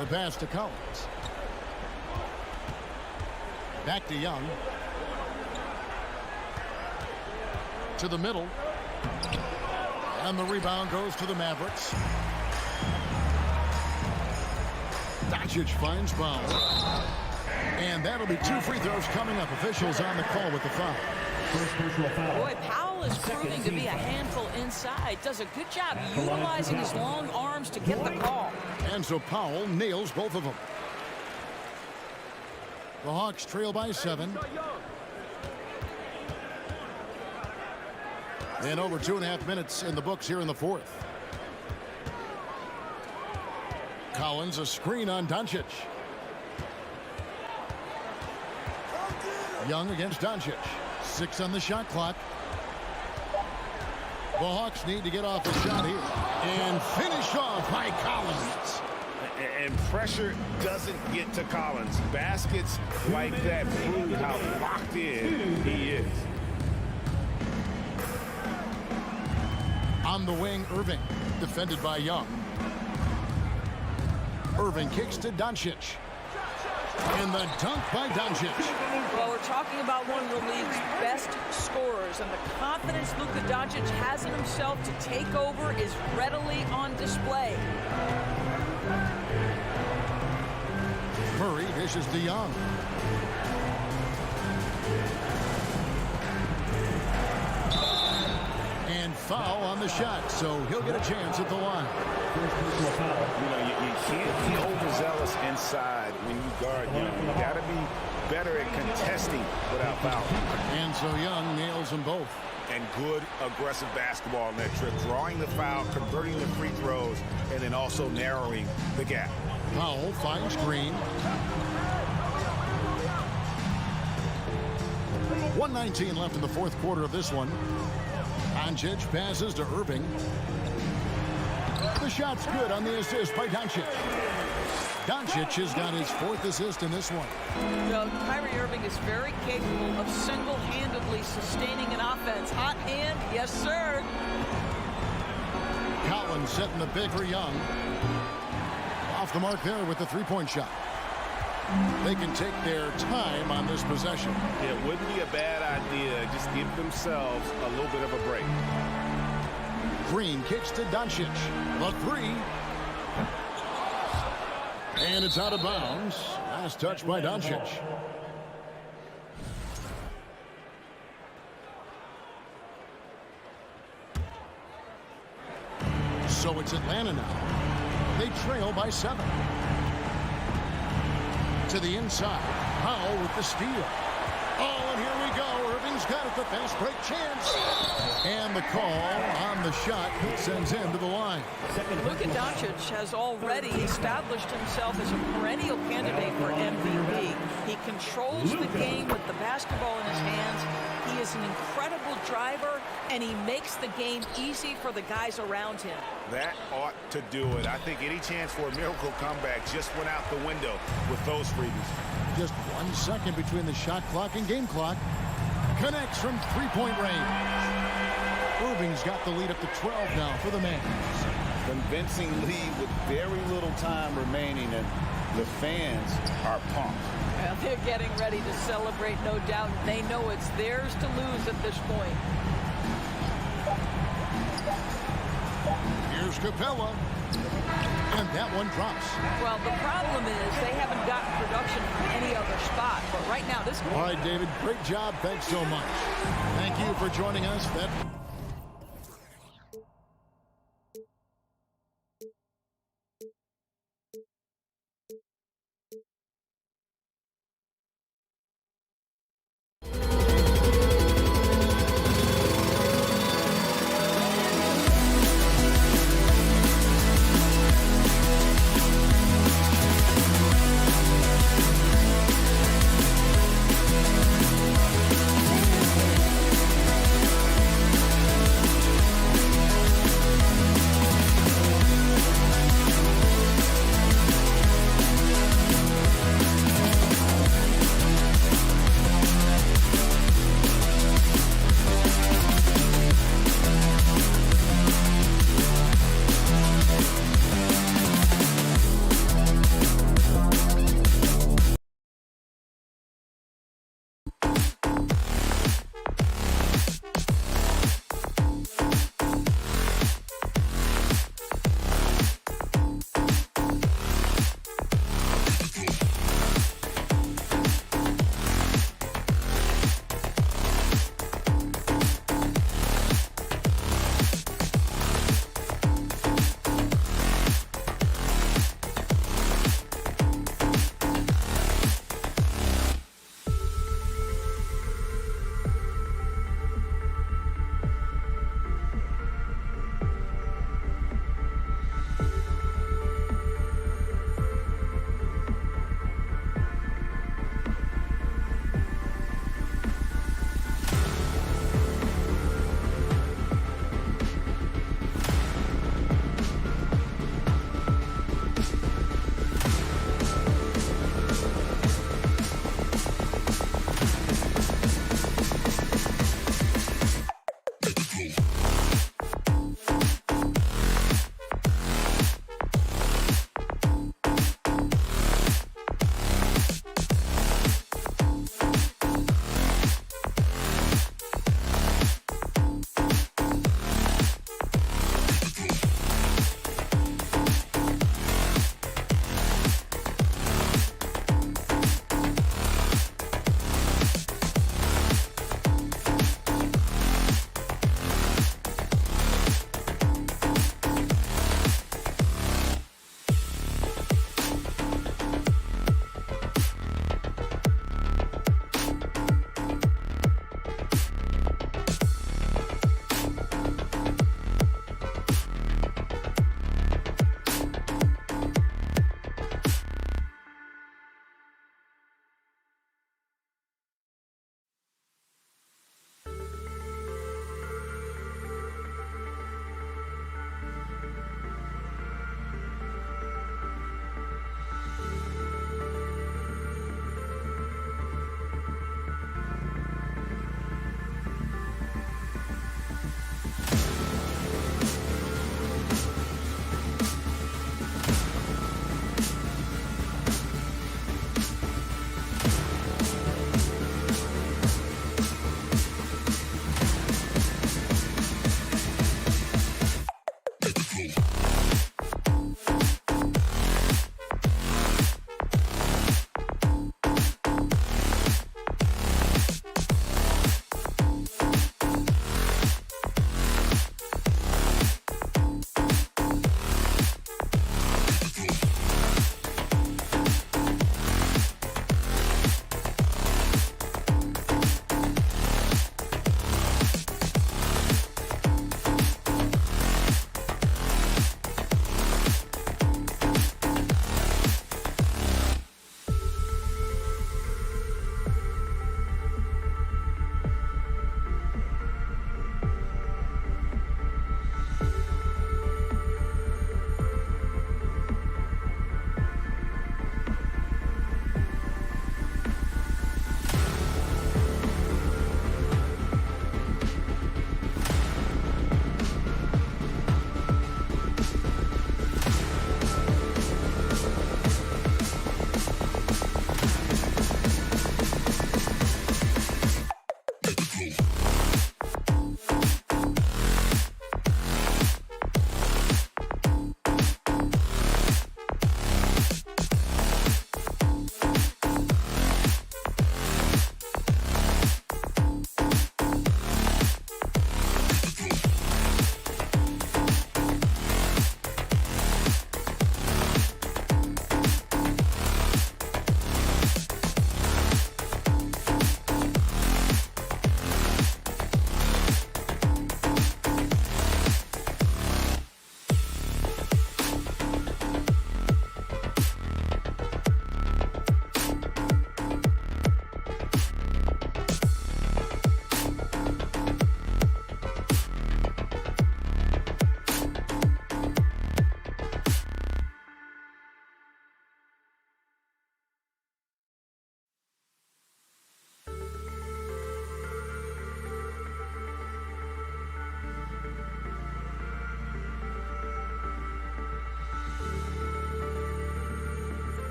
The pass to Collins. Back to Young. To the middle. And the rebound goes to the Mavericks. Doncic finds Powell. And that'll be 2 free throws coming up. Officials on the call with the foul. Boy, Powell is proving to be a handful inside. Does a good job utilizing his long arms to get the call. And so Powell nails both of them. The Hawks trail by 7. And over 2.5 minutes in the books here in the 4th. Collins, a screen on Doncic. Young against Doncic. 6 on the shot clock. The Hawks need to get off a shot here. And finish off by Collins. And pressure doesn't get to Collins. Baskets like that prove how locked in he is. On the wing, Irving, defended by Young. Irving kicks to Doncic. And the dunk by Doncic. Well, we're talking about one of the league's best scorers, and the confidence Luka Doncic has in himself to take over is readily on display. Murray dishes to Young. And foul on the shot, so he'll get a chance at the line. You know, you can't be overzealous inside when you guard Young. You got to be better at contesting without fouling. And so Young nails them both. And good aggressive basketball on that trip, drawing the foul, converting the free throws, and then also narrowing the gap. Powell finds Green. 1:19 left in the 4th quarter of this one. Doncic passes to Irving. The shot's good on the assist by Doncic. Doncic has got his 4th assist in this one. Well, Kyrie Irving is very capable of single-handedly sustaining an offense. Hot hand, yes, sir. Collins setting the pick for Young. Off the mark there with the three-point shot. They can take their time on this possession. It wouldn't be a bad idea. Just give themselves a little bit of a break. Green kicks to Doncic. The three. And it's out of bounds. Last touch by Doncic. So it's Atlanta now. They trail by 7. To the inside. Powell with the steal. Oh, and here we go. Irving's got it. The fast break chance. And the call on the shot sends him to the line. Luka Doncic has already established himself as a perennial candidate for MVP. He controls the game with the basketball in his hands. He is an incredible driver, and he makes the game easy for the guys around him. That ought to do it. I think any chance for a miracle comeback just went out the window with those freebies. Just 1 second between the shot clock and game clock. Connects from three-point range. Irving's got the lead up to 12 now for the man. Convincing lead with very little time remaining, and the fans are pumped. Well, they're getting ready to celebrate, no doubt. They know it's theirs to lose at this point. Here's Capella. And that one drops. Well, the problem is they haven't gotten production from any other spot. But right now, this... All right, David, great job. Thanks so much. Thank you for joining us.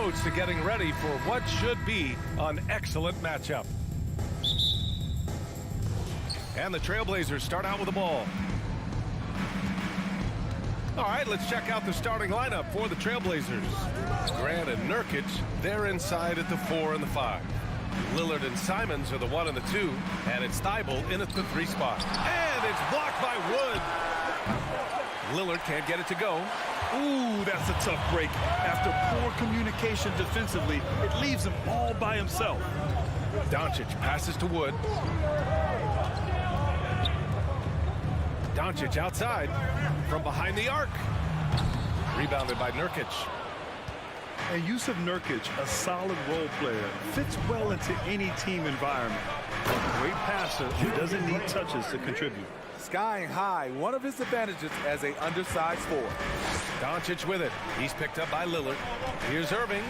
roads to getting ready for what should be an excellent matchup. And the Trailblazers start out with the ball. All right, let's check out the starting lineup for the Trailblazers. Grant and Nurkic, they're inside at the 4 and the 5. Lillard and Simons are the 1 and the 2, and it's Thibault in at the 3 spot. And it's blocked by Wood. Lillard can't get it to go. Ooh, that's a tough break. After poor communication defensively, it leaves him all by himself. Doncic passes to Wood. Doncic outside from behind the arc. Rebounded by Nurkic. And Yusuf Nurkic, a solid role player, fits well into any team environment. A great passer who doesn't need touches to contribute. Skying high, one of his advantages as an undersized forward. Doncic with it. He's picked up by Lillard. Here's Irving.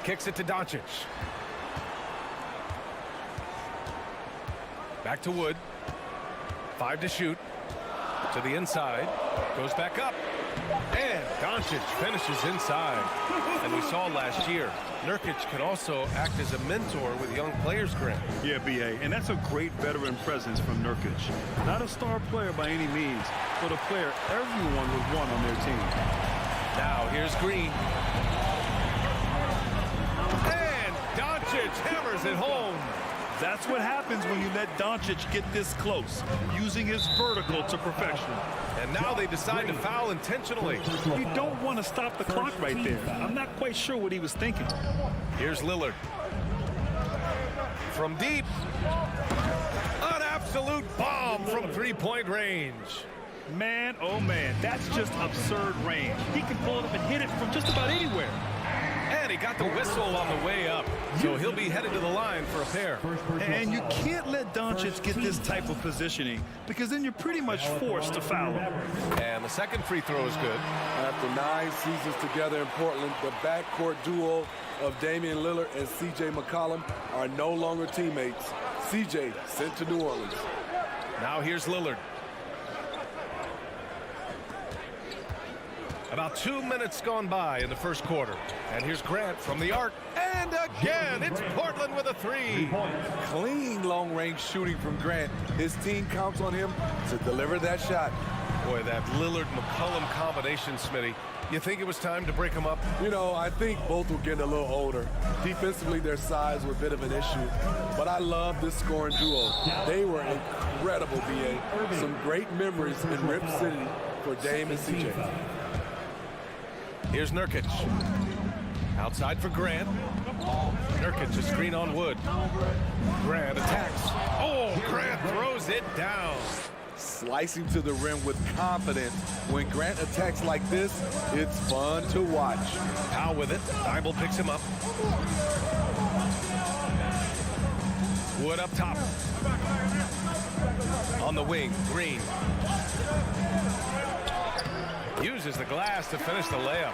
Kicks it to Doncic. Back to Wood. 5 to shoot. To the inside. Goes back up. And Doncic finishes inside. And we saw last year, Nurkic can also act as a mentor with young players, Grant. Yeah, B.A., and that's a great veteran presence from Nurkic. Not a star player by any means, but a player everyone would want on their team. Now here's Green. And Doncic hammers it home. That's what happens when you let Doncic get this close, using his vertical to perfection. And now they decide to foul intentionally. You don't want to stop the clock right there. I'm not quite sure what he was thinking. Here's Lillard. From deep. An absolute bomb from three-point range. Man, oh man, that's just absurd range. He can pull it up and hit it from just about anywhere. And he got the whistle on the way up. So he'll be headed to the line for a pair. And you can't let Doncic get this type of positioning because then you're pretty much forced to foul him. And the second free throw is good. After 9 seasons together in Portland, the backcourt duo of Damian Lillard and C.J. McCollum are no longer teammates. C.J. sent to New Orleans. Now here's Lillard. About 2 minutes gone by in the first quarter. And here's Grant from the arc. And again, it's Portland with a 3. Clean long-range shooting from Grant. His team counts on him to deliver that shot. Boy, that Lillard-McCollum combination, Smitty. You think it was time to break them up? You know, I think both were getting a little older. Defensively, their size was a bit of an issue. But I love this scoring duo. They were incredible, B.A. Some great memories in Rip City for Dame and C.J. Here's Nurkic. Outside for Grant. Nurkic, a screen on Wood. Grant attacks. Oh, Grant throws it down. Slicing to the rim with confidence. When Grant attacks like this, it's fun to watch. Powell with it. Thibault picks him up. Wood up top. On the wing, Green. Uses the glass to finish the layup.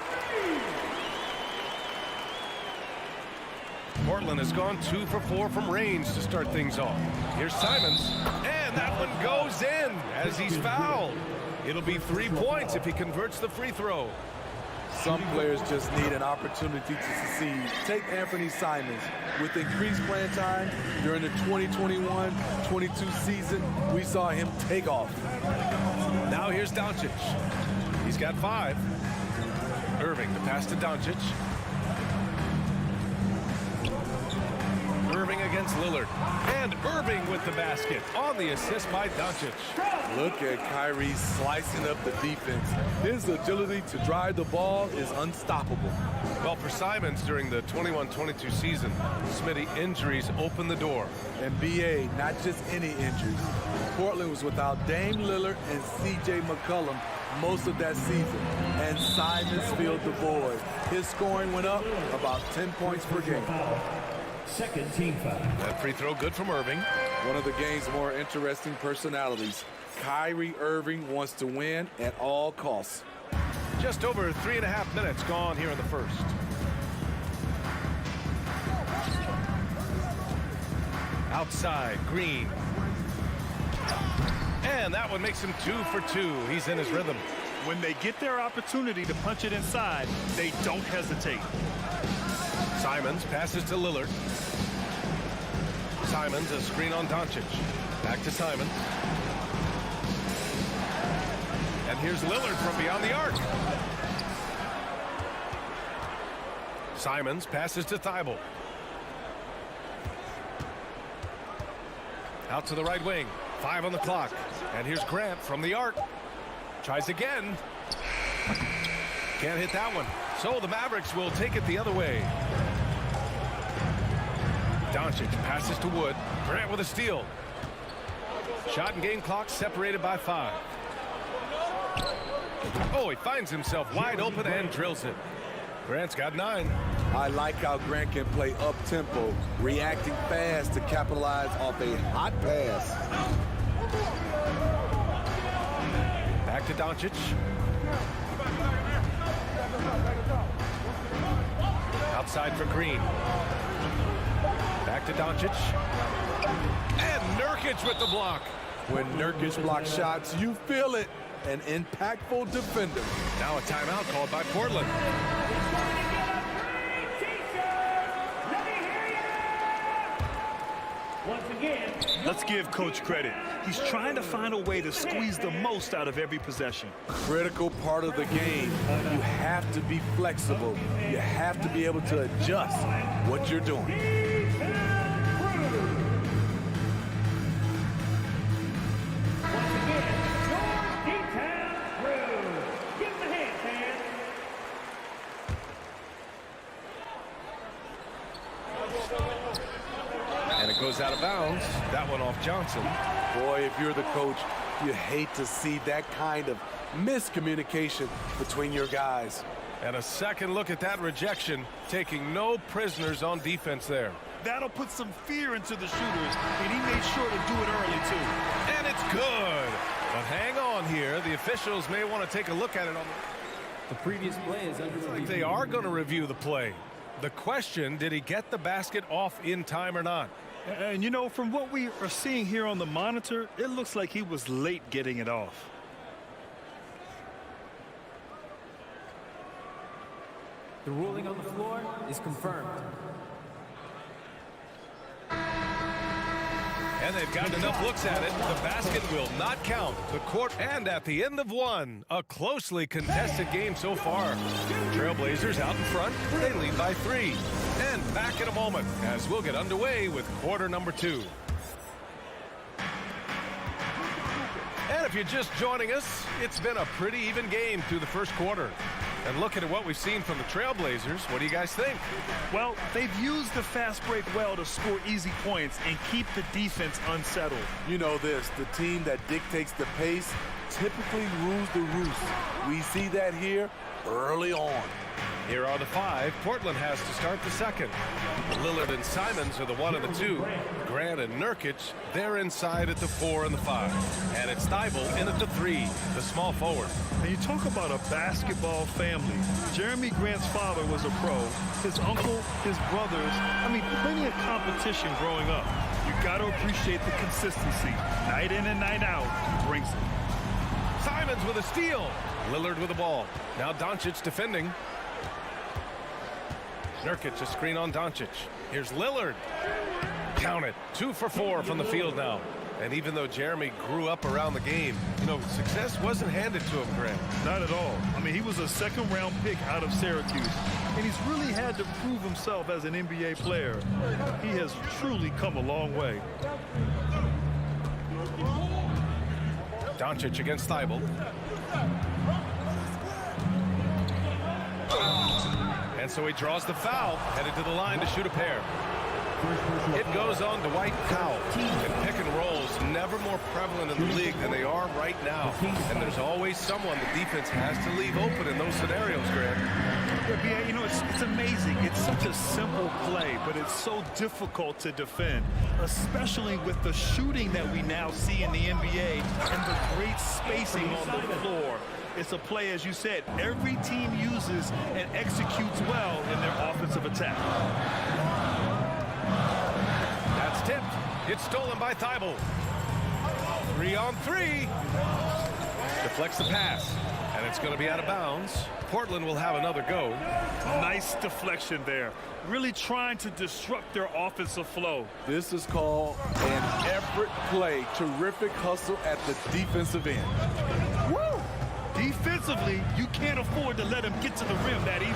Portland has gone 2 for 4 from range to start things off. Here's Simons, and that one goes in as he's fouled. It'll be 3 points if he converts the free throw. Some players just need an opportunity to succeed. Take Anthony Simons. With increased playing time during the 2021-22 season, we saw him take off. Now here's Doncic. He's got 5. Irving, the pass to Doncic. Irving against Lillard. And Irving with the basket on the assist by Doncic. Look at Kyrie slicing up the defense. His agility to drive the ball is unstoppable. Well, for Simons during the 21-22 season, Smitty, injuries opened the door. And B.A., not just any injuries. Portland was without Dame Lillard and C.J. McCollum most of that season, and Simons filled the void. His scoring went up about 10 points per game. Second team foul. That free throw good from Irving. One of the game's more interesting personalities. Kyrie Irving wants to win at all costs. Just over 3.5 minutes gone here in the first. Outside, Green. And that one makes him 2 for 2. He's in his rhythm. When they get their opportunity to punch it inside, they don't hesitate. Simons passes to Lillard. Simons, a screen on Doncic. Back to Simons. And here's Lillard from beyond the arc. Simons passes to Thibault. Out to the right wing. 5 on the clock. And here's Grant from the arc. Tries again. Can't hit that one. So the Mavericks will take it the other way. Doncic passes to Wood. Grant with a steal. Shot and game clock separated by 5. Oh, he finds himself wide open and drills it. Grant's got 9. I like how Grant can play up-tempo, reacting fast to capitalize off a hot pass. Back to Doncic. Outside for Green. Back to Doncic. And Nurkic with the block. When Nurkic blocks shots, you feel it. An impactful defender. Now a timeout called by Portland. Let's give Coach credit. He's trying to find a way to squeeze the most out of every possession. Critical part of the game. You have to be flexible. You have to be able to adjust what you're doing. And it goes out of bounds. That one off Johnson. Boy, if you're the coach, you hate to see that kind of miscommunication between your guys. And a second look at that rejection, taking no prisoners on defense there. That'll put some fear into the shooters, and he made sure to do it early, too. And it's good. But hang on here. The officials may want to take a look at it on the previous play is under review. They are going to review the play. The question, did he get the basket off in time or not? And, you know, from what we are seeing here on the monitor, it looks like he was late getting it off. The ruling on the floor is confirmed. And they've gotten enough looks at it. The basket will not count. The court, and at the end of one, a closely contested game so far. Trailblazers out in front. They lead by 3. And back in a moment as we'll get underway with quarter number 2. And if you're just joining us, it's been a pretty even game through the first quarter. And looking at what we've seen from the Trailblazers, what do you guys think? Well, they've used the fast break well to score easy points and keep the defense unsettled. You know this, the team that dictates the pace typically rules the roost. We see that here early on. Here are the 5. Portland has to start the second. Lillard and Simons are the 1 and the 2. Grant and Nurkic, they're inside at the 4 and the 5. And it's Thibault in at the 3, the small forward. And you talk about a basketball family. Jeremy Grant's father was a pro. His uncle, his brothers, I mean, plenty of competition growing up. You got to appreciate the consistency. Night in and night out, he brings it. Simons with a steal. Lillard with the ball. Now Doncic defending. Nurkic, a screen on Doncic. Here's Lillard. Count it. 2 for 4 from the field now. And even though Jeremy grew up around the game, you know, success wasn't handed to him, Grant. Not at all. I mean, he was a second-round pick out of Syracuse. And he's really had to prove himself as an NBA player. He has truly come a long way. Doncic against Thibault. And so he draws the foul, headed to the line to shoot a pair. It goes on Dwight Powell. And pick and rolls never more prevalent in the league than they are right now. And there's always someone the defense has to leave open in those scenarios, Grant. Yeah, you know, it's amazing. It's such a simple play, but it's so difficult to defend, especially with the shooting that we now see in the NBA and the great spacing on the floor. It's a play, as you said, every team uses and executes well in their offensive attack. That's tipped. It's stolen by Thibault. 3 on 3. Deflects the pass. And it's going to be out of bounds. Portland will have another go. Nice deflection there. Really trying to disrupt their offensive flow. This is called an effort play. Terrific hustle at the defensive end. Woo! Defensively, you can't afford to let him get to the rim that easy.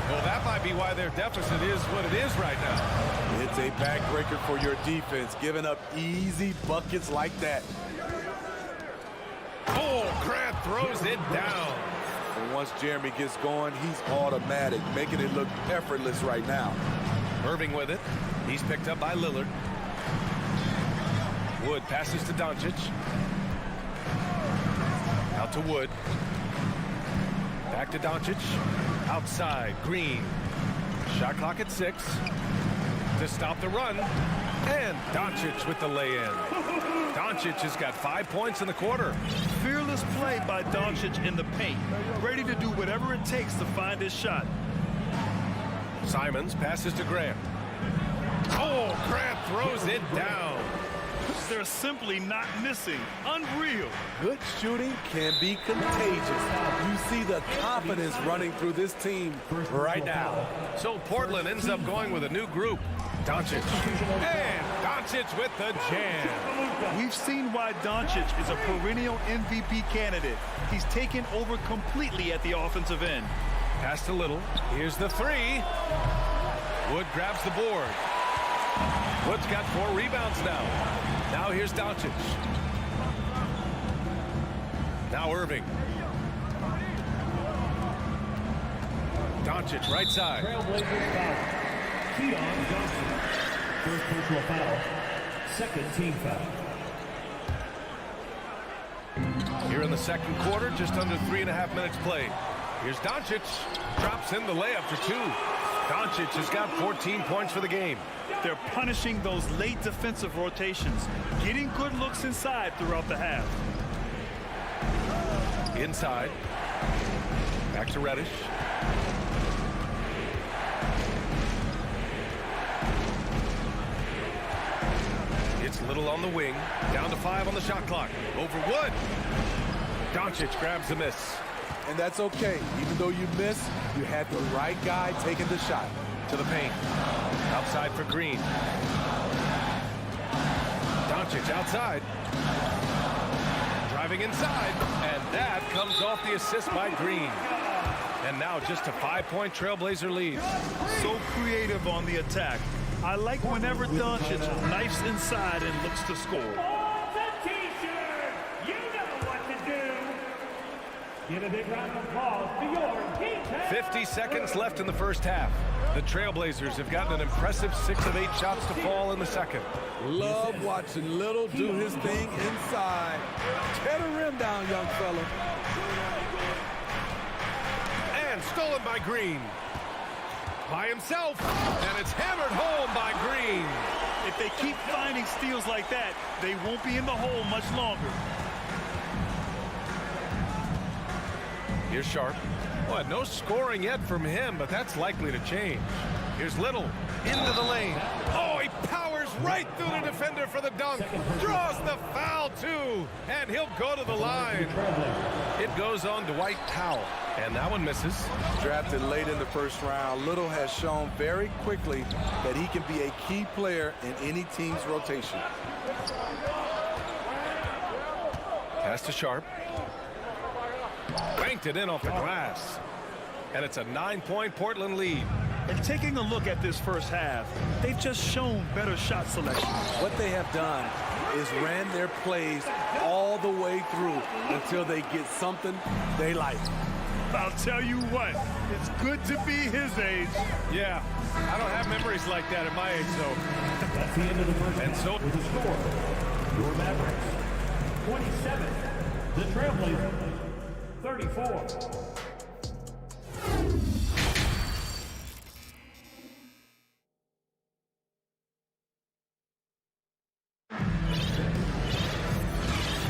Well, that might be why their deficit is what it is right now. It's a backbreaker for your defense, giving up easy buckets like that. Oh, Grant throws it down. And once Jeremy gets going, he's automatic, making it look effortless right now. Irving with it. He's picked up by Lillard. Wood passes to Doncic. Out to Wood. Back to Doncic. Outside, Green. Shot clock at 6. To stop the run. And Doncic with the lay-in. Doncic has got 5 points in the quarter. Fearless play by Doncic in the paint. Ready to do whatever it takes to find his shot. Simons passes to Grant. Oh, Grant throws it down. They're simply not missing. Unreal. Good shooting can be contagious. You see the confidence running through this team right now. So Portland ends up going with a new group. Doncic. And Doncic with the jam. We've seen why Doncic is a perennial MVP candidate. He's taken over completely at the offensive end. Pass to Little. Here's the 3. Wood grabs the board. Wood's got 4 rebounds now. Now here's Doncic. Now Irving. Doncic right side. First personal foul. Second team foul. Here in the second quarter, just under 3.5 minutes played. Here's Doncic. Drops in the layup for 2. Doncic has got 14 points for the game. They're punishing those late defensive rotations, getting good looks inside throughout the half. Inside. Back to Reddish. It's Little on the wing. Down to 5 on the shot clock. Over Wood. Doncic grabs the miss. And that's okay. Even though you miss, you had the right guy taking the shot. To the paint. Outside for Green. Doncic outside. Driving inside. And that comes off the assist by Green. And now just a 5-point Trailblazer lead. So creative on the attack. I like whenever Doncic knifes inside and looks to score. On the T-shirt, you know what to do. Give a big round of applause to your defense. 50 seconds left in the first half. The Trailblazers have gotten an impressive 6 of 8 shots to fall in the second. Love watching Little do his thing inside. Tear the rim down, young fella. And stolen by Green. By himself. And it's hammered home by Green. If they keep finding steals like that, they won't be in the hole much longer. Here's Sharp. Well, no scoring yet from him, but that's likely to change. Here's Little into the lane. Oh, he powers right through the defender for the dunk. Draws the foul, too. And he'll go to the line. It goes on Dwight Powell. And that one misses. Drafted late in the first round, Little has shown very quickly that he can be a key player in any team's rotation. Pass to Sharp. Banked it in off the glass. And it's a 9-point Portland lead. And taking a look at this first half, they've just shown better shot selection. What they have done is ran their plays all the way through until they get something they like. I'll tell you what, it's good to be his age. Yeah, I don't have memories like that at my age, so. That's the end of the first and so with the score, your Mavericks, 27. The Trailblazers, 34.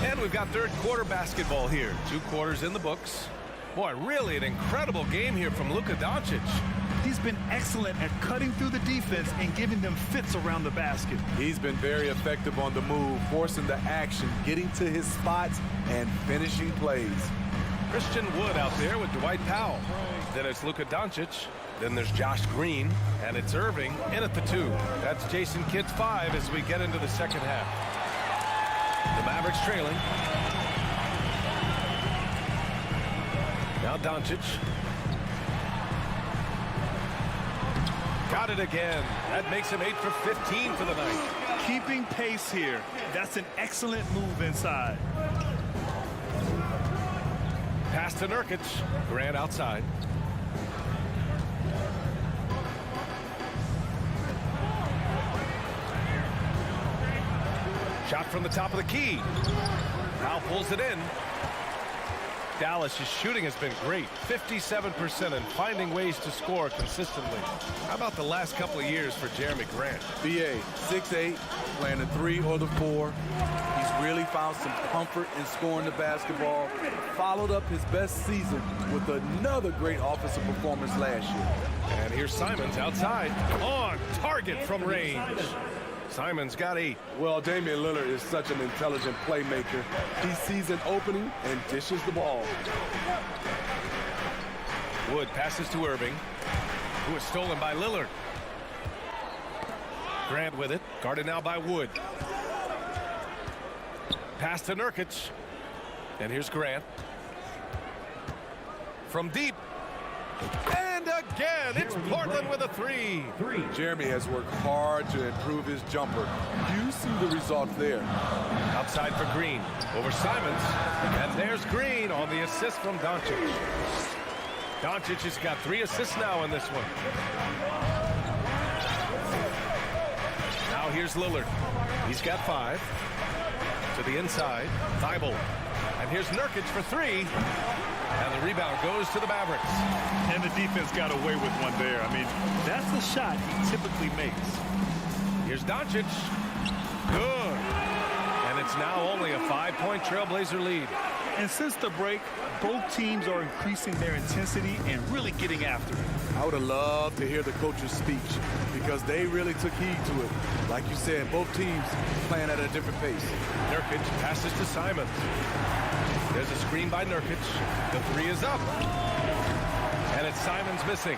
And we've got third quarter basketball here. 2 quarters in the books. Boy, really an incredible game here from Luka Doncic. He's been excellent at cutting through the defense and giving them fits around the basket. He's been very effective on the move, forcing the action, getting to his spots, and finishing plays. Christian Wood out there with Dwight Powell. Then it's Luka Doncic. Then there's Josh Green, and it's Irving in at the 2. That's Jason Kidd's 5 as we get into the second half. The Mavericks trailing. Now Doncic. Got it again. That makes him 8 for 15 for the night. Keeping pace here. That's an excellent move inside. Pass to Nurkic. Grant outside. Shot from the top of the key. Powell pulls it in. Dallas' shooting has been great, 57%, and finding ways to score consistently. How about the last couple of years for Jeremy Grant? BA, 6'8", playing the 3 or the 4. He's really found some comfort in scoring the basketball. Followed up his best season with another great offensive performance last year. And here's Simons outside, on target from range. Simons got 8. Well, Damian Lillard is such an intelligent playmaker. He sees an opening and dishes the ball. Wood passes to Irving, who is stolen by Lillard. Grant with it, guarded now by Wood. Pass to Nurkic. And here's Grant. From deep. And again, it's Portland with a 3. Jeremy has worked hard to improve his jumper. You see the results there. Outside for Green. Over Simons. And there's Green on the assist from Doncic. Doncic has got 3 assists now in this one. Now here's Lillard. He's got 5. To the inside. Thibault. And here's Nurkic for 3. And the rebound goes to the Mavericks. And the defense got away with one there. I mean, that's the shot he typically makes. Here's Doncic. Good. And it's now only a 5-point Trailblazer lead. And since the break, both teams are increasing their intensity and really getting after it. I would have loved to hear the coach's speech because they really took heed to it. Like you said, both teams playing at a different pace. Nurkic passes to Simons. There's a screen by Nurkic. The 3 is up. And it's Simons missing.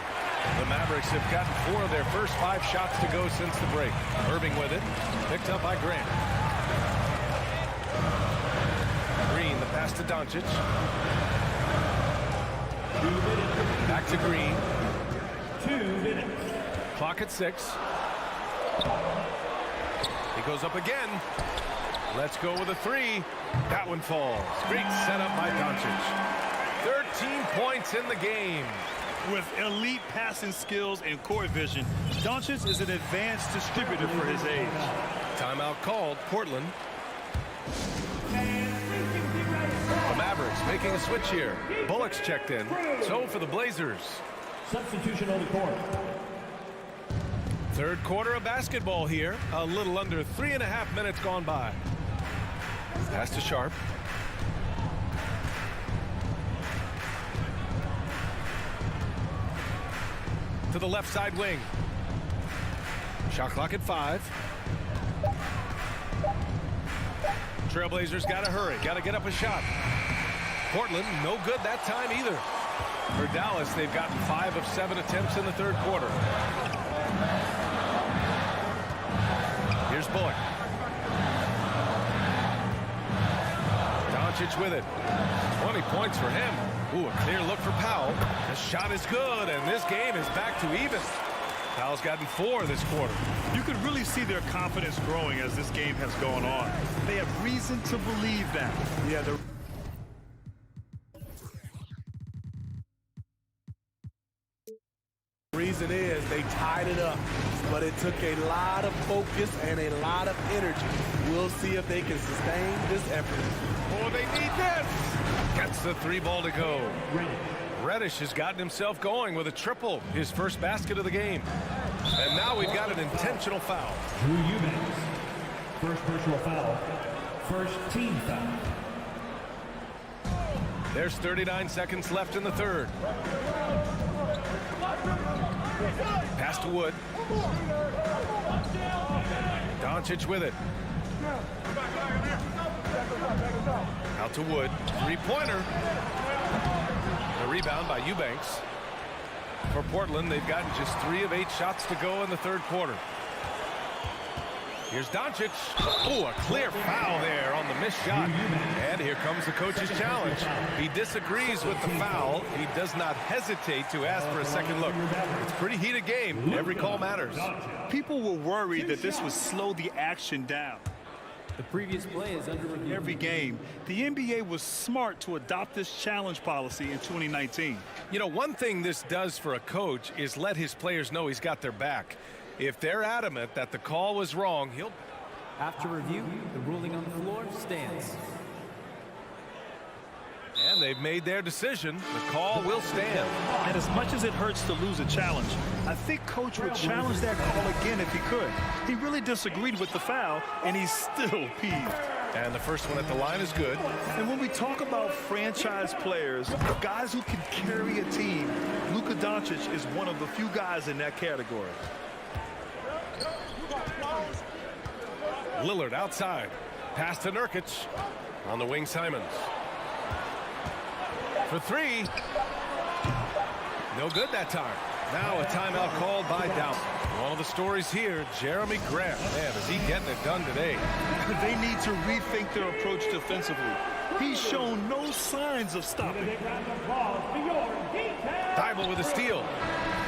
The Mavericks have gotten 4 of their first 5 shots to go since the break. Irving with it. Picked up by Grant. Green, the pass to Doncic. Back to Green. 2 minutes. Clock at 6. He goes up again. Let's go with a 3. That one falls. Great setup by Doncic. 13 points in the game. With elite passing skills and court vision, Doncic is an advanced distributor for his age. Timeout called. Portland. The Mavericks making a switch here. Bullock's checked in. So for the Blazers. Substitution on the court. Third quarter of basketball here. A little under 3.5 minutes gone by. Pass to Sharp. To the left side wing. Shot clock at 5. Trailblazers got to hurry. Got to get up a shot. Portland, no good that time either. For Dallas, they've gotten 5 of 7 attempts in the third quarter. Here's Bullock. Doncic with it. 20 points for him. Ooh, a clear look for Powell. The shot is good, and this game is back to even. Powell's gotten 4 this quarter. You could really see their confidence growing as this game has gone on. They have reason to believe that. Yeah, the reason is they tied it up, but it took a lot of focus and a lot of energy. We'll see if they can sustain this effort. Oh, they need this. Gets the 3 ball to go. Reddish has gotten himself going with a triple, his first basket of the game. And now we've got an intentional foul. Drew Eubanks. First personal foul. First team foul. There's 39 seconds left in the third. Pass to Wood. Doncic with it. Out to Wood. 3-pointer. The rebound by Eubanks. For Portland, they've gotten just 3 of 8 shots to go in the third quarter. Here's Doncic. Oh, a clear foul there on the missed shot. And here comes the coach's challenge. He disagrees with the foul. He does not hesitate to ask for a second look. It's a pretty heated game. Every call matters. People were worried that this would slow the action down. The previous play is under review. Every game, the NBA was smart to adopt this challenge policy in 2019. You know, one thing this does for a coach is let his players know he's got their back. If they're adamant that the call was wrong, he'll... After review, the ruling on the floor stands. And they've made their decision. The call will stand. And as much as it hurts to lose a challenge, I think Coach would challenge that call again if he could. He really disagreed with the foul, and he's still peeved. And the first one at the line is good. And when we talk about franchise players, guys who can carry a team, Luka Doncic is one of the few guys in that category. Lillard outside. Pass to Nurkic. On the wing, Simons. For 3. No good that time. Now a timeout called by Dallas. One of the stories here, Jeremy Grant. Man, is he getting it done today? They need to rethink their approach defensively. He's shown no signs of stopping. Thibault with a steal.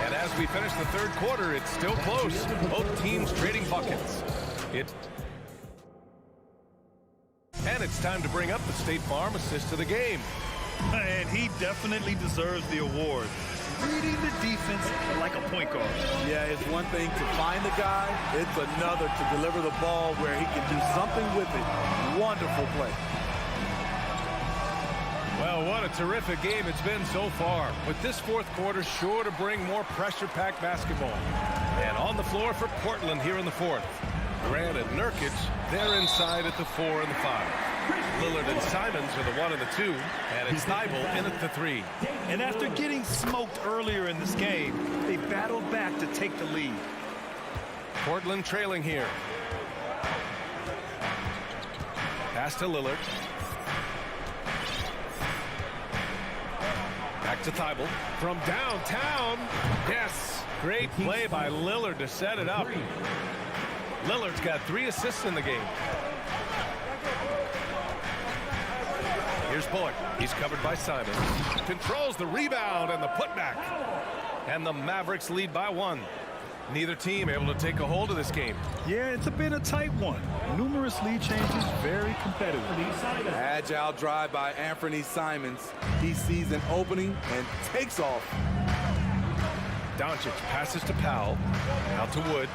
And as we finish the third quarter, it's still close. Both teams trading buckets. And it's time to bring up the State Farm assist of the game. And he definitely deserves the award. Reading the defense like a point guard. Yeah, it's one thing to find the guy. It's another to deliver the ball where he can do something with it. Wonderful play. Well, what a terrific game it's been so far. But this fourth quarter sure to bring more pressure-packed basketball. And on the floor for Portland here in the fourth. Grant and Nurkic, they're inside at the 4 and the 5. Lillard and Simons are the 1 and the 2, and it's Thibault in at the 3. And after getting smoked earlier in this game, they battled back to take the lead. Portland trailing here. Pass to Lillard. Back to Thibault from downtown. Yes, great play by Lillard to set it up. Lillard's got 3 assists in the game. Here's Bullock. He's covered by Simons. Controls the rebound and the putback. And the Mavericks lead by 1. Neither team able to take a hold of this game. Yeah, it's been a tight one. Numerous lead changes, very competitive. Agile drive by Anthony Simons. He sees an opening and takes off. Doncic passes to Powell. Out to Wood.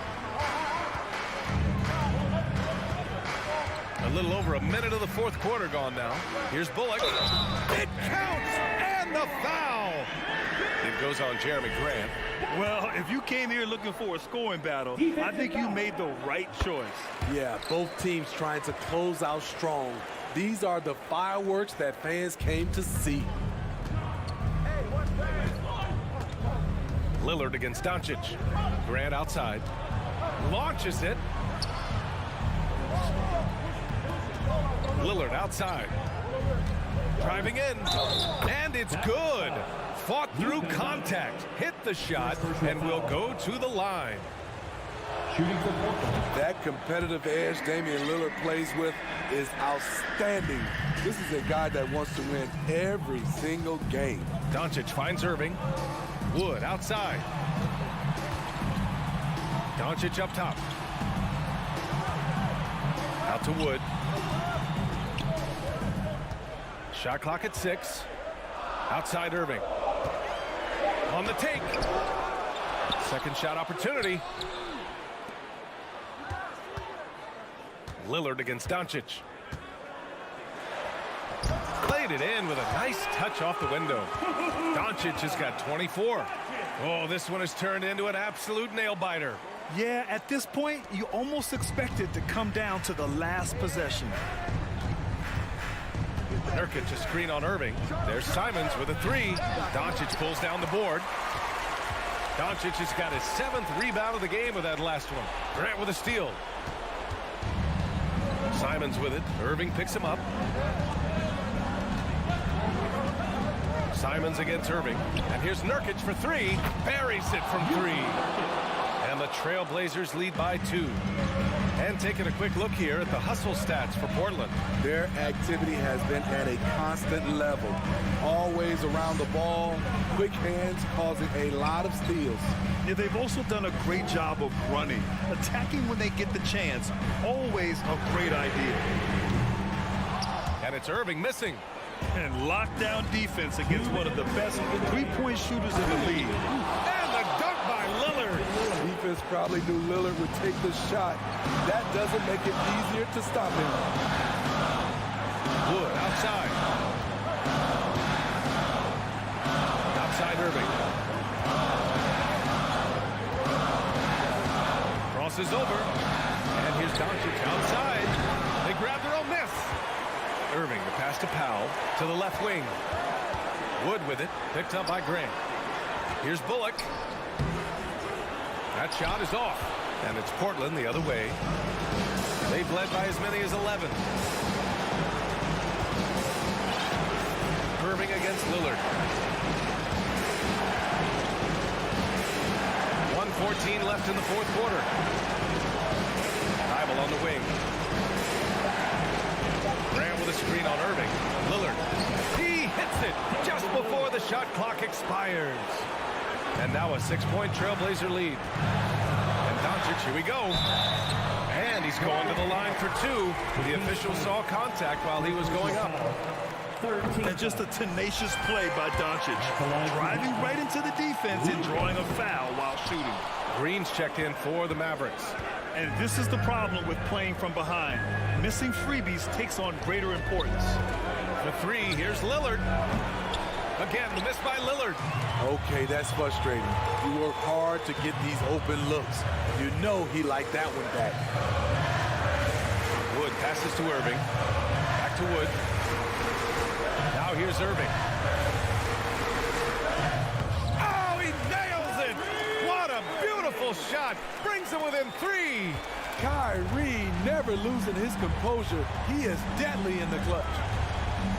A little over a minute of the fourth quarter gone now. Here's Bullock. It counts! And the foul! It goes on Jeremy Grant. Well, if you came here looking for a scoring battle, I think you made the right choice. Yeah, both teams trying to close out strong. These are the fireworks that fans came to see. Lillard against Doncic. Grant outside. Launches it. Lillard outside. Driving in. And it's good. Fought through contact. Hit the shot and will go to the line. That competitive edge Damian Lillard plays with is outstanding. This is a guy that wants to win every single game. Doncic finds Irving. Wood outside. Doncic up top. Out to Wood. Shot clock at 6. Outside Irving. On the take. Second shot opportunity. Lillard against Doncic. Played it in with a nice touch off the window. Doncic has got 24. Oh, this one has turned into an absolute nail-biter. Yeah, at this point, you almost expect it to come down to the last possession. Nurkic a screen on Irving. There's Simons with a 3. Doncic pulls down the board. Doncic has got his 7th rebound of the game with that last one. Grant with a steal. Simons with it. Irving picks him up. Simons against Irving. And here's Nurkic for three. Buries it from three. And the Trailblazers lead by 2. And taking a quick look here at the hustle stats for Portland. Their activity has been at a constant level. Always around the ball, quick hands causing a lot of steals. Yeah, they've also done a great job of running, attacking when they get the chance. Always a great idea. And it's Irving missing. And lockdown defense against one of the best three-point shooters in the league. And the dunk by Lillard. Defense probably knew Lillard would take the shot. That doesn't make it easier to stop him. Wood outside. Outside Irving. Crosses over. And here's Doncic outside. They grab their own miss. Irving, the pass to Powell to the left wing. Wood with it, picked up by Grant. Here's Bullock. That shot is off, and it's Portland the other way. They've led by as many as 11. Irving against Lillard. 1:14 left in the fourth quarter. Bible on the wing. Grant with a screen on Irving. Lillard. He hits it just before the shot clock expires. And now a 6-point Trailblazer lead. And Doncic, here we go. And he's going to the line for 2. The official saw contact while he was going up. And just a tenacious play by Doncic. Driving right into the defense and drawing a foul while shooting. Green's checked in for the Mavericks. And this is the problem with playing from behind. Missing freebies takes on greater importance. For 3, here's Lillard. Again, the miss by Lillard. Okay, that's frustrating. You work hard to get these open looks. You know he liked that one back. Wood passes to Irving. Back to Wood. Now here's Irving. Oh, he nails it! What a beautiful shot! Brings him within 3. Kyrie never losing his composure. He is deadly in the clutch.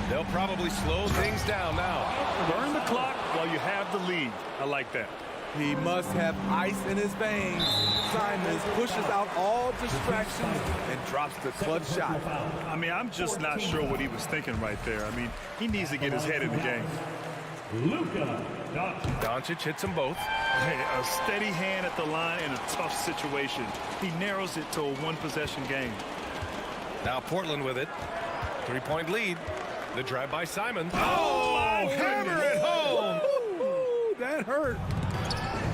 They'll probably slow things down now. Burn the clock while you have the lead. I like that. He must have ice in his veins. Simons pushes out all distractions and drops the clutch shot. I mean, I'm just not sure what he was thinking right there. I mean, he needs to get his head in the game. Doncic hits them both. Hey, a steady hand at the line in a tough situation. He narrows it to a one-possession game. Now Portland with it. 3-point lead. The drive by Simons. Oh, hammer it home. Ooh, that hurt.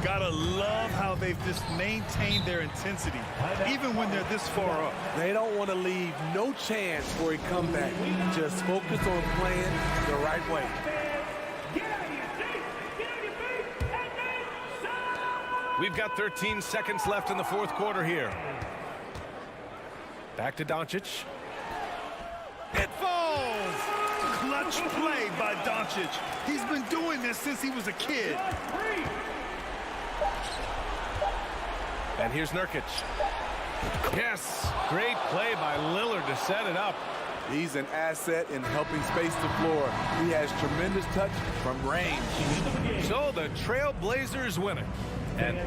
Gotta love how they've just maintained their intensity, even when they're this far up. They don't want to leave no chance for a comeback. Just focus on playing the right way. We've got 13 seconds left in the fourth quarter here. Back to Doncic. It falls! Clutch play by Doncic. He's been doing this since he was a kid. And here's Nurkic. Yes! Great play by Lillard to set it up. He's an asset in helping space the floor. He has tremendous touch from range. So the Trailblazers win it. And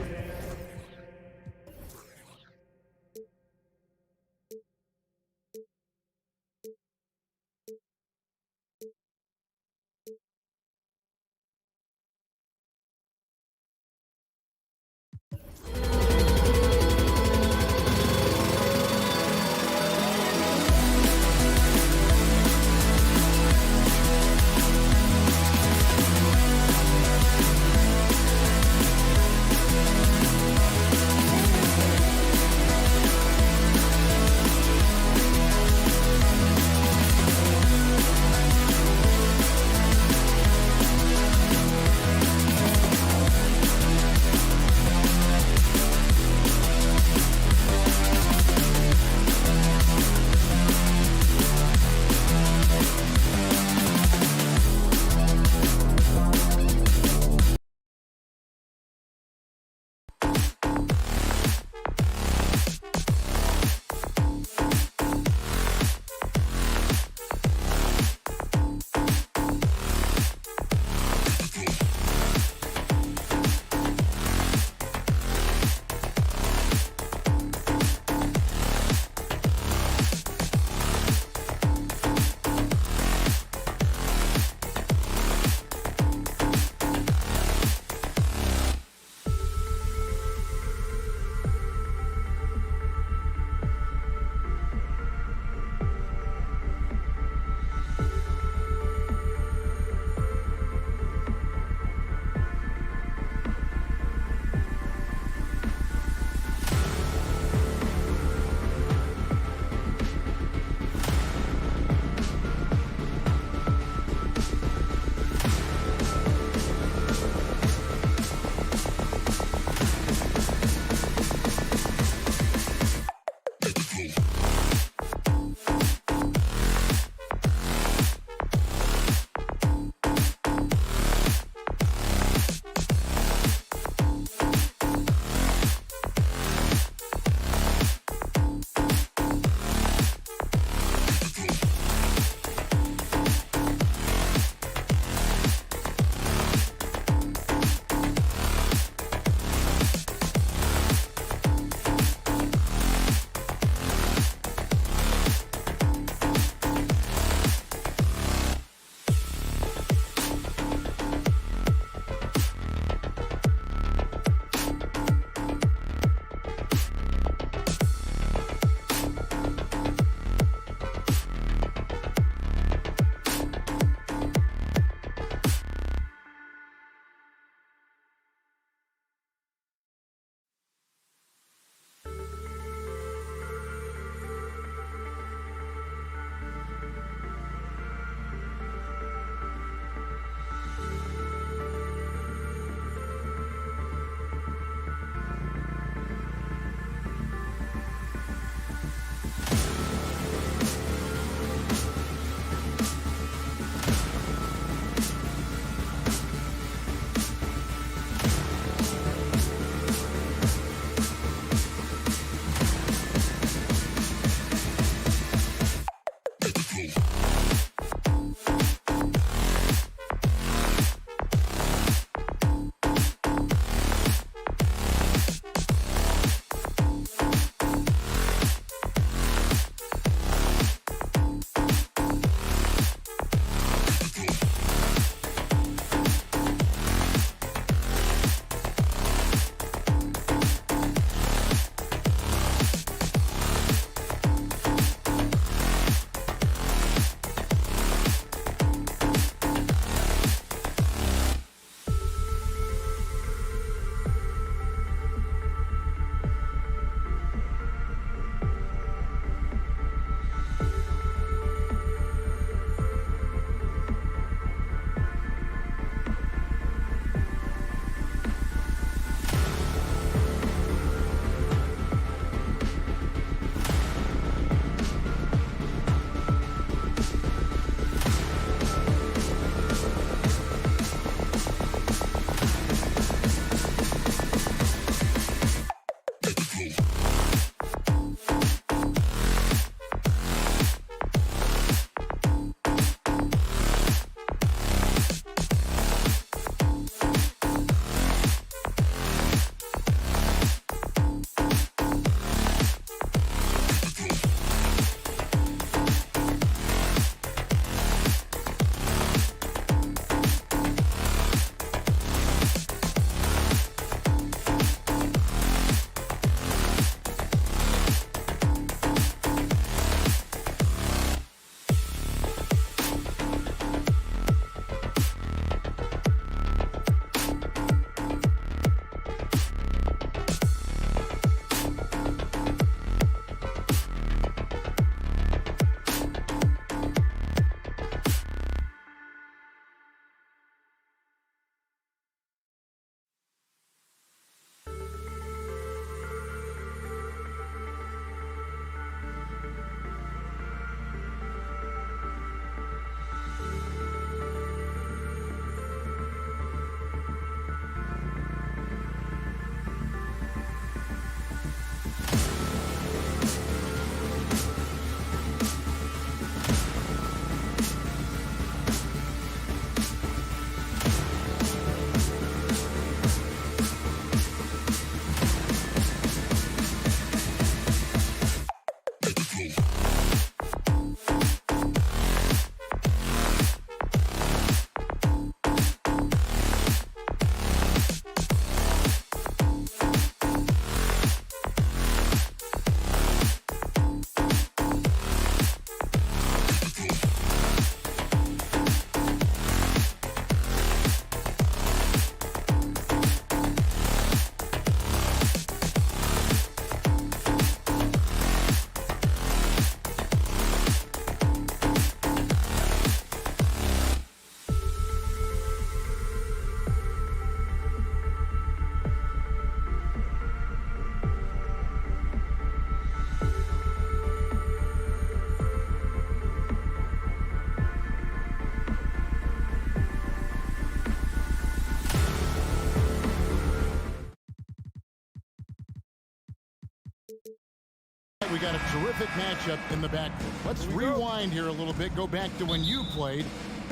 We got a terrific matchup in the backcourt. Let's rewind here a little bit. Go back to when you played.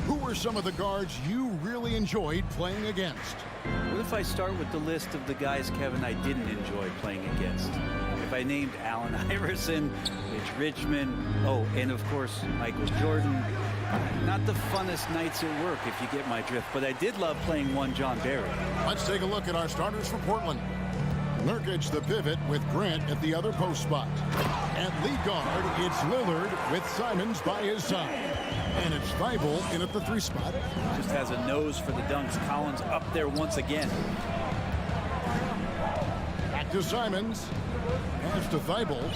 Who were some of the guards you really enjoyed playing against? What if I start with the list of the guys, Kevin, I didn't enjoy playing against? If I named Allen Iverson, Mitch Richmond, and of course, Michael Jordan. Not the funnest nights at work, if you get my drift, but I did love playing one John Barry. Let's take a look at our starters for Portland. Nurkic, the pivot, with Grant at the other post spot. At lead guard, it's Lillard with Simons by his side. And it's Thibault in at the 3 spot. Just has a nose for the dunks. Collins up there once again. Back to Simons. Pass to Thibault.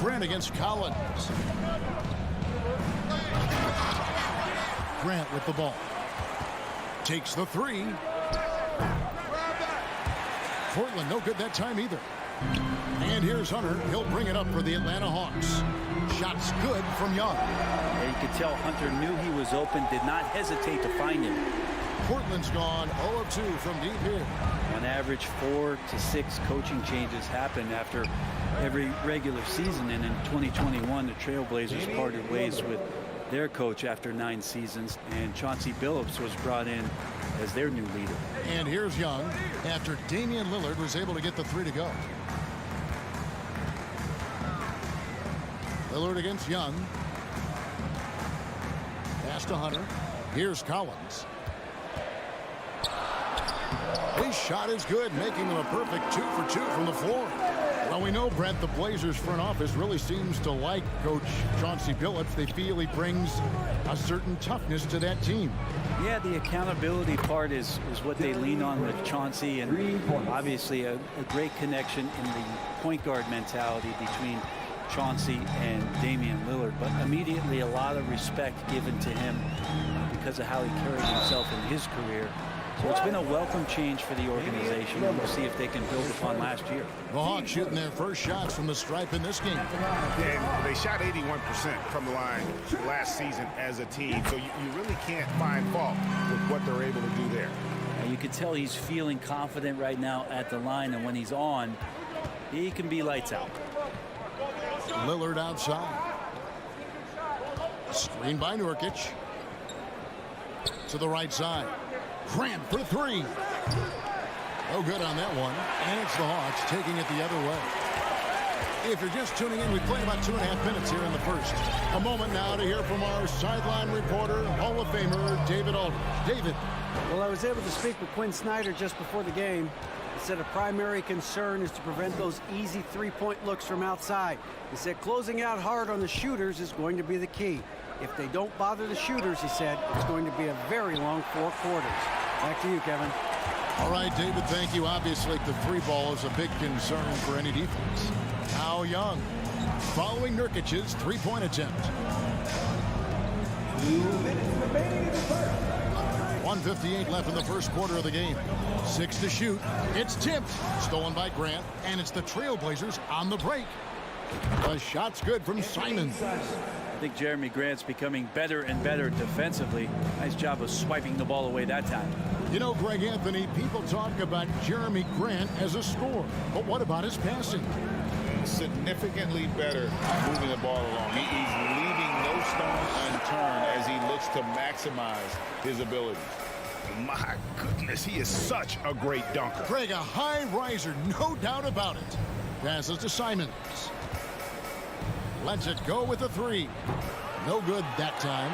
Grant against Collins. Grant with the ball. Takes the 3. Portland no good that time either. And here's Hunter. He'll bring it up for the Atlanta Hawks. Shots good from Young. Yeah, you could tell Hunter knew he was open, did not hesitate to find him. Portland's gone 0 of 2 from deep here. On average, 4 to 6 coaching changes happen after every regular season, and in 2021 the Trailblazers parted ways with their coach after 9 seasons, and Chauncey Billups was brought in as their new leader. And here's Young after Damian Lillard was able to get the 3 to go. Lillard against Young. Pass to Hunter. Here's Collins. His shot is good, making him a perfect 2 for 2 from the floor. Well, we know, Brent, the Blazers front office really seems to like Coach Chauncey Billups. They feel he brings a certain toughness to that team. Yeah, the accountability part is what they lean on with Chauncey, and obviously a great connection in the point guard mentality between Chauncey and Damian Lillard, but immediately a lot of respect given to him because of how he carried himself in his career. So it's been a welcome change for the organization, and we'll see if they can build upon last year. The Hawks shooting their first shots from the stripe in this game. And they shot 81% from the line last season as a team, so you really can't find fault with what they're able to do there. And you can tell he's feeling confident right now at the line, and when he's on, he can be lights out. Lillard outside. Screen by Nurkic. To the right side. Grant for 3. No good on that one. And it's the Hawks taking it the other way. If you're just tuning in, we played about 2.5 minutes here in the first. A moment now to hear from our sideline reporter, Hall of Famer David Aldridge. David. Well, I was able to speak with Quinn Snyder just before the game. He said a primary concern is to prevent those easy 3-point looks from outside. He said closing out hard on the shooters is going to be the key. If they don't bother the shooters, he said, it's going to be a very long 4 quarters. Back to you, Kevin. All right, David, thank you. Obviously, the 3 ball is a big concern for any defense. Now Young, following Nurkic's 3-point attempt. 1:58 left in the first quarter of the game. 6 to shoot. It's tipped. Stolen by Grant, and it's the Trailblazers on the break. The shot's good from Simons. I think Jeremy Grant's becoming better and better defensively. Nice job of swiping the ball away that time. You know, Greg Anthony, people talk about Jeremy Grant as a scorer, but what about his passing? Significantly better moving the ball along. He's leaving no stone unturned as he looks to maximize his abilities. My goodness, he is such a great dunker. Greg, a high riser, no doubt about it. Passes to Simons. Lets it go with a 3. No good that time.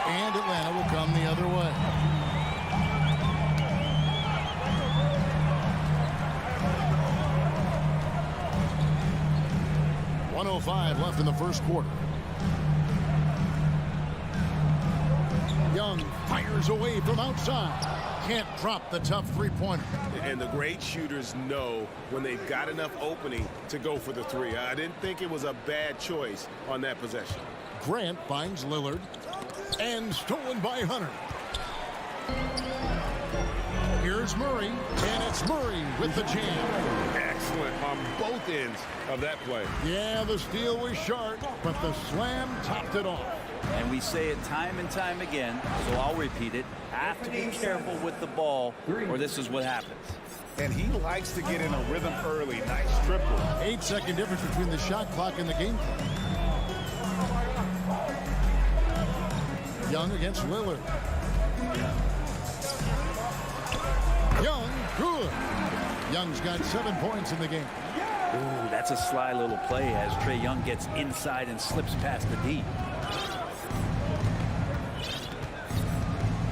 And Atlanta will come the other way. .105 left in the first quarter. Young fires away from outside. Can't drop the tough 3-pointer. And the great shooters know when they've got enough opening to go for the 3. I didn't think it was a bad choice on that possession. Grant finds Lillard. And stolen by Hunter. Here's Murray. And it's Murray with the jam. Excellent on both ends of that play. Yeah, the steal was sharp, but the slam topped it off. And we say it time and time again, so I'll repeat it. Have to be careful with the ball, or this is what happens. and he likes to get in a rhythm early. Nice triple. 8-second difference between the shot clock and the game clock. Young against Lillard. Young, good. Young's got 7 points in the game. Ooh, that's a sly little play as Trae Young gets inside and slips past the D.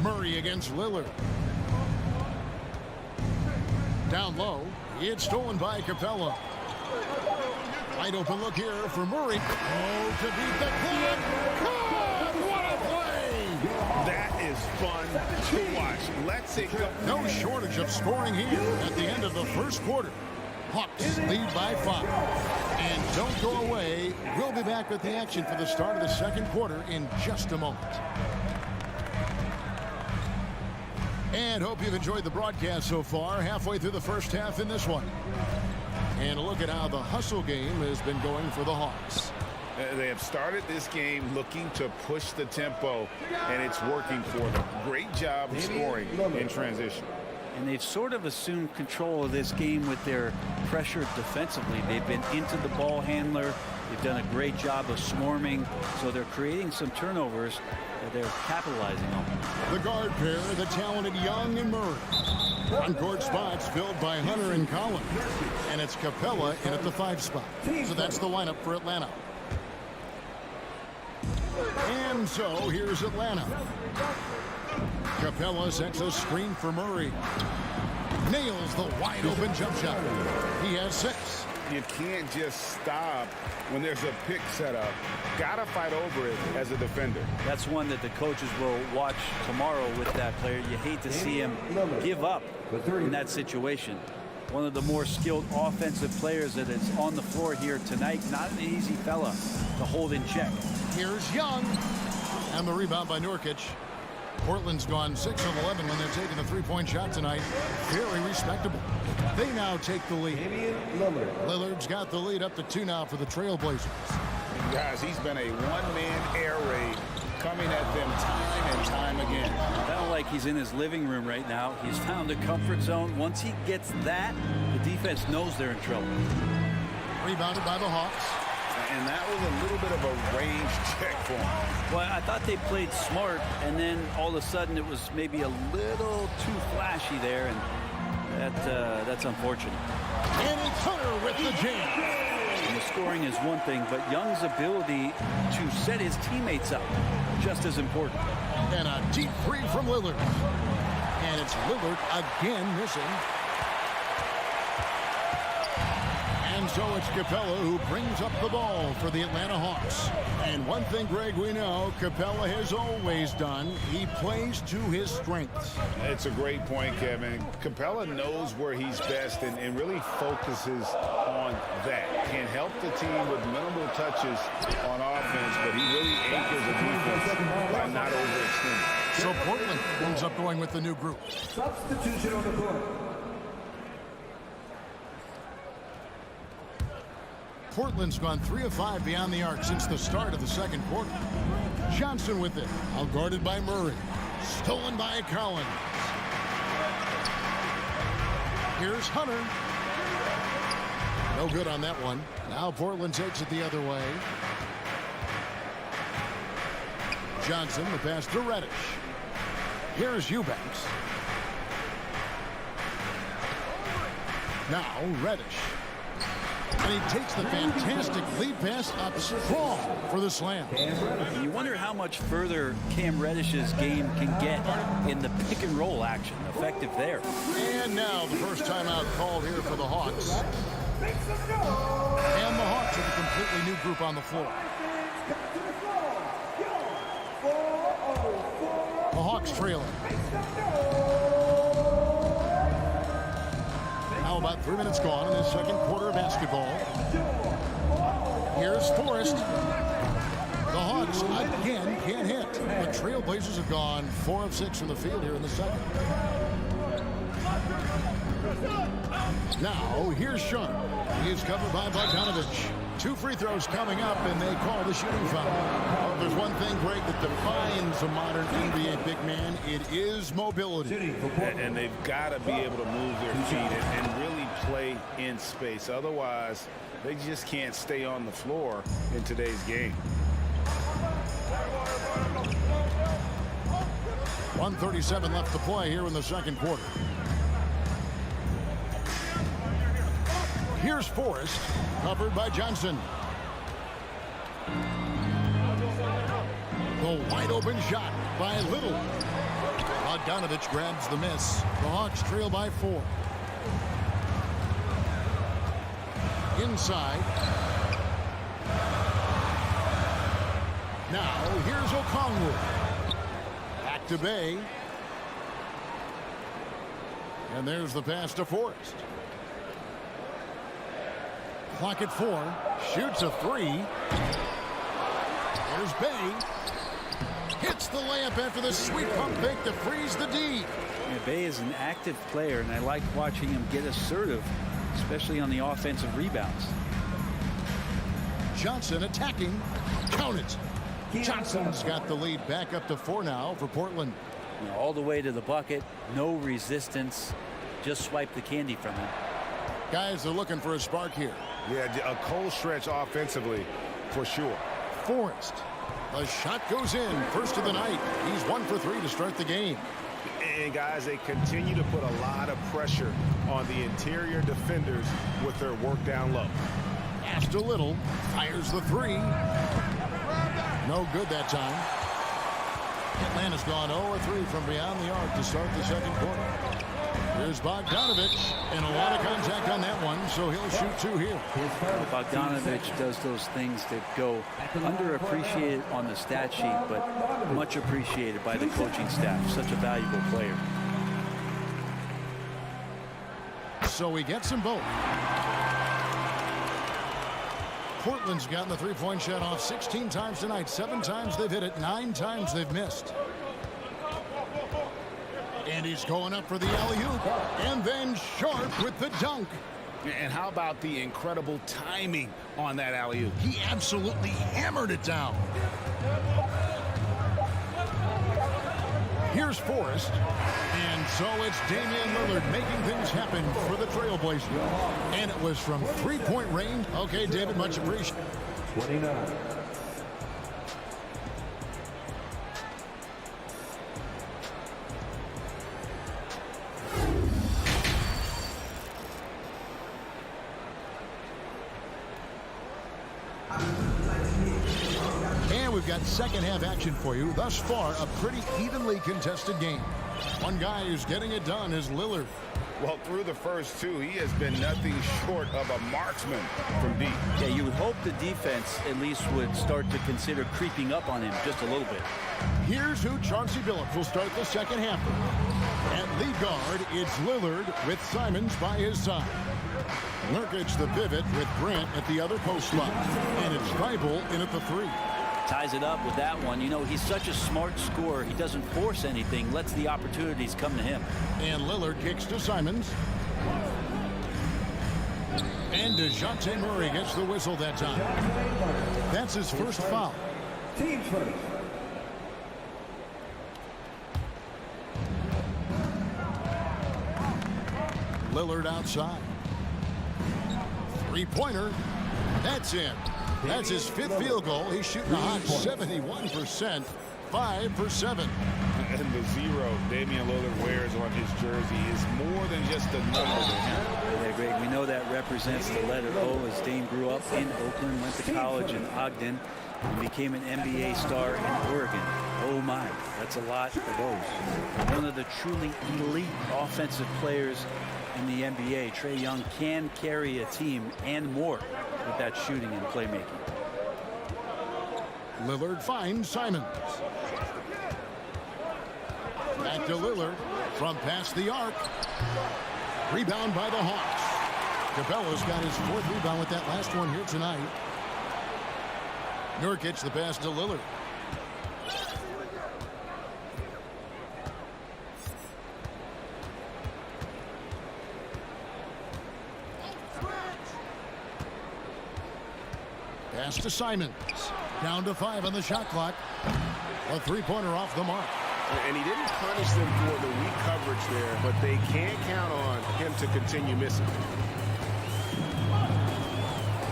Murray against Lillard. Down low. It's stolen by Capella. Wide open look here for Murray. Oh, to beat the clock. God, what a play! That is fun to watch. Let's see. No shortage of scoring here at the end of the first quarter. Hawks lead by 5. And don't go away. We'll be back with the action for the start of the second quarter in just a moment. And hope you've enjoyed the broadcast so far. Halfway through the first half in this one. And a look at how the hustle game has been going for the Hawks. They have started this game looking to push the tempo, and it's working for them. Great job of scoring in transition. And they've sort of assumed control of this game with their pressure defensively. They've been into the ball handler. They've done a great job of swarming. So they're creating some turnovers that they're capitalizing on. The guard pair, the talented Young and Murray. On-court spots filled by Hunter and Collins. And it's Capella in at the 5 spot. So that's the lineup for Atlanta. And so here's Atlanta. Capella sets a screen for Murray. Nails the wide open jump shot. He has 6. You can't just stop when there's a pick set up. Gotta fight over it as a defender. That's one that the coaches will watch tomorrow with that player. You hate to see him give up in that situation. One of the more skilled offensive players that is on the floor here tonight. Not an easy fella to hold in check. Here's Young. And the rebound by Nurkic. Portland's gone 6 of 11 when they're taking the three-point shot tonight. Very respectable. They now take the lead. Lillard's got the lead up to 2 now for the Trailblazers. Guys, he's been a one-man air raid coming at them time and time again. I don't like he's in his living room right now. He's found a comfort zone. Once he gets that, the defense knows they're in trouble. Rebounded by the Hawks. And that was a little bit of a range check for him. Well, I thought they played smart, and then all of a sudden it was maybe a little too flashy there, and that's unfortunate. And it's Hunter with the jam. And the scoring is one thing, but Young's ability to set his teammates up just as important. And a deep 3 from Lillard. And it's Lillard again missing. And so it's Capella who brings up the ball for the Atlanta Hawks. And one thing, Greg, we know Capella has always done. He plays to his strengths. It's a great point, Kevin. Capella knows where he's best and really focuses on that. Can help the team with minimal touches on offense, but he really anchors the defense by not overextending. So Portland ends up going with the new group. Substitution on the court. Portland's gone 3 of 5 beyond the arc since the start of the second quarter. Johnson with it, out guarded by Murray. Stolen by Collins. Here's Hunter. No good on that one. Now Portland takes it the other way. Johnson, the pass to Reddish. Here's Eubanks. Now Reddish. And he takes the fantastic lead pass up strong for the slam. You wonder how much further Cam Reddish's game can get in the pick and roll action. Effective there. And now the first timeout called here for the Hawks. And the Hawks with a completely new group on the floor. The Hawks trailing. Now about 3 minutes gone in the second quarter of basketball. Here's Forrest. The Hawks again can't hit. The Trailblazers have gone 4 of 6 from the field here in the second. Now here's Sharp. He is covered by Bogdanovich. 2 free throws coming up, and they call the shooting foul. Well, there's one thing, Greg, that defines a modern NBA big man. It is mobility. And they've got to be able to move their feet and really play in space. Otherwise, they just can't stay on the floor in today's game. 1:37 left to play here in the second quarter. Here's Forrest, covered by Johnson. The wide open shot by Little. Bogdanovich grabs the miss. The Hawks trail by 4. Inside. Now here's Okongwu. Back to Bay. And there's the pass to Forrest. Clock at 4. Shoots a 3. Here's Bay. Hits the layup after the sweet pump fake to freeze the D. Yeah, Bay is an active player, and I like watching him get assertive, especially on the offensive rebounds. Johnson attacking. Count it. Johnson's got the lead back up to 4 now for Portland. You know, all the way to the bucket, no resistance, just swipe the candy from him. Guys are looking for a spark here. Yeah, a cold stretch offensively for sure. Forrest. The shot goes in. First of the night. He's 1 for 3 to start the game. And guys, they continue to put a lot of pressure on the interior defenders with their work down low. Pass a little. Fires the 3. No good that time. Atlanta's gone 0-3 from beyond the arc to start the second quarter. Here's Bogdanovich, and a lot of contact on that one, so he'll shoot 2 here. Bogdanovich does those things that go underappreciated on the stat sheet, but much appreciated by the coaching staff. Such a valuable player. So he gets them both. Portland's gotten the three-point shot off 16 times tonight. 7 times they've hit it, 9 times they've missed. And he's going up for the alley-oop. And then Sharp with the dunk. And how about the incredible timing on that alley-oop? He absolutely hammered it down. Here's Forrest. And so it's Damian Lillard making things happen for the Trailblazers. And it was from three-point range. Okay, David, much appreciated. 29. We've got second half action for you. Thus far, a pretty evenly contested game. One guy who's getting it done is Lillard. Well, through the first 2, he has been nothing short of a marksman from deep. Yeah, you would hope the defense at least would start to consider creeping up on him just a little bit. Here's who Chauncey Billups will start the second half with. At lead guard, it's Lillard with Simons by his side. Nurkic the pivot with Grant at the other post spot. And it's Thibault in at the 3. Ties it up with that one. You know, he's such a smart scorer. He doesn't force anything, lets the opportunities come to him. And Lillard kicks to Simons. And DeJounte Murray gets the whistle that time. That's his first foul. Team first. Lillard outside. Three-pointer. That's in. That's his 5th field goal. He's shooting a hot 71%, 5 for 7. And the 0 Damian Lillard wears on his jersey is more than just a number to him. Yeah, Greg, we know that represents the letter O, as Dame grew up in Oakland, went to college in Ogden, and became an NBA star in Oregon. Oh my, that's a lot of O's. One of the truly elite offensive players in the NBA. Trae Young can carry a team and more with that shooting and playmaking. Lillard finds Simons. Back to Lillard from past the arc. Rebound by the Hawks. Capella's got his 4th rebound with that last one here tonight. Nurkic the pass to Lillard. Pass to Simons. Down to 5 on the shot clock. A three-pointer off the mark. And he didn't punish them for the weak coverage there, but they can't count on him to continue missing.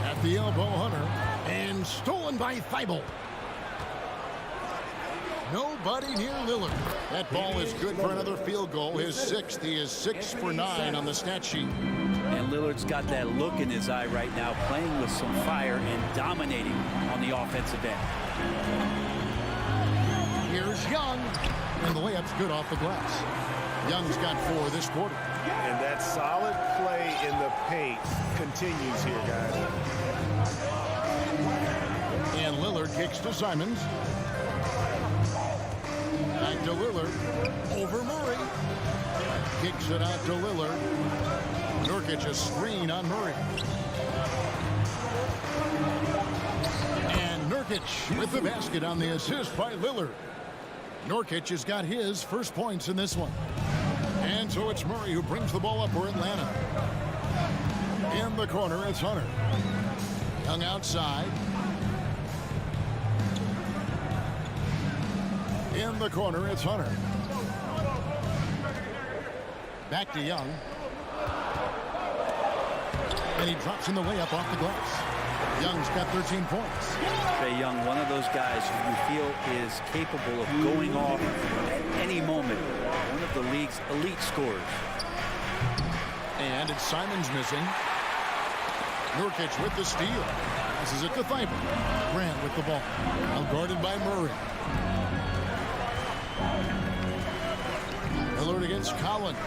At the elbow, Hunter. And stolen by Thibault. Nobody near Lillard. That ball is good for another field goal. His 6th. He is 6 for 9 on the stat sheet. And Lillard's got that look in his eye right now, playing with some fire and dominating on the offensive end. Here's Young. And the layup's good off the glass. Young's got 4 this quarter. And that solid play in the paint continues here, guys. And Lillard kicks to Simons. Back to Lillard. Over Murray. Kicks it out to Lillard. Nurkic a screen on Murray. And Nurkic with the basket on the assist by Lillard. Nurkic has got his first points in this one. And so it's Murray who brings the ball up for Atlanta. In the corner, it's Hunter. Young outside. In the corner, it's Hunter. Back to Young. And he drops in the layup off the glass. Young's got 13 points. Trae Young, one of those guys who you feel is capable of going off at any moment. One of the league's elite scorers. And it's Simons missing. Nurkic with the steal. Passes it to Thibault. Grant with the ball. Now guarded by Murray. Lillard against Collins.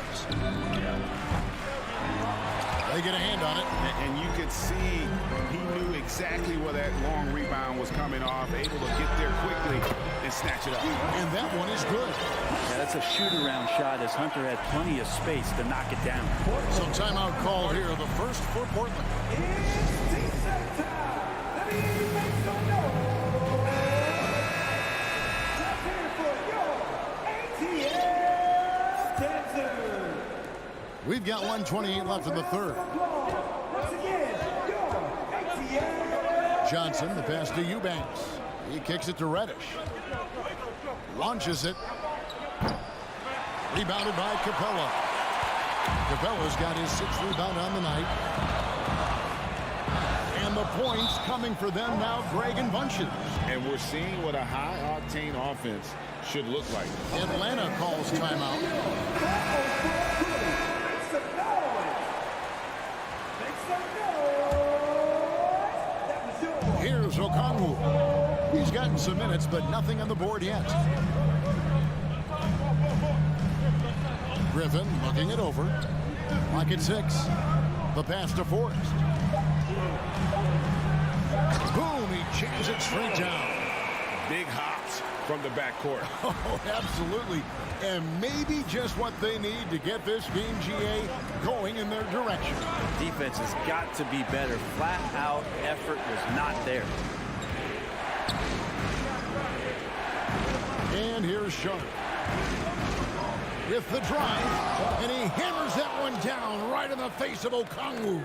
They get a hand on it. And you could see he knew exactly where that long rebound was coming off, able to get there quickly and snatch it up. And that one is good. Yeah, that's a shoot-around shot as Hunter had plenty of space to knock it down. So timeout call here, the first for Portland. We've got 1:28 left in the third. Johnson, the pass to Eubanks. He kicks it to Reddish. Launches it. Rebounded by Capella. Capella's got his 6th rebound on the night. And the points coming for them now, Greg and Bunches. And we're seeing what a high-octane offense should look like. Atlanta calls timeout. Here's Okongwu. He's gotten some minutes, but nothing on the board yet. Griffin looking it over. Lock at 6. The pass to Forrest. Boom, he jams it straight down. Big hops from the backcourt. Oh, absolutely. And maybe just what they need to get this game, GA, going in their direction. Defense has got to be better. Flat out effort was not there. And here's Sharp. With the drive, and he hammers that one down right in the face of Okongwu.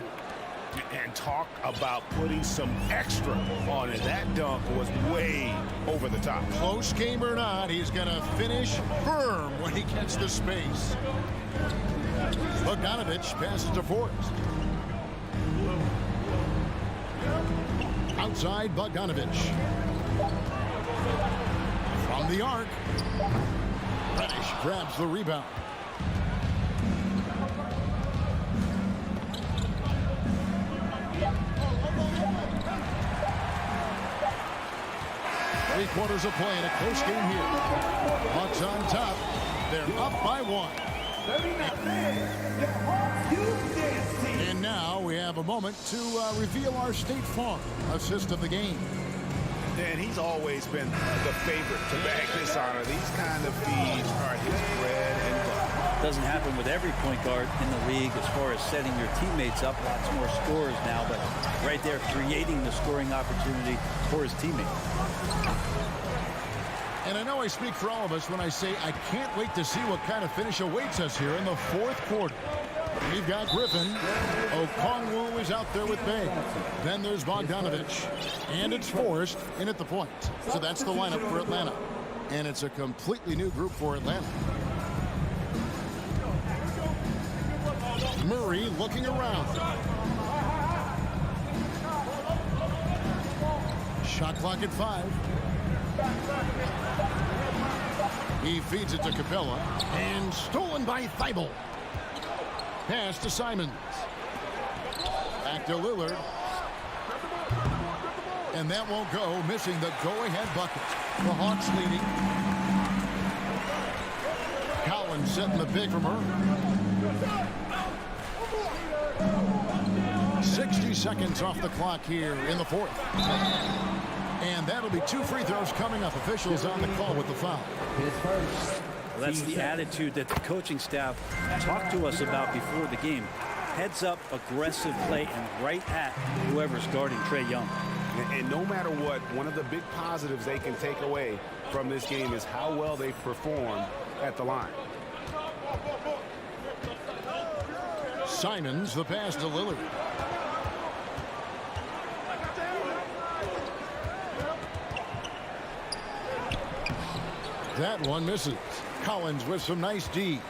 And talk about putting some extra on it. That dunk was way over the top. Close game or not, he's going to finish firm when he gets the space. Bogdanovich passes to Forrest. Outside Bogdanovich. From the arc. Reddish grabs the rebound. Three-quarters of play in a close game here. Hawks on top. They're up by 1. And now we have a moment to reveal our State Farm assist of the game. And he's always been the favorite to bag this honor. These kind of feeds are his bread and butter. Doesn't happen with every point guard in the league as far as setting your teammates up. Lots more scorers now, but right there creating the scoring opportunity for his teammate. And I know I speak for all of us when I say I can't wait to see what kind of finish awaits us here in the fourth quarter. We've got Griffin. Okongwu is out there with Bay. Then there's Bogdanovich. And it's Forrest in at the point. So that's the lineup for Atlanta. And it's a completely new group for Atlanta. Murray looking around. Shot clock at 5. He feeds it to Capella. And stolen by Thibault. Pass to Simons. Back to Lillard. And that won't go, missing the go-ahead bucket. The Hawks leading. Collins setting the big from her. 60 seconds off the clock here in the fourth. And that'll be 2 free throws coming up. Officials on the call with the foul. Well, that's the attitude that the coaching staff talked to us about before the game. Heads up, aggressive play, and right at whoever's guarding Trae Young. And no matter what, one of the big positives they can take away from this game is how well they perform at the line. Simons, the pass to Lillard. That one misses. Collins with some nice D.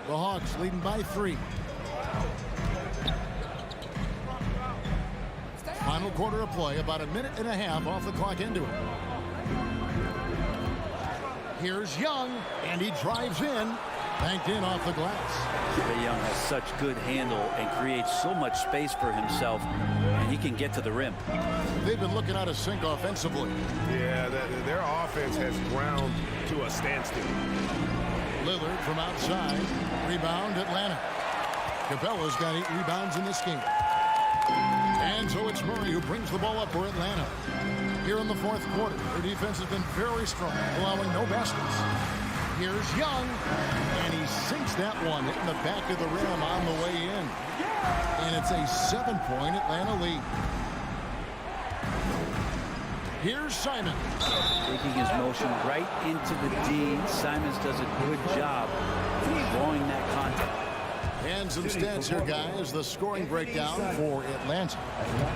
The Hawks leading by 3. Final quarter of play, about a minute and a half off the clock into it. Here's Young, and he drives in. Banked in off the glass. Trae Young has such good handle and creates so much space for himself, and he can get to the rim. They've been looking out of sync offensively. Yeah, their offense has ground to a standstill. Lillard from outside. Rebound, Atlanta. Capella's got 8 rebounds in this game. And so it's Murray who brings the ball up for Atlanta. Here in the fourth quarter, their defense has been very strong, allowing no baskets. Here's Young, and he sinks that one, hitting the back of the rim on the way in. And it's a 7-point Atlanta lead. Here's Simons. Taking his motion right into the D. Simons does a good job drawing that contact. And some stats here, guys. The scoring breakdown for Atlanta.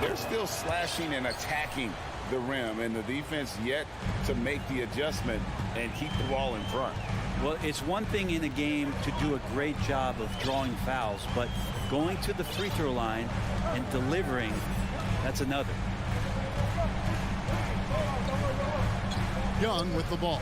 They're still slashing and attacking the rim, and the defense yet to make the adjustment and keep the ball in front. Well, it's one thing in a game to do a great job of drawing fouls, but going to the free throw line and delivering, that's another. Young with the ball.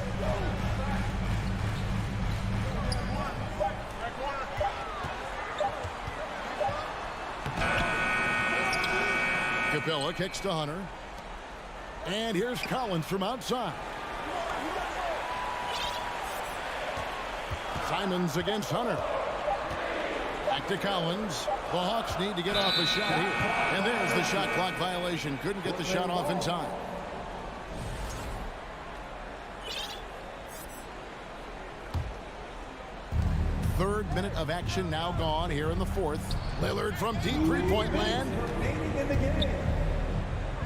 Capella kicks to Hunter. And here's Collins from outside. Simons against Hunter. Back to Collins. The Hawks need to get off a shot here. And there's the shot clock violation. Couldn't get the shot off in time. Third minute of action now gone here in the fourth. Lillard from deep three-point land.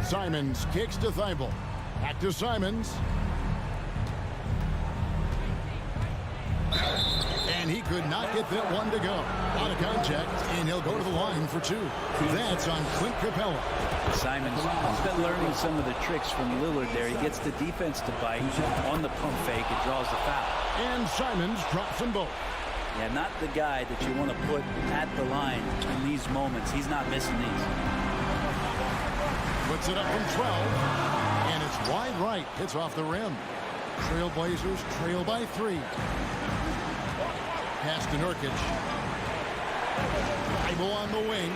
Simons kicks to Thibault. Back to Simons. And he could not get that one to go. Out of contact, and he'll go to the line for 2. That's on Clint Capella. Simons has been learning some of the tricks from Lillard there. He gets the defense to bite on the pump fake and draws the foul. And Simons drops them both. Yeah, not the guy that you want to put at the line in these moments. He's not missing these. Puts it up from 12. And it's wide right. Hits off the rim. Trailblazers trail by 3. Pass to Nurkic. Thibault on the wing.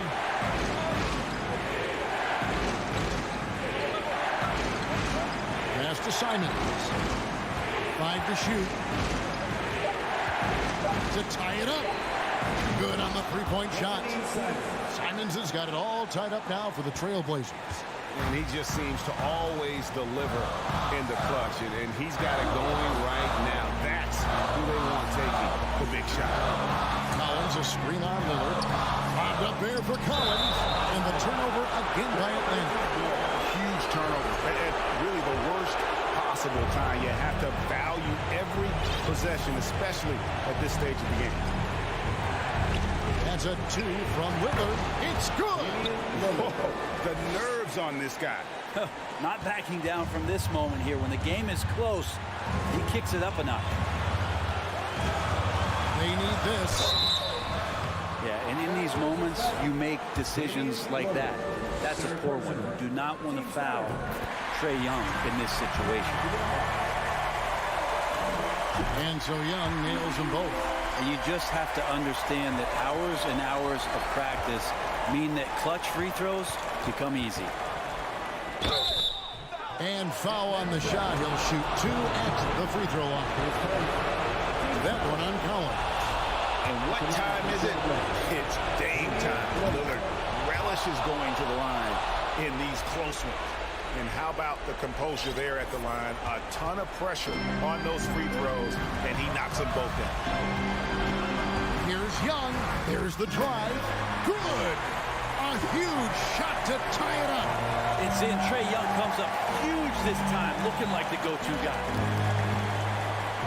Pass to Simons. 5 to shoot. To tie it up. Good on the three-point shot. Simons has got it all tied up now for the Trailblazers. And he just seems to always deliver in the clutch. And he's got it going right now. That's who they want taking the big shot. Collins, a screen on Lillard. Bobbed up there for Collins. And the turnover again by Atlanta. Huge turnover. At really the worst possible time. You have to value every possession, especially at this stage of the game. That's a 2 from Lillard. It's good. Whoa, the nerves on this guy. Not backing down from this moment here. When the game is close, he kicks it up a notch. They need this. Yeah, and in these moments, you make decisions like that. That's a poor one. You do not want to foul Trae Young in this situation. And so Young nails them both. And you just have to understand that hours and hours of practice mean that clutch free throws become easy. And foul on the shot. He'll shoot 2 at the free throw line. That one on Collins. And what time is it? It's Dame time. Lillard relishes going to the line in these close ones. And how about the composure there at the line? A ton of pressure on those free throws, and he knocks them both down. Here's Young. There's the drive. Good. A huge shot to tie it up. It's in. Trae Young comes up huge this time, looking like the go-to guy.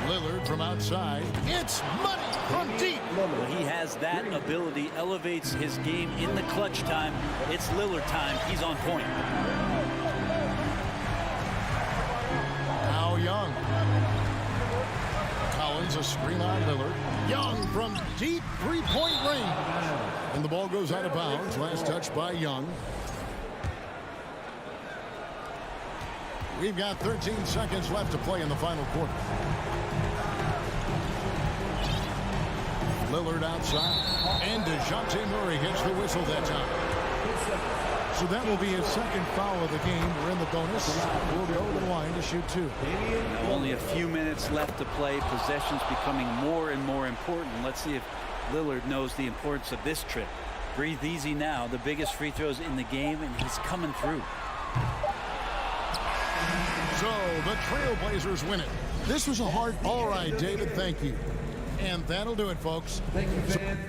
Lillard from outside. It's money from deep. Well, he has that ability, elevates his game in the clutch time. It's Lillard time. He's on point. Now Young. Collins, a screen on Lillard. Young from deep three-point range. And the ball goes out of bounds. Last touch by Young. We've got 13 seconds left to play in the final quarter. Lillard outside. And DeJounte Murray hits the whistle that time. So that will be his second foul of the game. We're in the bonus. We'll go to the line to shoot 2. Only a few minutes left to play. Possessions becoming more and more important. Let's see if Lillard knows the importance of this trip. Breathe easy now. The biggest free throws in the game, and he's coming through. So the Trailblazers win it. This was a hard. All right, David, thank you. And that'll do it, folks. Thank you, fans.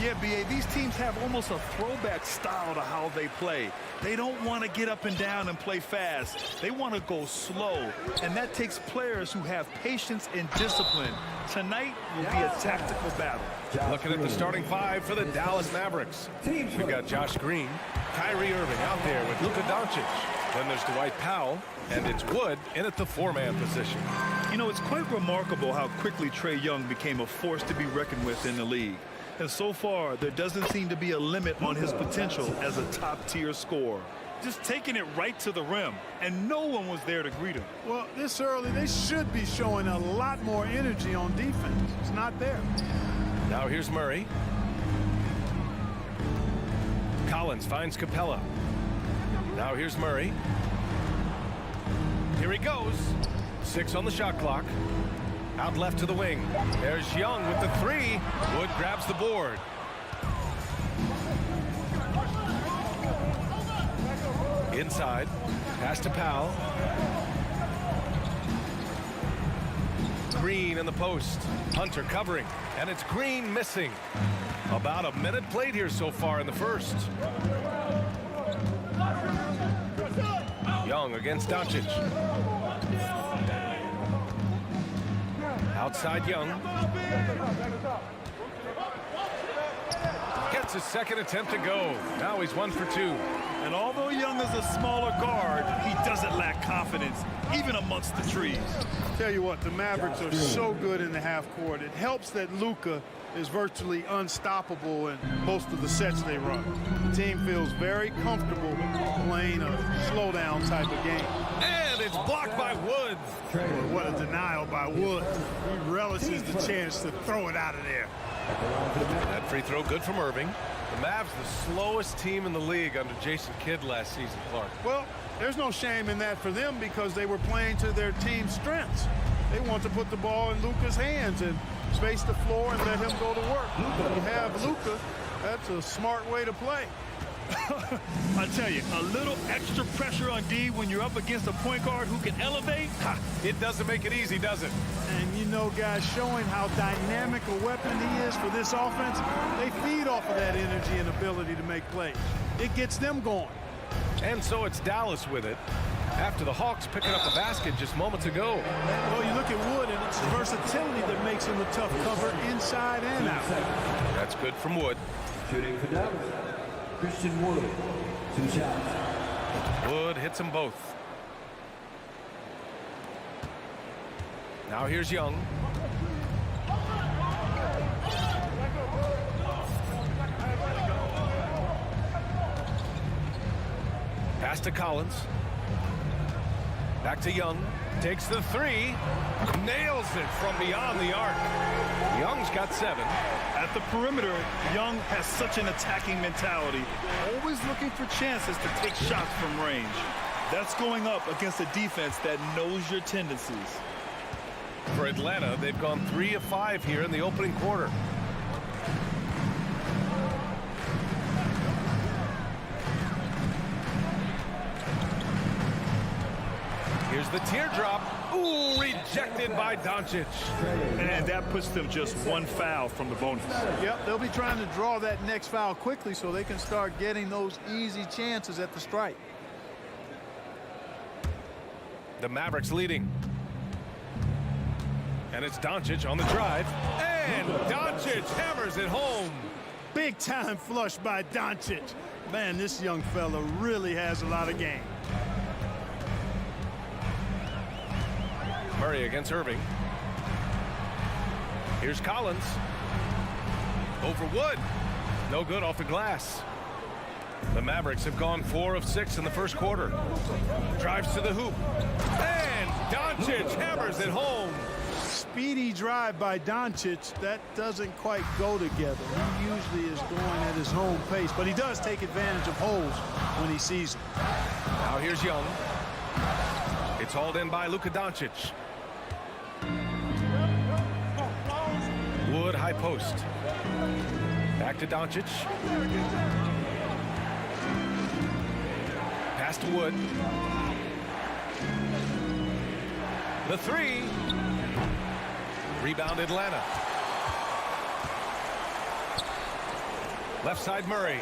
Yeah, B.A., these teams have almost a throwback style to how they play. They don't want to get up and down and play fast. They want to go slow, and that takes players who have patience and discipline. Tonight will be a tactical battle. Looking at the starting five for the Dallas Mavericks. We've got Josh Green, Kyrie Irving out there with Luka Doncic. Then there's Dwight Powell, and it's Wood in at the four-man position. You know, it's quite remarkable how quickly Trae Young became a force to be reckoned with in the league. And so far, there doesn't seem to be a limit on his potential as a top-tier scorer. Just taking it right to the rim, and no one was there to greet him. Well, this early, they should be showing a lot more energy on defense. It's not there. Now here's Murray. Collins finds Capella. Now here's Murray. Here he goes. 6 on the shot clock. Out left to the wing. There's Young with the 3. Wood grabs the board. Inside. Pass to Powell. Green in the post. Hunter covering. And it's Green missing. About a minute played here so far in the first. Young against Doncic. Outside Young. Gets his second attempt to go. Now he's 1 for 2. And although Young is a smaller guard, he doesn't lack confidence, even amongst the trees. Tell you what, the Mavericks are so good in the half court. It helps that Luka is virtually unstoppable in most of the sets they run. The team feels very comfortable playing a slow-down type of game. And it's blocked by Wood. What a denial by Wood. He relishes the chance to throw it out of there. That free throw good from Irving. The Mavs the slowest team in the league under Jason Kidd last season, Clark. Well, there's no shame in that for them because they were playing to their team's strengths. They want to put the ball in Luka's hands and space the floor and let him go to work. When you have Luka, that's a smart way to play. I tell you, a little extra pressure on D when you're up against a point guard who can elevate, it doesn't make it easy, does it? And you know, guys, showing how dynamic a weapon he is for this offense, they feed off of that energy and ability to make plays. It gets them going. And so it's Dallas with it after the Hawks picking up a basket just moments ago. Well, you look at Wood, and it's versatility that makes him a tough cover inside and out. That's good from Wood. Shooting for Dallas, Christian Wood, 2 shots. Wood hits them both. Now here's Young. Pass to Collins. Back to Young. Takes the 3. Nails it from beyond the arc. Young's got 7. At the perimeter, Young has such an attacking mentality, always looking for chances to take shots from range. That's going up against a defense that knows your tendencies. For Atlanta, they've gone 3 of 5 here in the opening quarter. Here's the teardrop. Ooh, rejected by Doncic. And that puts them just 1 foul from the bonus. Yep, they'll be trying to draw that next foul quickly so they can start getting those easy chances at the strike. The Mavericks leading. And it's Doncic on the drive. And Doncic hammers it home. Big time flush by Doncic. Man, this young fella really has a lot of game. Murray against Irving. Here's Collins. Over Wood. No good off the glass. The Mavericks have gone 4 of 6 in the first quarter. Drives to the hoop. And Doncic hammers it home. Speedy drive by Doncic. That doesn't quite go together. He usually is going at his home pace, but he does take advantage of holes when he sees them. Now here's Young. It's hauled in by Luka Doncic. Wood high post. Back to Doncic. Pass to Wood. The 3. Rebound Atlanta. Left side Murray.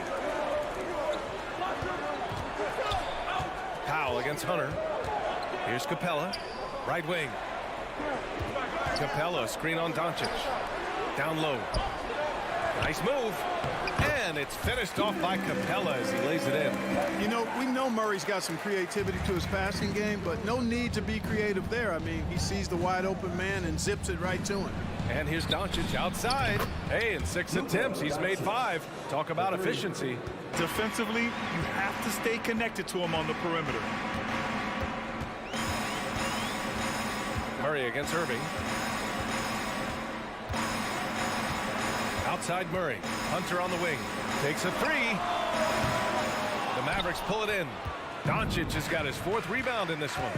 Powell against Hunter. Here's Capella. Right wing. Capella, screen on Doncic. Down low. Nice move. And it's finished off by Capella as he lays it in. You know, we know Murray's got some creativity to his passing game, but no need to be creative there. I mean, he sees the wide open man and zips it right to him. And here's Doncic outside. Hey, in 6 attempts, he's made 5. Talk about efficiency. Defensively, you have to stay connected to him on the perimeter. Murray against Irving. Outside Murray. Hunter on the wing. Takes a 3. The Mavericks pull it in. Doncic has got his 4th rebound in this one.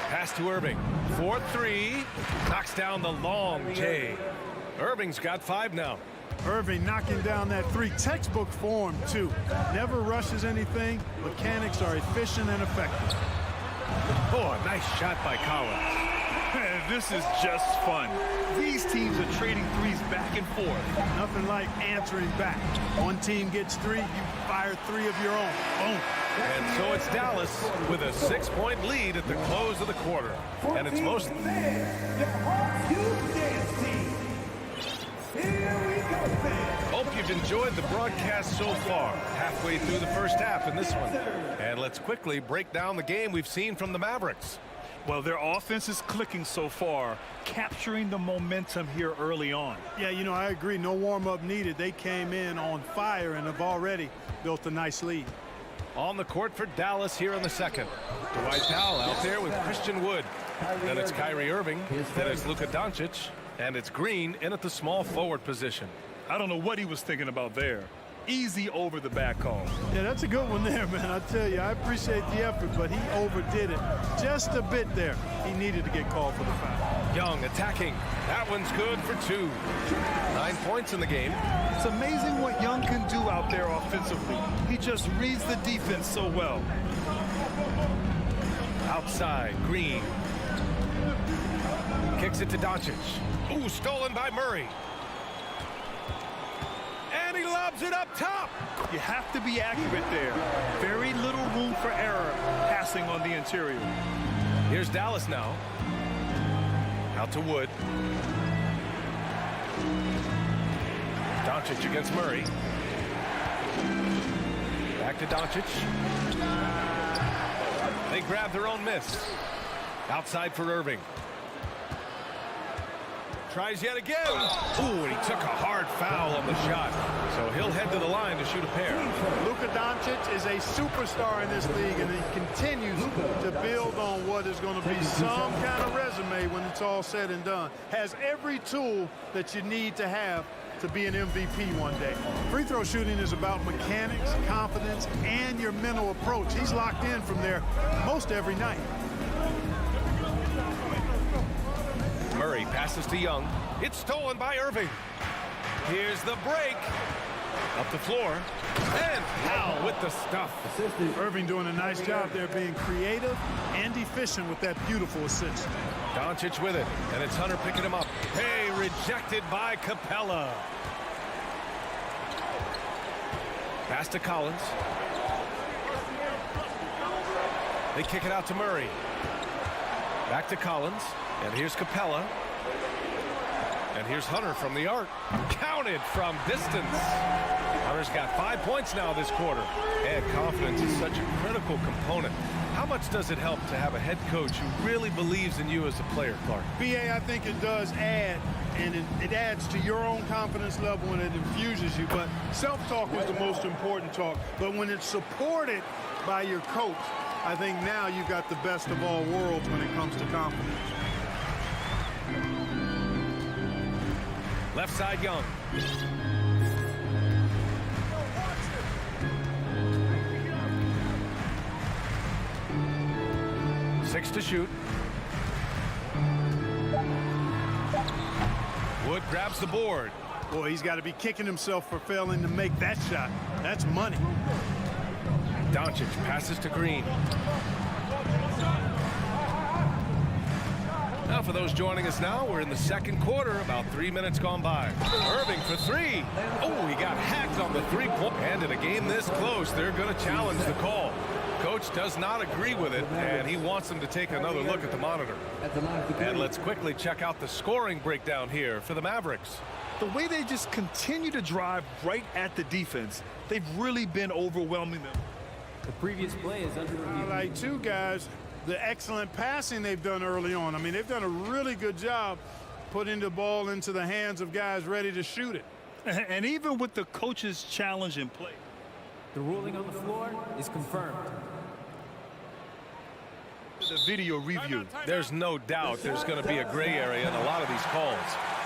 Pass to Irving. 4-3. Knocks down the long J. Irving's got 5 now. Irving knocking down that 3. Textbook form, too. Never rushes anything. Mechanics are efficient and effective. Oh, a nice shot by Collins. This is just fun. These teams are trading threes back and forth. Nothing like answering back. One team gets 3, you fire 3 of your own. Boom. And so it's Dallas with a 6-point lead at the close of the quarter. And it's most... Hope you've enjoyed the broadcast so far. Halfway through the first half in this one. And let's quickly break down the game we've seen from the Mavericks. Well, their offense is clicking so far, capturing the momentum here early on. Yeah, you know, I agree. No warm-up needed. They came in on fire and have already built a nice lead. On the court for Dallas here in the second. Dwight Powell out there with Christian Wood. Then it's Kyrie Irving. Then it's Luka Doncic. And it's Green in at the small forward position. I don't know what he was thinking about there. Easy over the back call. Yeah, that's a good one there, man. I tell you, I appreciate the effort, but he overdid it just a bit there. He needed to get called for the foul. Young attacking. That one's good for 2. 9 points in the game. It's amazing what Young can do out there offensively. He just reads the defense so well. Outside, Green. Kicks it to Doncic. Ooh, stolen by Murray. And he lobs it up top. You have to be accurate there. Very little room for error passing on the interior. Here's Dallas now. Out to Wood. Doncic against Murray. Back to Doncic. They grab their own miss. Outside for Irving. Tries yet again. Ooh, and he took a hard foul on the shot. So he'll head to the line to shoot a pair. Luka Doncic is a superstar in this league, and he continues to build on what is going to be some kind of resume when it's all said and done. Has every tool that you need to have to be an MVP one day. Free throw shooting is about mechanics, confidence, and your mental approach. He's locked in from there most every night. Murray passes to Young. It's stolen by Irving. Here's the break. Up the floor. And Powell with the stuff. Irving doing a nice job there being creative and efficient with that beautiful assist. Doncic with it. And it's Hunter picking him up. Hey, rejected by Capella. Pass to Collins. They kick it out to Murray. Back to Collins. And here's Capella. And here's Hunter from the arc. Counted from distance. Hunter's got 5 points now this quarter. And confidence is such a critical component. How much does it help to have a head coach who really believes in you as a player, Clark? BA, I think it does add, and it adds to your own confidence level and it infuses you. But self-talk is the most important talk. But when it's supported by your coach, I think now you've got the best of all worlds when it comes to confidence. Left side, Young. Six to shoot. Wood grabs the board. Boy, he's got to be kicking himself for failing to make that shot. That's money. Doncic passes to Green. Now for those joining us now, we're in the second quarter, about 3 minutes gone by. Irving for three. Oh, he got hacked on the three-point. And in a game this close, they're going to challenge the call. Coach does not agree with it, and he wants them to take another look at the monitor. And let's quickly check out the scoring breakdown here for the Mavericks. The way they just continue to drive right at the defense, they've really been overwhelming them. The previous play is under review. Like two guys, the excellent passing they've done early on. I mean, they've done a really good job putting the ball into the hands of guys ready to shoot it. And even with the coach's challenge in play. The ruling on the floor is confirmed. The video review. There's no doubt there's going to be a gray area in a lot of these calls.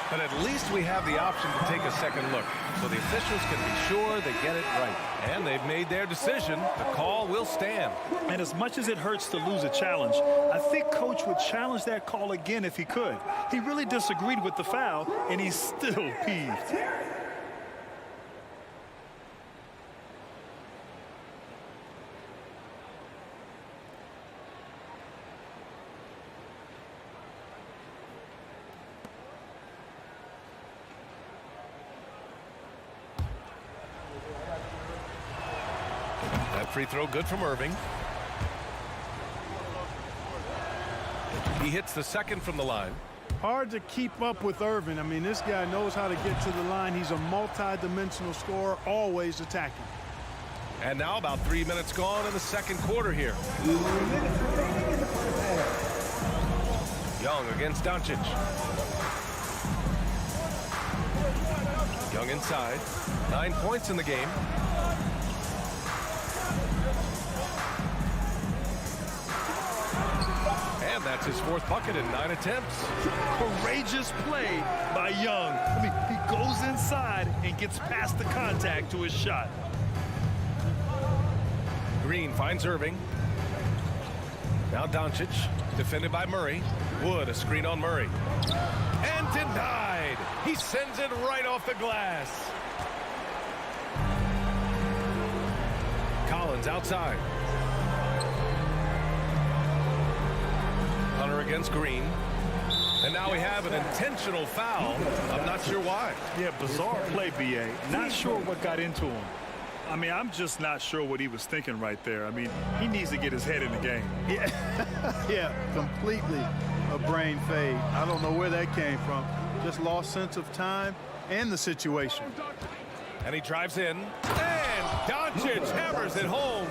But at least we have the option to take a second look, so the officials can be sure they get it right. And they've made their decision. The call will stand. And as much as it hurts to lose a challenge, I think Coach would challenge that call again if he could. He really disagreed with the foul, and he's still peeved. Free throw good from Irving. He hits the second from the line. Hard to keep up with Irving. I mean, this guy knows how to get to the line. He's a multi-dimensional scorer, always attacking. And now about 3 minutes gone in the second quarter here. Young against Doncic. Young inside. 9 points in the game. And that's his fourth bucket in 9 attempts. Courageous play by Young. I mean, he goes inside and gets past the contact to his shot. Green finds Irving. Now Doncic, defended by Murray. Wood, a screen on Murray. And denied. He sends it right off the glass. Collins outside. Hunter against Green. And now we have an intentional foul. I'm not sure why. Yeah, bizarre play, B.A. Not sure what got into him. I mean, I'm just not sure what he was thinking right there. I mean, he needs to get his head in the game. Yeah, completely a brain fade. I don't know where that came from. Just lost sense of time and the situation. And he drives in. And Doncic hammers it home.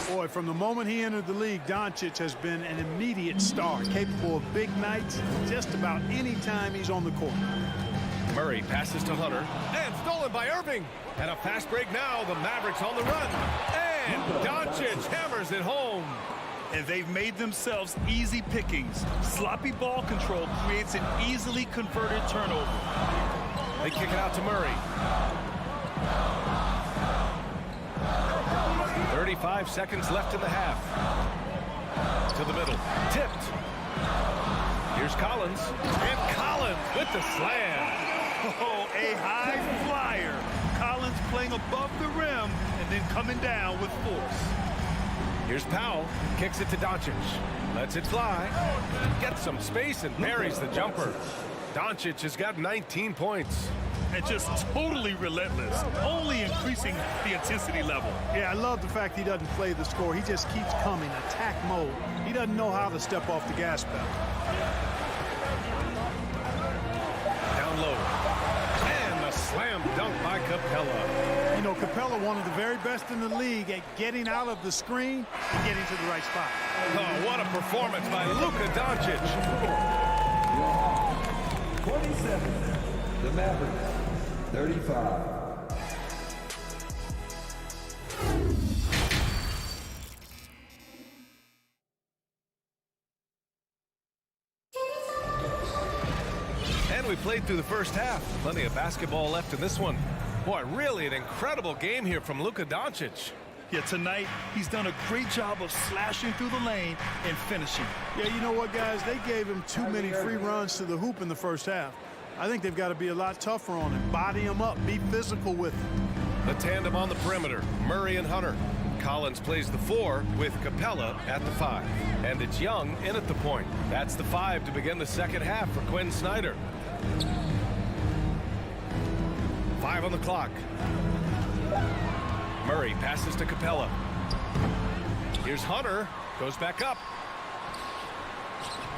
Boy, from the moment he entered the league, Doncic has been an immediate star, capable of big nights just about any time he's on the court. Murray passes to Hunter. And stolen by Irving. And a fast break now. The Mavericks on the run. And Doncic hammers it home. And they've made themselves easy pickings. Sloppy ball control creates an easily converted turnover. They kick it out to Murray. 35 seconds left in the half. To the middle. Tipped. Here's Collins. And Collins with the slam. Oh, a high flyer. Collins playing above the rim and then coming down with force. Here's Powell. Kicks it to Doncic. Lets it fly. Gets some space and buries the jumper. Doncic has got 19 points. And just totally relentless, only increasing the intensity level. Yeah, I love the fact he doesn't play the score. He just keeps coming, attack mode. He doesn't know how to step off the gas pedal. Down low. And the slam dunk by Capella. You know, Capella, one of the very best in the league at getting out of the screen and getting to the right spot. Oh, what a performance by Luka Doncic. 27, the Mavericks. 35. And we played through the first half. Plenty of basketball left in this one. Boy, really an incredible game here from Luka Doncic. Yeah, tonight he's done a great job of slashing through the lane and finishing. Yeah, you know what, guys? They gave him too many free runs to the hoop in the first half. I think they've got to be a lot tougher on him. Body him up. Be physical with him. The tandem on the perimeter. Murray and Hunter. Collins plays the 4 with Capella at the 5. And it's Young in at the point. That's the 5 to begin the second half for Quinn Snyder. 5 on the clock. Murray passes to Capella. Here's Hunter. Goes back up.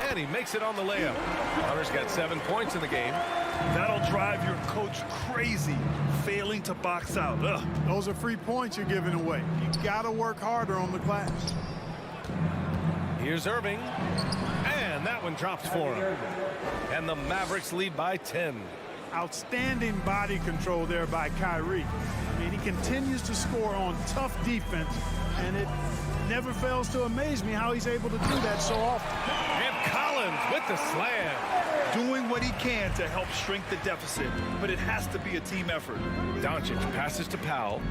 And he makes it on the layup. Hunter's got 7 points in the game. That'll drive your coach crazy, failing to box out. Ugh. Those are free points you're giving away. You got to work harder on the glass. Here's Irving. And that one drops for him. And the Mavericks lead by 10. Outstanding body control there by Kyrie. I mean, he continues to score on tough defense, and it never fails to amaze me how he's able to do that so often. And Collins with the slam. Doing what he can to help shrink the deficit, but it has to be a team effort. Doncic passes to Powell.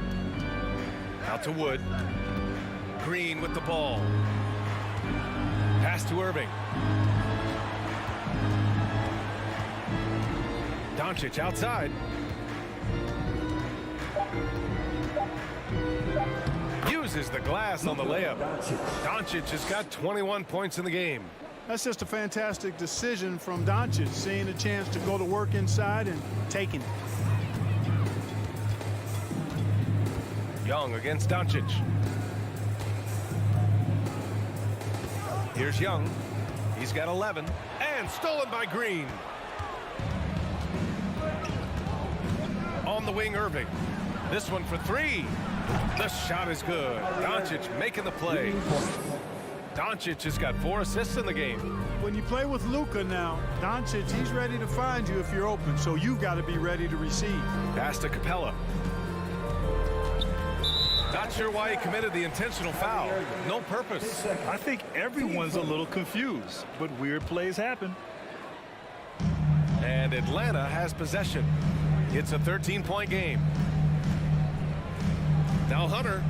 Out to Wood. Green with the ball. Pass to Irving. Doncic outside. Uses the glass on the layup. Doncic has got 21 points in the game. That's just a fantastic decision from Doncic, seeing a chance to go to work inside and taking it. Young against Doncic. Here's Young. He's got 11. And stolen by Green. On the wing, Irving. This one for 3. The shot is good. Doncic making the play. Doncic has got 4 assists in the game. When you play with Luka now, Doncic, he's ready to find you if you're open, so you've got to be ready to receive. Pass to Capella. Not sure why he committed the intentional foul. No purpose. I think everyone's a little confused, but weird plays happen. And Atlanta has possession. It's a 13-point game. Now Hunter.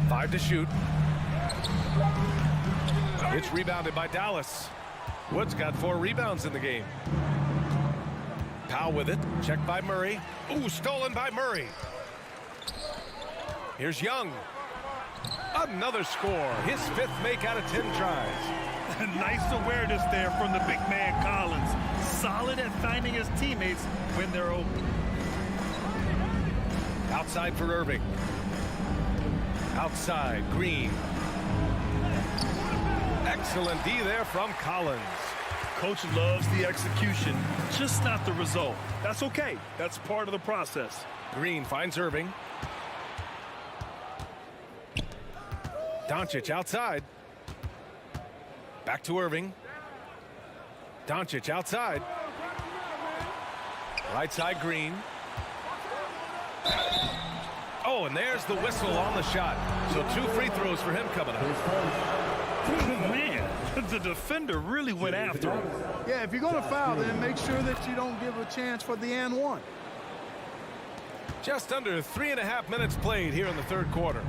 5 to shoot. It's rebounded by Dallas. Wood's got 4 rebounds in the game. Powell with it. Checked by Murray. Ooh, stolen by Murray. Here's Young. Another score. His 5th make out of 10 tries. Nice awareness there from the big man Collins. Solid at finding his teammates when they're open. Outside for Irving. Outside, Green. Excellent D there from Collins. Coach loves the execution, just not the result. That's okay. That's part of the process. Green finds Irving. Doncic outside. Back to Irving. Doncic outside. Right side, Green. Oh, and there's the whistle on the shot. So 2 free throws for him coming up. Man, the defender really went after him. Yeah, if you're going to foul, then make sure that you don't give a chance for the and one. Just under 3.5 minutes played here in the third quarter.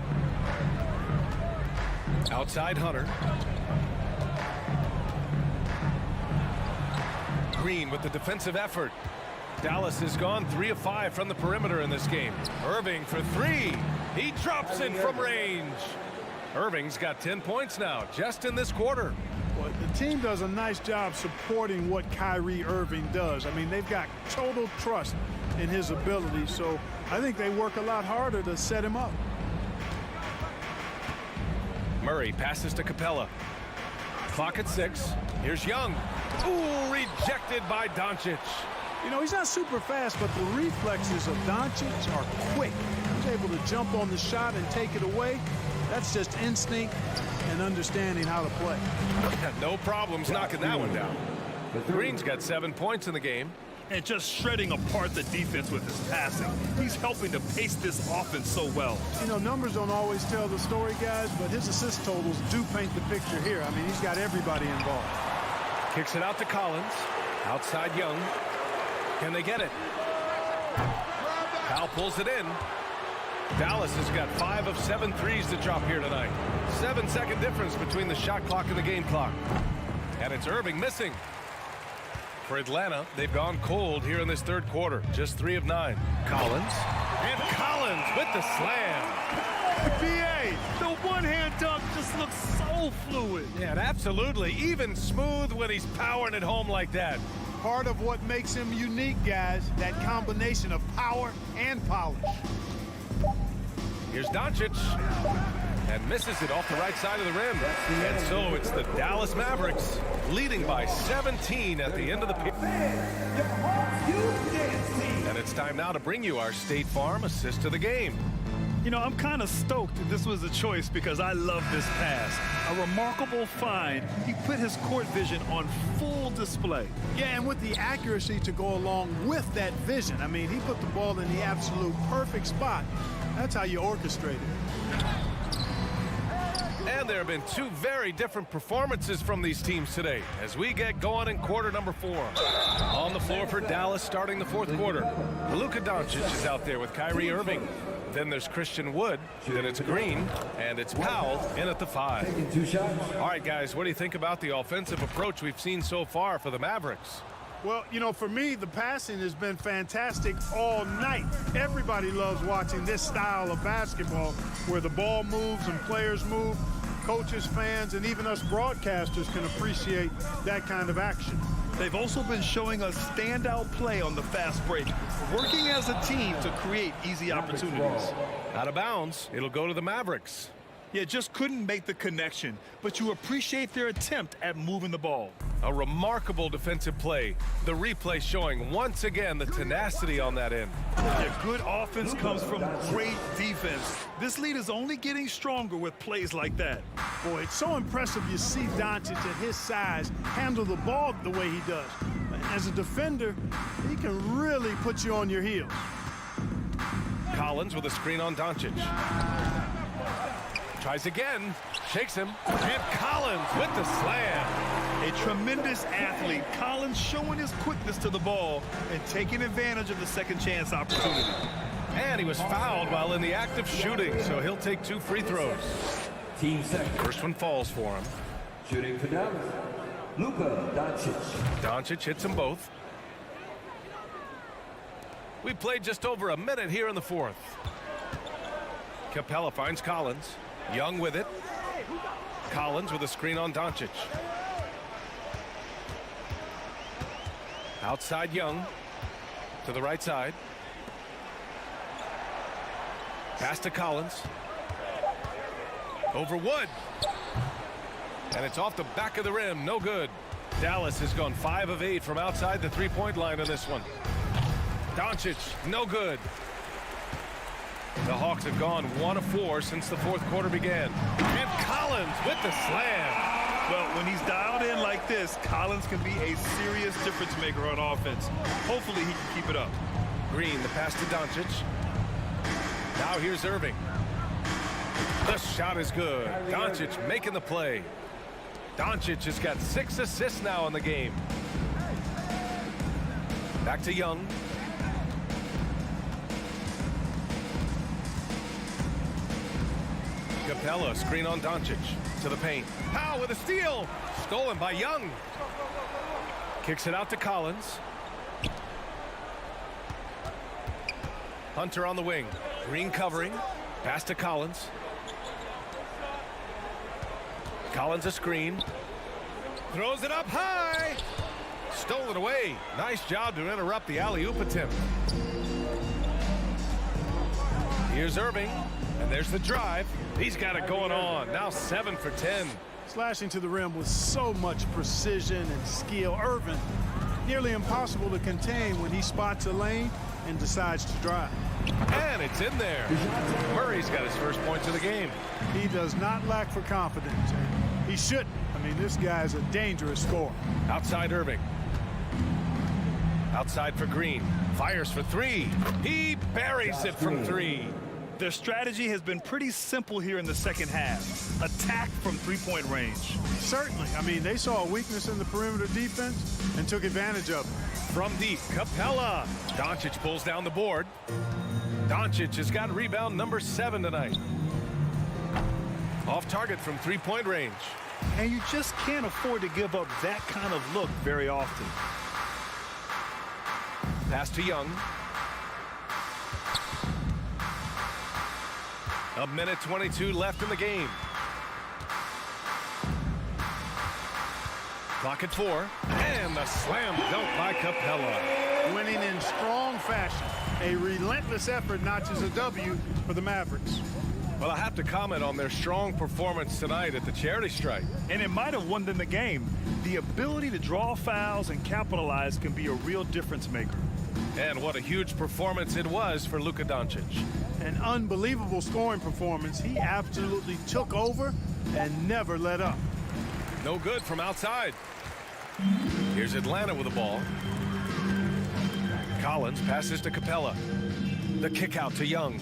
Outside Hunter. Green with the defensive effort. Dallas has gone 3 of 5 from the perimeter in this game. Irving for 3. He drops it from range. Irving's got 10 points now just in this quarter. Well, the team does a nice job supporting what Kyrie Irving does. I mean, they've got total trust in his ability, so I think they work a lot harder to set him up. Murray passes to Capella. Clock at 6. Here's Young. Ooh, rejected by Doncic. You know, he's not super fast, but the reflexes of Doncic are quick. He's able to jump on the shot and take it away. That's just instinct and understanding how to play. No problems knocking that one down. Green's got 7 points in the game. And just shredding apart the defense with his passing. He's helping to pace this offense so well. You know, numbers don't always tell the story, guys, but his assist totals do paint the picture here. I mean, he's got everybody involved. Kicks it out to Collins. Outside Young. Can they get it? Powell pulls it in. Dallas has got 5 of 7 threes to drop here tonight. 7-second difference between the shot clock and the game clock. And it's Irving missing. For Atlanta, they've gone cold here in this third quarter. Just 3 of 9. Collins. And Collins with the slam. BA, the one-hand dunk just looks so fluid. Yeah, absolutely. Even smooth when he's powering it home like that. Part of what makes him unique, guys, that combination of power and polish. Here's Doncic. And misses it off the right side of the rim. And so it's the Dallas Mavericks leading by 17 at the end of the period. And it's time now to bring you our State Farm assist to the game. You know, I'm kind of stoked that this was a choice because I love this pass. A remarkable find. He put his court vision on full display. Yeah, and with the accuracy to go along with that vision. I mean, he put the ball in the absolute perfect spot. That's how you orchestrate it. And there have been two very different performances from these teams today as we get going in quarter number 4. On the floor for Dallas starting the fourth quarter. Luka Doncic is out there with Kyrie Irving. Then there's Christian Wood. Then it's Green. And it's Powell in at the 5. All right, guys, what do you think about the offensive approach we've seen so far for the Mavericks? Well, you know, for me, the passing has been fantastic all night. Everybody loves watching this style of basketball where the ball moves and players move. Coaches, fans, and even us broadcasters can appreciate that kind of action. They've also been showing us standout play on the fast break, working as a team to create easy opportunities. Out of bounds, it'll go to the Mavericks. Yeah, just couldn't make the connection, but you appreciate their attempt at moving the ball. A remarkable defensive play. The replay showing once again the tenacity on that end. Yeah, good offense comes from great defense. This lead is only getting stronger with plays like that. Boy, it's so impressive you see Doncic at his size handle the ball the way he does. As a defender, he can really put you on your heels. Collins with a screen on Doncic. Tries again, shakes him, and Collins with the slam. A tremendous athlete. Collins showing his quickness to the ball and taking advantage of the second chance opportunity. And he was fouled while in the act of shooting, so he'll take 2 free throws. Team second. First one falls for him. Shooting for Dallas, Luka Doncic. Doncic hits them both. We played just over a minute here in the fourth. Capella finds Collins. Young with it. Collins with a screen on Doncic. Outside Young to the right side. Pass to Collins. Over Wood. And it's off the back of the rim. No good. Dallas has gone 5 of 8 from outside the three-point line on this one. Doncic, no good. The Hawks have gone 1 of 4 since the fourth quarter began. And Collins with the slam. Well, when he's dialed in like this, Collins can be a serious difference maker on offense. Hopefully he can keep it up. Green, the pass to Doncic. Now here's Irving. The shot is good. Doncic making the play. Doncic has got 6 assists now in the game. Back to Young. Capella, screen on Doncic. To the paint. Powell with a steal. Stolen by Young. Kicks it out to Collins. Hunter on the wing. Green covering. Pass to Collins. Collins a screen. Throws it up high. Stolen away. Nice job to interrupt the alley-oop attempt. Here's Irving. And there's the drive. He's got it going on. Now 7 for 10. Slashing to the rim with so much precision and skill. Irving, nearly impossible to contain when he spots a lane and decides to drive. And it's in there. Murray's got his first points of the game. He does not lack for confidence. He shouldn't. I mean, this guy's a dangerous scorer. Outside Irving. Outside for Green. Fires for 3. He buries it from 3. Their strategy has been pretty simple here in the second half. Attack from three-point range. Certainly. I mean, they saw a weakness in the perimeter defense and took advantage of it. From deep, Capella. Doncic pulls down the board. Doncic has got rebound number 7 tonight. Off target from three-point range. And you just can't afford to give up that kind of look very often. Pass to Young. A minute 22 left in the game. Clock at 4. And the slam dunk by Capella. Winning in strong fashion. A relentless effort notches a W for the Mavericks. Well, I have to comment on their strong performance tonight at the charity stripe. And it might have won them the game. The ability to draw fouls and capitalize can be a real difference maker. And what a huge performance it was for Luka Doncic. An unbelievable scoring performance. He absolutely took over and never let up. No good from outside. Here's Atlanta with the ball. Collins passes to Capella. The kick out to Young.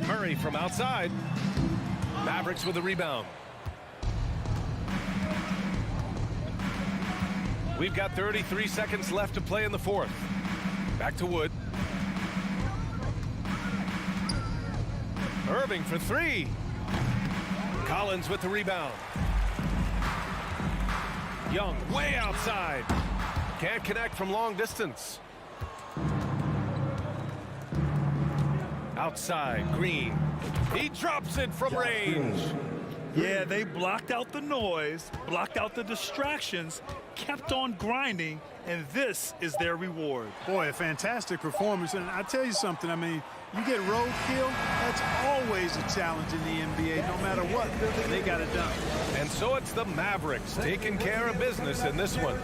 Murray from outside. Mavericks with the rebound. We've got 33 seconds left to play in the fourth. Back to Wood. Irving for 3. Collins with the rebound. Young way outside. Can't connect from long distance. Outside, Green. He drops it from range. Yeah, they blocked out the noise, blocked out the distractions, kept on grinding, and this is their reward. Boy, a fantastic performance. And I tell you something, I mean, you get roadkill, that's always a challenge in the NBA. No matter what, they got it done. And so it's the Mavericks taking care of business in this one.